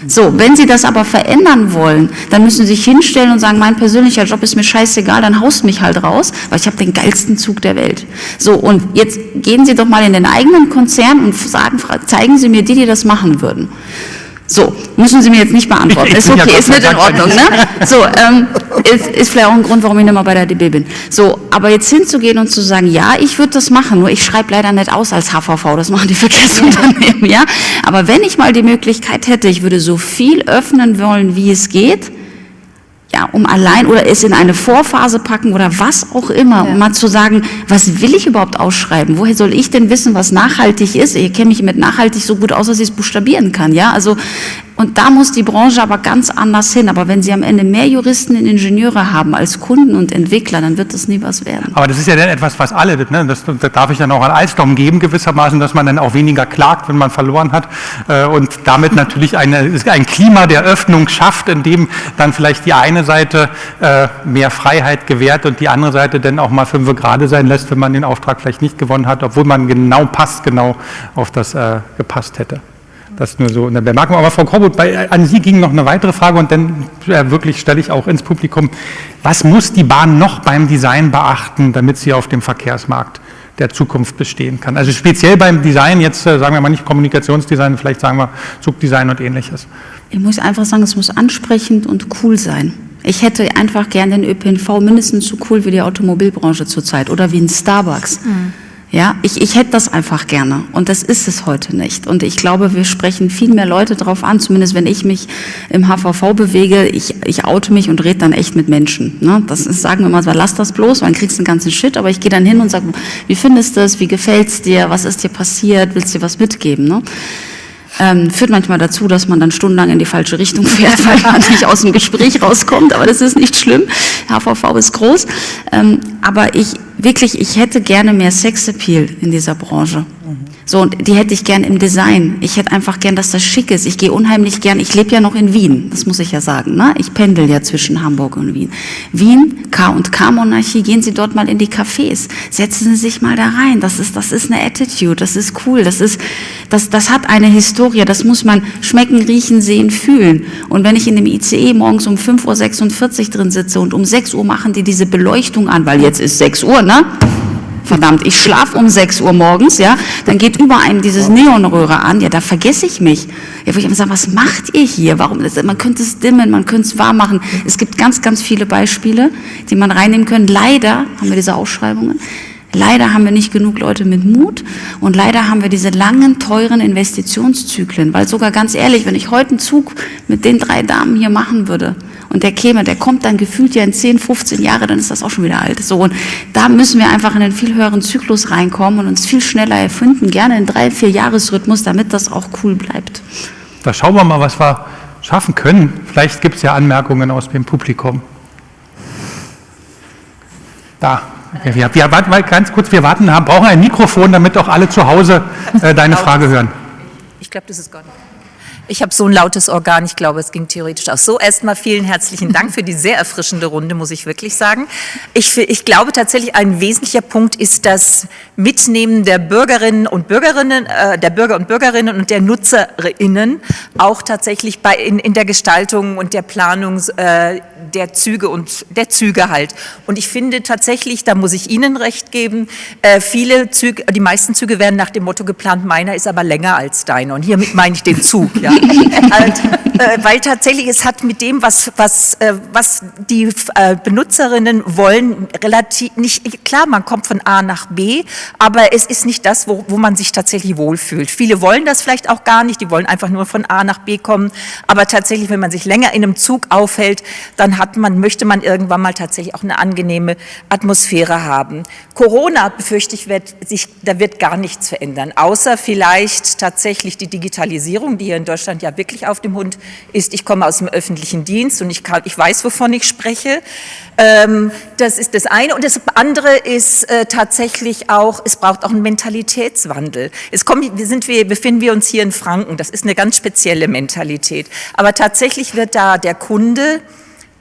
So, wenn Sie das aber verändern wollen, dann müssen Sie sich hinstellen und sagen, mein persönlicher Job ist mir scheißegal, dann haust mich halt raus, weil ich habe den geilsten Zug der Welt. So, und jetzt gehen Sie doch mal in den eigenen Konzern und zeigen Sie mir die das machen würden. So, müssen Sie mir jetzt nicht beantworten. Ist okay, ist nicht in Ordnung, ne? So, ist vielleicht auch ein Grund, warum ich nicht mal bei der DB bin. So, aber jetzt hinzugehen und zu sagen, ja, ich würde das machen, nur ich schreibe leider nicht aus als HVV, das machen die Verkehrsunternehmen, ja? Aber wenn ich mal die Möglichkeit hätte, ich würde so viel öffnen wollen, wie es geht, ja, um allein oder es in eine Vorphase packen oder was auch immer, um mal zu sagen, was will ich überhaupt ausschreiben? Woher soll ich denn wissen, was nachhaltig ist? Ich kenne mich mit nachhaltig so gut aus, dass ich es buchstabieren kann, ja? Also, und da muss die Branche aber ganz anders hin. Aber wenn Sie am Ende mehr Juristen und Ingenieure haben als Kunden und Entwickler, dann wird das nie was werden. Aber das ist ja dann etwas, was alle, ne? Das darf ich dann auch an Alstom geben gewissermaßen, dass man dann auch weniger klagt, wenn man verloren hat und damit natürlich ein Klima der Öffnung schafft, in dem dann vielleicht die eine Seite mehr Freiheit gewährt und die andere Seite dann auch mal 5 gerade sein lässt, wenn man den Auftrag vielleicht nicht gewonnen hat, obwohl man genau auf das gepasst hätte. Das nur so eine Bemerkung. Aber Frau Korbut, an Sie ging noch eine weitere Frage und dann wirklich stelle ich auch ins Publikum, was muss die Bahn noch beim Design beachten, damit sie auf dem Verkehrsmarkt der Zukunft bestehen kann? Also speziell beim Design, jetzt sagen wir mal nicht Kommunikationsdesign, vielleicht sagen wir Zugdesign und Ähnliches. Ich muss einfach sagen, es muss ansprechend und cool sein. Ich hätte einfach gern den ÖPNV mindestens so cool wie die Automobilbranche zurzeit oder wie ein Starbucks. Ja, ich hätte das einfach gerne und das ist es heute nicht. Und ich glaube, wir sprechen viel mehr Leute drauf an, zumindest wenn ich mich im HVV bewege, ich oute mich und rede dann echt mit Menschen. Ne? Das ist, sagen wir mal, lass das bloß, weil dann kriegst du den ganzen Shit, aber ich gehe dann hin und sage, wie findest du es, wie gefällt's dir, was ist dir passiert, willst du dir was mitgeben? Ne? Führt manchmal dazu, dass man dann stundenlang in die falsche Richtung fährt, weil man nicht aus dem Gespräch rauskommt, aber das ist nicht schlimm. HVV ist groß. Aber ich hätte gerne mehr Sexappeal in dieser Branche. So, und die hätte ich gern im Design. Ich hätte einfach gern, dass das schick ist. Ich gehe unheimlich gern, ich lebe ja noch in Wien, das muss ich ja sagen, ne? Ich pendel ja zwischen Hamburg und Wien. Wien, K&K-Monarchie, gehen Sie dort mal in die Cafés, setzen Sie sich mal da rein, das ist eine Attitude, das ist cool, das hat eine Historie, das muss man schmecken, riechen, sehen, fühlen. Und wenn ich in dem ICE morgens um 5:46 Uhr drin sitze und um 6 Uhr machen die diese Beleuchtung an, weil jetzt ist 6 Uhr, ne? Verdammt, ich schlafe um 6 Uhr morgens, ja, dann geht über einem dieses Neonröhre an, ja, da vergesse ich mich. Ja, wo ich immer sage, was macht ihr hier? Warum? Man könnte es dimmen, man könnte es warm machen. Es gibt ganz, ganz viele Beispiele, die man reinnehmen kann. Leider haben wir diese Ausschreibungen. Leider haben wir nicht genug Leute mit Mut und leider haben wir diese langen, teuren Investitionszyklen, weil sogar ganz ehrlich, wenn ich heute einen Zug mit den 3 Damen hier machen würde Und der kommt dann gefühlt ja in 10, 15 Jahre, dann ist das auch schon wieder alt. So, und da müssen wir einfach in einen viel höheren Zyklus reinkommen und uns viel schneller erfinden, gerne in 3-4 Jahresrhythmus, damit das auch cool bleibt. Da schauen wir mal, was wir schaffen können. Vielleicht gibt es ja Anmerkungen aus dem Publikum. Da. Wir warten mal ganz kurz, brauchen ein Mikrofon, damit auch alle zu Hause deine Frage hören. Ich glaube, das ist gar nicht. Ich habe so ein lautes Organ, ich glaube, es ging theoretisch auch so. Erstmal vielen herzlichen Dank für die sehr erfrischende Runde, muss ich wirklich sagen. Ich glaube tatsächlich, ein wesentlicher Punkt ist das Mitnehmen der Bürgerinnen und Bürgerinnen, der Bürger und Bürgerinnen und der NutzerInnen auch tatsächlich in der Gestaltung und der Planung der Züge halt. Und ich finde tatsächlich, da muss ich Ihnen recht geben, die meisten Züge werden nach dem Motto geplant, meiner ist aber länger als deiner. Und hiermit meine ich den Zug, ja. Weil tatsächlich es hat mit dem, was die Benutzerinnen wollen, relativ nicht, klar, man kommt von A nach B, aber es ist nicht das, wo man sich tatsächlich wohlfühlt. Viele wollen das vielleicht auch gar nicht, die wollen einfach nur von A nach B kommen, aber tatsächlich, wenn man sich länger in einem Zug aufhält, dann möchte man irgendwann mal tatsächlich auch eine angenehme Atmosphäre haben. Corona, befürchte ich, da wird gar nichts verändern, außer vielleicht tatsächlich die Digitalisierung, die hier in Deutschland ja wirklich auf dem Hund ist. Ich komme aus dem öffentlichen Dienst und ich weiß, wovon ich spreche. Das ist das eine. Und das andere ist tatsächlich auch, es braucht auch einen Mentalitätswandel. Befinden wir uns hier in Franken. Das ist eine ganz spezielle Mentalität. Aber tatsächlich wird da der Kunde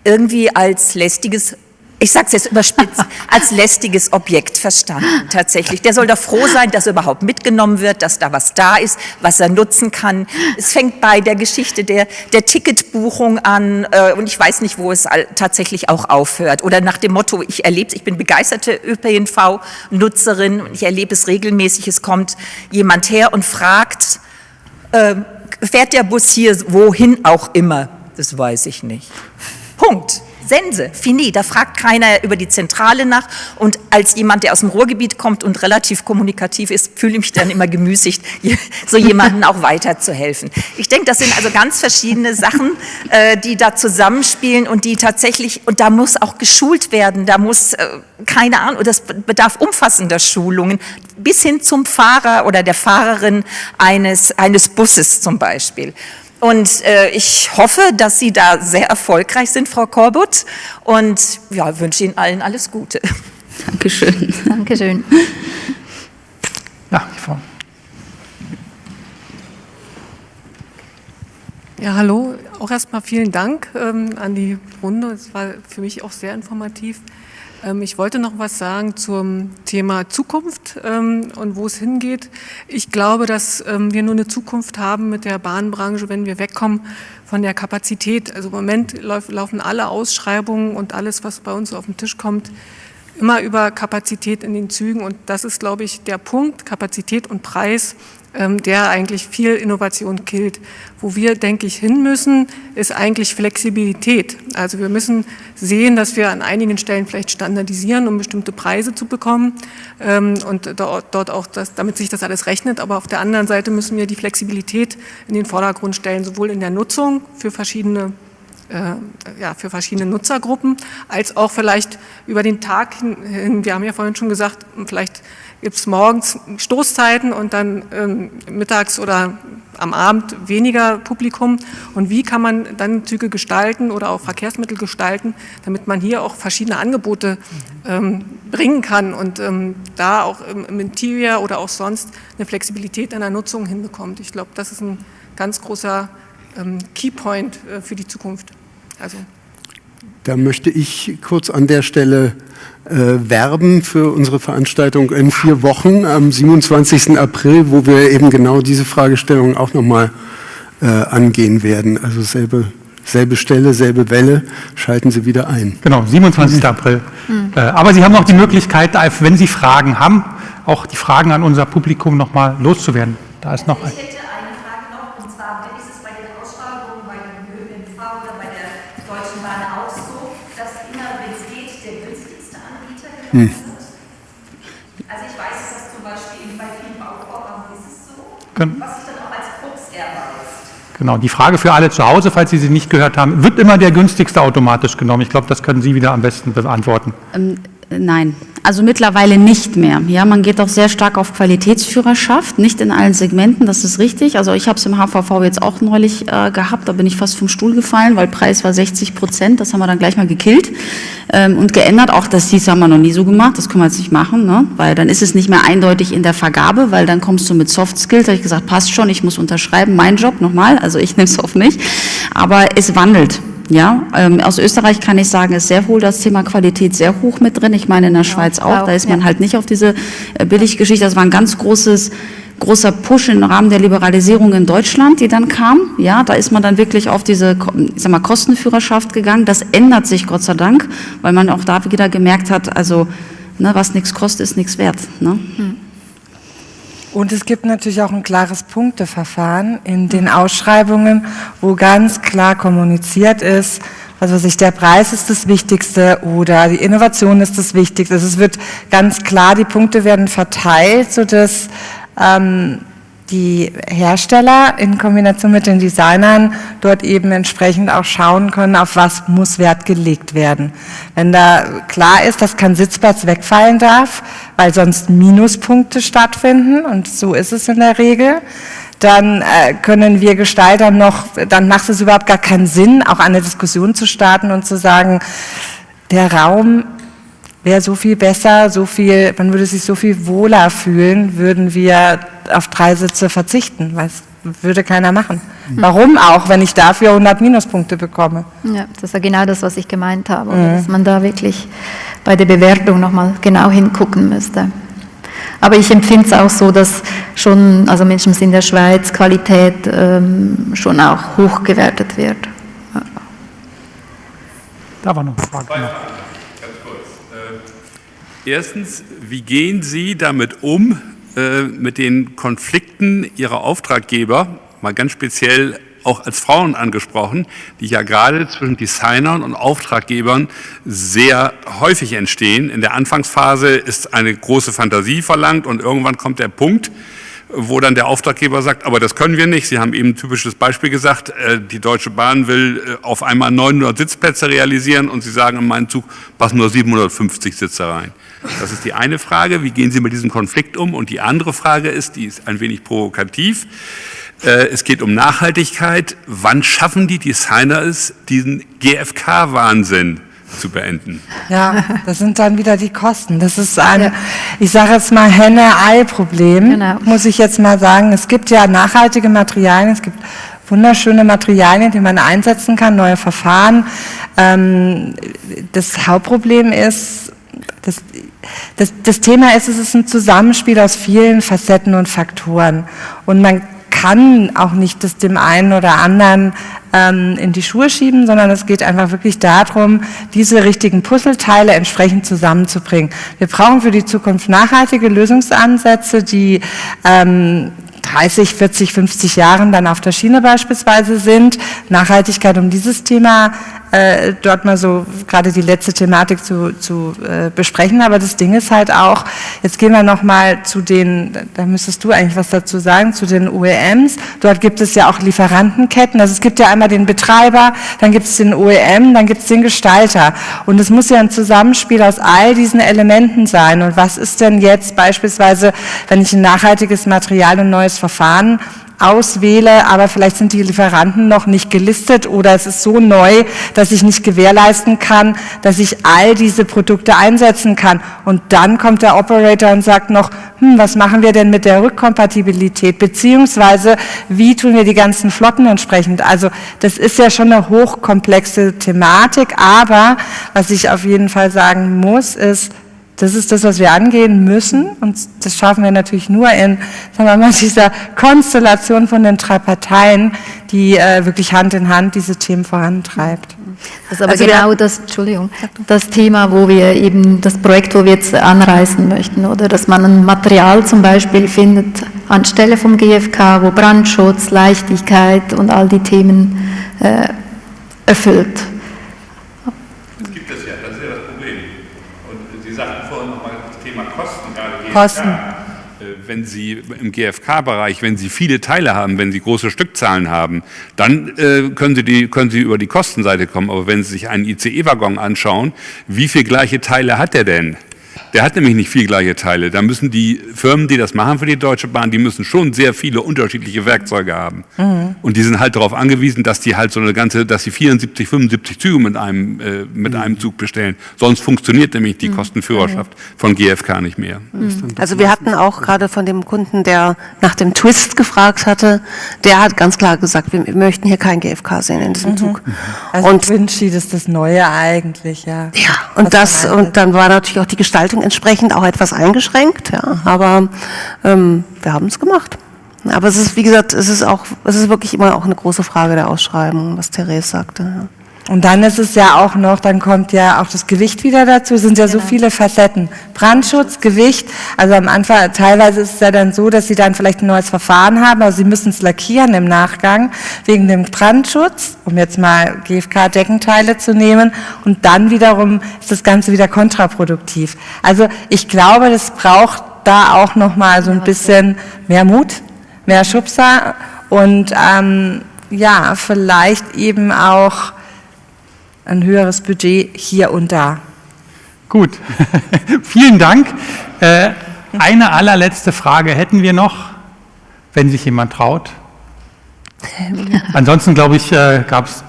irgendwie als lästiges, ich sage es jetzt überspitzt, als lästiges Objekt verstanden, tatsächlich. Der soll doch froh sein, dass er überhaupt mitgenommen wird, dass da was da ist, was er nutzen kann. Es fängt bei der Geschichte der Ticketbuchung an und ich weiß nicht, wo es tatsächlich auch aufhört. Oder nach dem Motto, ich bin begeisterte ÖPNV-Nutzerin und ich erlebe es regelmäßig, es kommt jemand her und fragt, fährt der Bus hier wohin auch immer? Das weiß ich nicht. Punkt. Sense, fini, da fragt keiner über die Zentrale nach und als jemand, der aus dem Ruhrgebiet kommt und relativ kommunikativ ist, fühle ich mich dann immer gemüßigt, so jemandem auch weiterzuhelfen. Ich denke, das sind also ganz verschiedene Sachen, die da zusammenspielen und die tatsächlich, und da muss auch geschult werden, da muss, keine Ahnung, das bedarf umfassender Schulungen, bis hin zum Fahrer oder der Fahrerin eines Busses zum Beispiel. Und ich hoffe, dass Sie da sehr erfolgreich sind, Frau Korbut. Und ja, wünsche Ihnen allen alles Gute. Dankeschön. Dankeschön. Ja, Frau. Ja, hallo. Auch erstmal vielen Dank an die Runde. Es war für mich auch sehr informativ. Ich wollte noch was sagen zum Thema Zukunft und wo es hingeht. Ich glaube, dass wir nur eine Zukunft haben mit der Bahnbranche, wenn wir wegkommen von der Kapazität. Also im Moment laufen alle Ausschreibungen und alles, was bei uns auf den Tisch kommt, immer über Kapazität in den Zügen. Und das ist, glaube ich, der Punkt, Kapazität und Preis, der eigentlich viel Innovation killt. Wo wir, denke ich, hin müssen, ist eigentlich Flexibilität. Also wir müssen sehen, dass wir an einigen Stellen vielleicht standardisieren, um bestimmte Preise zu bekommen und dort auch, damit sich das alles rechnet. Aber auf der anderen Seite müssen wir die Flexibilität in den Vordergrund stellen, sowohl in der Nutzung für verschiedene Nutzergruppen, als auch vielleicht über den Tag hin. Wir haben ja vorhin schon gesagt, vielleicht gibt es morgens Stoßzeiten und dann mittags oder am Abend weniger Publikum. Und wie kann man dann Züge gestalten oder auch Verkehrsmittel gestalten, damit man hier auch verschiedene Angebote bringen kann und da auch im Interior oder auch sonst eine Flexibilität in der Nutzung hinbekommt. Ich glaube, das ist ein ganz großer Keypoint für die Zukunft. Also. Da möchte ich kurz an der Stelle werben für unsere Veranstaltung in 4 Wochen am 27. April, wo wir eben genau diese Fragestellung auch nochmal angehen werden. Also selbe Stelle, selbe Welle, schalten Sie wieder ein. Genau, 27. April. Aber Sie haben auch die Möglichkeit, wenn Sie Fragen haben, auch die Fragen an unser Publikum nochmal loszuwerden. Da ist noch ein. Hm. Also ich weiß, dass zum Beispiel bei vielen Bauvorhaben ist es so, was sich dann auch als Krux erweist. Genau, die Frage für alle zu Hause, falls Sie sie nicht gehört haben, wird immer der günstigste automatisch genommen? Ich glaube, das können Sie wieder am besten beantworten. Nein, also mittlerweile nicht mehr. Ja, man geht auch sehr stark auf Qualitätsführerschaft, nicht in allen Segmenten, das ist richtig. Also ich habe es im HVV jetzt auch neulich gehabt, da bin ich fast vom Stuhl gefallen, weil Preis war 60%, das haben wir dann gleich mal gekillt und geändert. Auch das haben wir noch nie so gemacht, das können wir jetzt nicht machen, ne? Weil dann ist es nicht mehr eindeutig in der Vergabe, weil dann kommst du mit Soft Skills, da habe ich gesagt, passt schon, ich muss unterschreiben, mein Job nochmal, also ich nehme es auf mich, aber es wandelt. Ja, aus Österreich kann ich sagen, ist sehr wohl das Thema Qualität sehr hoch mit drin. Ich meine in der Schweiz auch, da ist man halt nicht auf diese Billiggeschichte. Das war ein ganz großer Push im Rahmen der Liberalisierung in Deutschland, die dann kam. Ja, da ist man dann wirklich auf diese, ich sag mal, Kostenführerschaft gegangen. Das ändert sich Gott sei Dank, weil man auch da wieder gemerkt hat, also, ne, was nichts kostet, ist nichts wert. Ne? Und es gibt natürlich auch ein klares Punkteverfahren in den Ausschreibungen, wo ganz klar kommuniziert ist, also der Preis ist das Wichtigste oder die Innovation ist das Wichtigste. Also es wird ganz klar, die Punkte werden verteilt, sodass die Hersteller in Kombination mit den Designern dort eben entsprechend auch schauen können, auf was muss Wert gelegt werden. Wenn da klar ist, dass kein Sitzplatz wegfallen darf, weil sonst Minuspunkte stattfinden, und so ist es in der Regel, dann können wir Gestalter dann macht es überhaupt gar keinen Sinn, auch eine Diskussion zu starten und zu sagen, der Raum wäre so viel besser, man würde sich so viel wohler fühlen, würden wir auf 3 Sitze verzichten, weil es würde keiner machen. Warum auch, wenn ich dafür 100 Minuspunkte bekomme? Ja, das ist ja genau das, was ich gemeint habe, dass man da wirklich bei der Bewertung nochmal genau hingucken müsste. Aber ich empfinde es auch so, dass schon, also Menschen in der Schweiz, Qualität schon auch hoch gewertet wird. Ja. Da war noch eine Frage. Erstens, wie gehen Sie damit um, mit den Konflikten Ihrer Auftraggeber, mal ganz speziell auch als Frauen angesprochen, die ja gerade zwischen Designern und Auftraggebern sehr häufig entstehen. In der Anfangsphase ist eine große Fantasie verlangt und irgendwann kommt der Punkt, wo dann der Auftraggeber sagt, aber das können wir nicht. Sie haben eben ein typisches Beispiel gesagt, die Deutsche Bahn will auf einmal 900 Sitzplätze realisieren und Sie sagen, in meinen Zug passen nur 750 Sitze rein. Das ist die eine Frage, wie gehen Sie mit diesem Konflikt um? Und die andere Frage ist, die ist ein wenig provokativ, es geht um Nachhaltigkeit. Wann schaffen die Designer es, diesen GfK-Wahnsinn zu beenden? Ja, das sind dann wieder die Kosten. Das ist ich sage jetzt mal Henne-Ei-Problem, genau. Muss ich jetzt mal sagen. Es gibt ja nachhaltige Materialien, es gibt wunderschöne Materialien, die man einsetzen kann, neue Verfahren. Das Hauptproblem ist, das Thema ist, es ist ein Zusammenspiel aus vielen Facetten und Faktoren. Und man kann auch nicht das dem einen oder anderen in die Schuhe schieben, sondern es geht einfach wirklich darum, diese richtigen Puzzleteile entsprechend zusammenzubringen. Wir brauchen für die Zukunft nachhaltige Lösungsansätze, die 30, 40, 50 Jahren dann auf der Schiene beispielsweise sind. Nachhaltigkeit, um dieses Thema dort mal so gerade die letzte Thematik zu besprechen. Aber das Ding ist halt auch, jetzt gehen wir nochmal zu da müsstest du eigentlich was dazu sagen, zu den OEMs. Dort gibt es ja auch Lieferantenketten. Also es gibt ja einmal den Betreiber, dann gibt es den OEM, dann gibt es den Gestalter. Und es muss ja ein Zusammenspiel aus all diesen Elementen sein. Und was ist denn jetzt beispielsweise, wenn ich ein nachhaltiges Material und neues Verfahren auswähle, aber vielleicht sind die Lieferanten noch nicht gelistet oder es ist so neu, dass ich nicht gewährleisten kann, dass ich all diese Produkte einsetzen kann. Und dann kommt der Operator und sagt noch, was machen wir denn mit der Rückkompatibilität, beziehungsweise wie tun wir die ganzen Flotten entsprechend. Also das ist ja schon eine hochkomplexe Thematik, aber was ich auf jeden Fall sagen muss, ist, das ist das, was wir angehen müssen, und das schaffen wir natürlich nur in, sagen wir mal, dieser Konstellation von den 3 Parteien, die wirklich Hand in Hand diese Themen vorantreibt. Das ist aber also genau das Thema, wo wir eben, das Projekt, wo wir jetzt anreißen möchten, oder dass man ein Material zum Beispiel findet, anstelle vom GfK, wo Brandschutz, Leichtigkeit und all die Themen erfüllt. Kosten. wenn Sie im GfK-Bereich, wenn Sie viele Teile haben, wenn Sie große Stückzahlen haben, dann können Sie über die Kostenseite kommen. Aber wenn Sie sich einen ICE-Waggon anschauen, wie viele gleiche Teile hat der denn? Der hat nämlich nicht viel gleiche Teile. Da müssen die Firmen, die das machen für die Deutsche Bahn, die müssen schon sehr viele unterschiedliche Werkzeuge haben. Mhm. Und die sind halt darauf angewiesen, dass die halt dass sie 74, 75 Züge mit einem Zug bestellen. Sonst funktioniert nämlich die Kostenführerschaft von GfK nicht mehr. Also wir hatten auch gerade von dem Kunden, der nach dem Twist gefragt hatte, der hat ganz klar gesagt, wir möchten hier kein GfK sehen in diesem Zug. Also und Windsheet ist das Neue eigentlich, ja. Ja, und dann war natürlich auch die Gestaltung entsprechend auch etwas eingeschränkt, ja, aber wir haben es gemacht. Aber es ist, wie gesagt, es ist wirklich immer auch eine große Frage der Ausschreibung, was Therese sagte. Ja. Und dann ist es ja auch noch, dann kommt ja auch das Gewicht wieder dazu, es sind ja so viele Facetten. Brandschutz, Gewicht, also am Anfang, teilweise ist es ja dann so, dass Sie dann vielleicht ein neues Verfahren haben, aber Sie müssen es lackieren im Nachgang, wegen dem Brandschutz, um jetzt mal GfK-Deckenteile zu nehmen, und dann wiederum ist das Ganze wieder kontraproduktiv. Also ich glaube, das braucht da auch nochmal so ein bisschen mehr Mut, mehr Schubser und ja, vielleicht eben auch ein höheres Budget hier und da. Gut, vielen Dank. Eine allerletzte Frage hätten wir noch, wenn sich jemand traut. Ansonsten, glaube ich, gab es...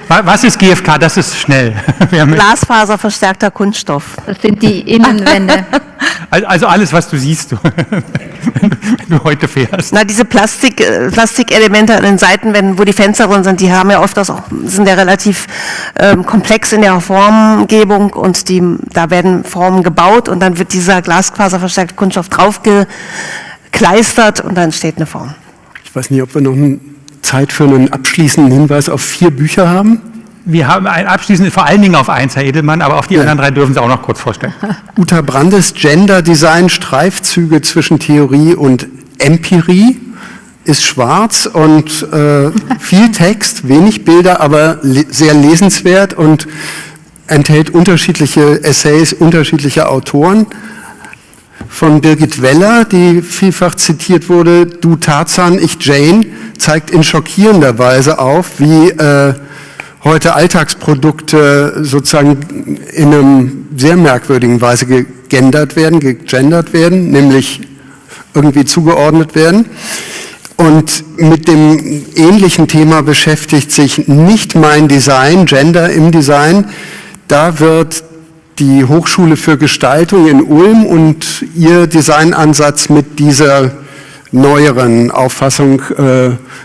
Was ist GfK? Das ist schnell. Glasfaserverstärkter Kunststoff. Das sind die Innenwände. Also alles, was du siehst, wenn du heute fährst. Na, diese Plastikelemente an den Seitenwänden, wo die Fenster drin sind, die haben ja oft sind ja relativ komplex in der Formgebung und da werden Formen gebaut und dann wird dieser glasfaserverstärkte Kunststoff draufgekleistert und dann entsteht eine Form. Ich weiß nicht, ob wir noch Zeit für einen abschließenden Hinweis auf 4 Bücher haben. Wir haben abschließend vor allen Dingen auf 1, Herr Edelmann, aber auf die anderen 3 dürfen Sie auch noch kurz vorstellen. Uta Brandes Gender Design, Streifzüge zwischen Theorie und Empirie, ist schwarz und viel Text, wenig Bilder, aber sehr lesenswert und enthält unterschiedliche Essays unterschiedlicher Autoren. Von Birgit Weller, die vielfach zitiert wurde, Du Tarzan, ich Jane, zeigt in schockierender Weise auf, wie heute Alltagsprodukte sozusagen in einem sehr merkwürdigen Weise gegendert werden, nämlich irgendwie zugeordnet werden. Und mit dem ähnlichen Thema beschäftigt sich Nicht mein Design, Gender im Design. Da wird die Hochschule für Gestaltung in Ulm und ihr Designansatz mit dieser neueren Auffassung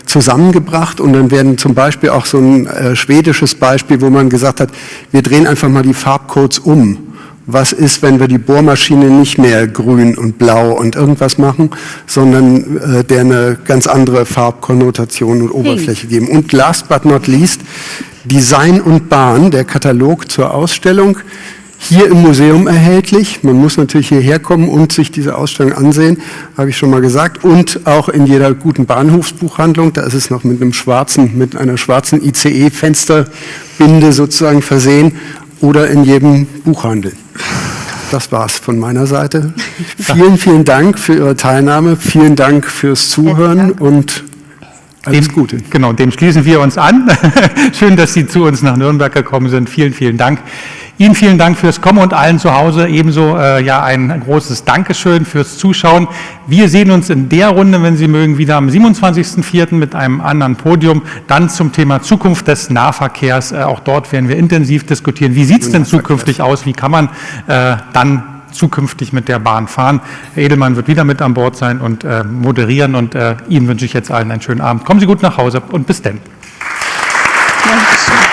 zusammengebracht und dann werden zum Beispiel auch so ein schwedisches Beispiel, wo man gesagt hat, wir drehen einfach mal die Farbcodes um. Was ist, wenn wir die Bohrmaschine nicht mehr grün und blau und irgendwas machen, sondern der eine ganz andere Farbkonnotation und Oberfläche geben. Und last but not least, Design und Bahn, der Katalog zur Ausstellung. Hier im Museum erhältlich. Man muss natürlich hierher kommen und sich diese Ausstellung ansehen, habe ich schon mal gesagt. Und auch in jeder guten Bahnhofsbuchhandlung. Da ist es noch mit einer schwarzen ICE-Fensterbinde sozusagen versehen. Oder in jedem Buchhandel. Das war's von meiner Seite. Vielen, vielen Dank für Ihre Teilnahme. Vielen Dank fürs Zuhören und alles Gute. Genau, dem schließen wir uns an. Schön, dass Sie zu uns nach Nürnberg gekommen sind. Vielen, vielen Dank. Ihnen vielen Dank fürs Kommen und allen zu Hause ebenso ein großes Dankeschön fürs Zuschauen. Wir sehen uns in der Runde, wenn Sie mögen, wieder am 27.04. mit einem anderen Podium, dann zum Thema Zukunft des Nahverkehrs. Auch dort werden wir intensiv diskutieren. Wie sieht es denn zukünftig aus? Wie kann man dann zukünftig mit der Bahn fahren? Herr Edelmann wird wieder mit an Bord sein und moderieren und Ihnen wünsche ich jetzt allen einen schönen Abend. Kommen Sie gut nach Hause und bis dann. Dankeschön.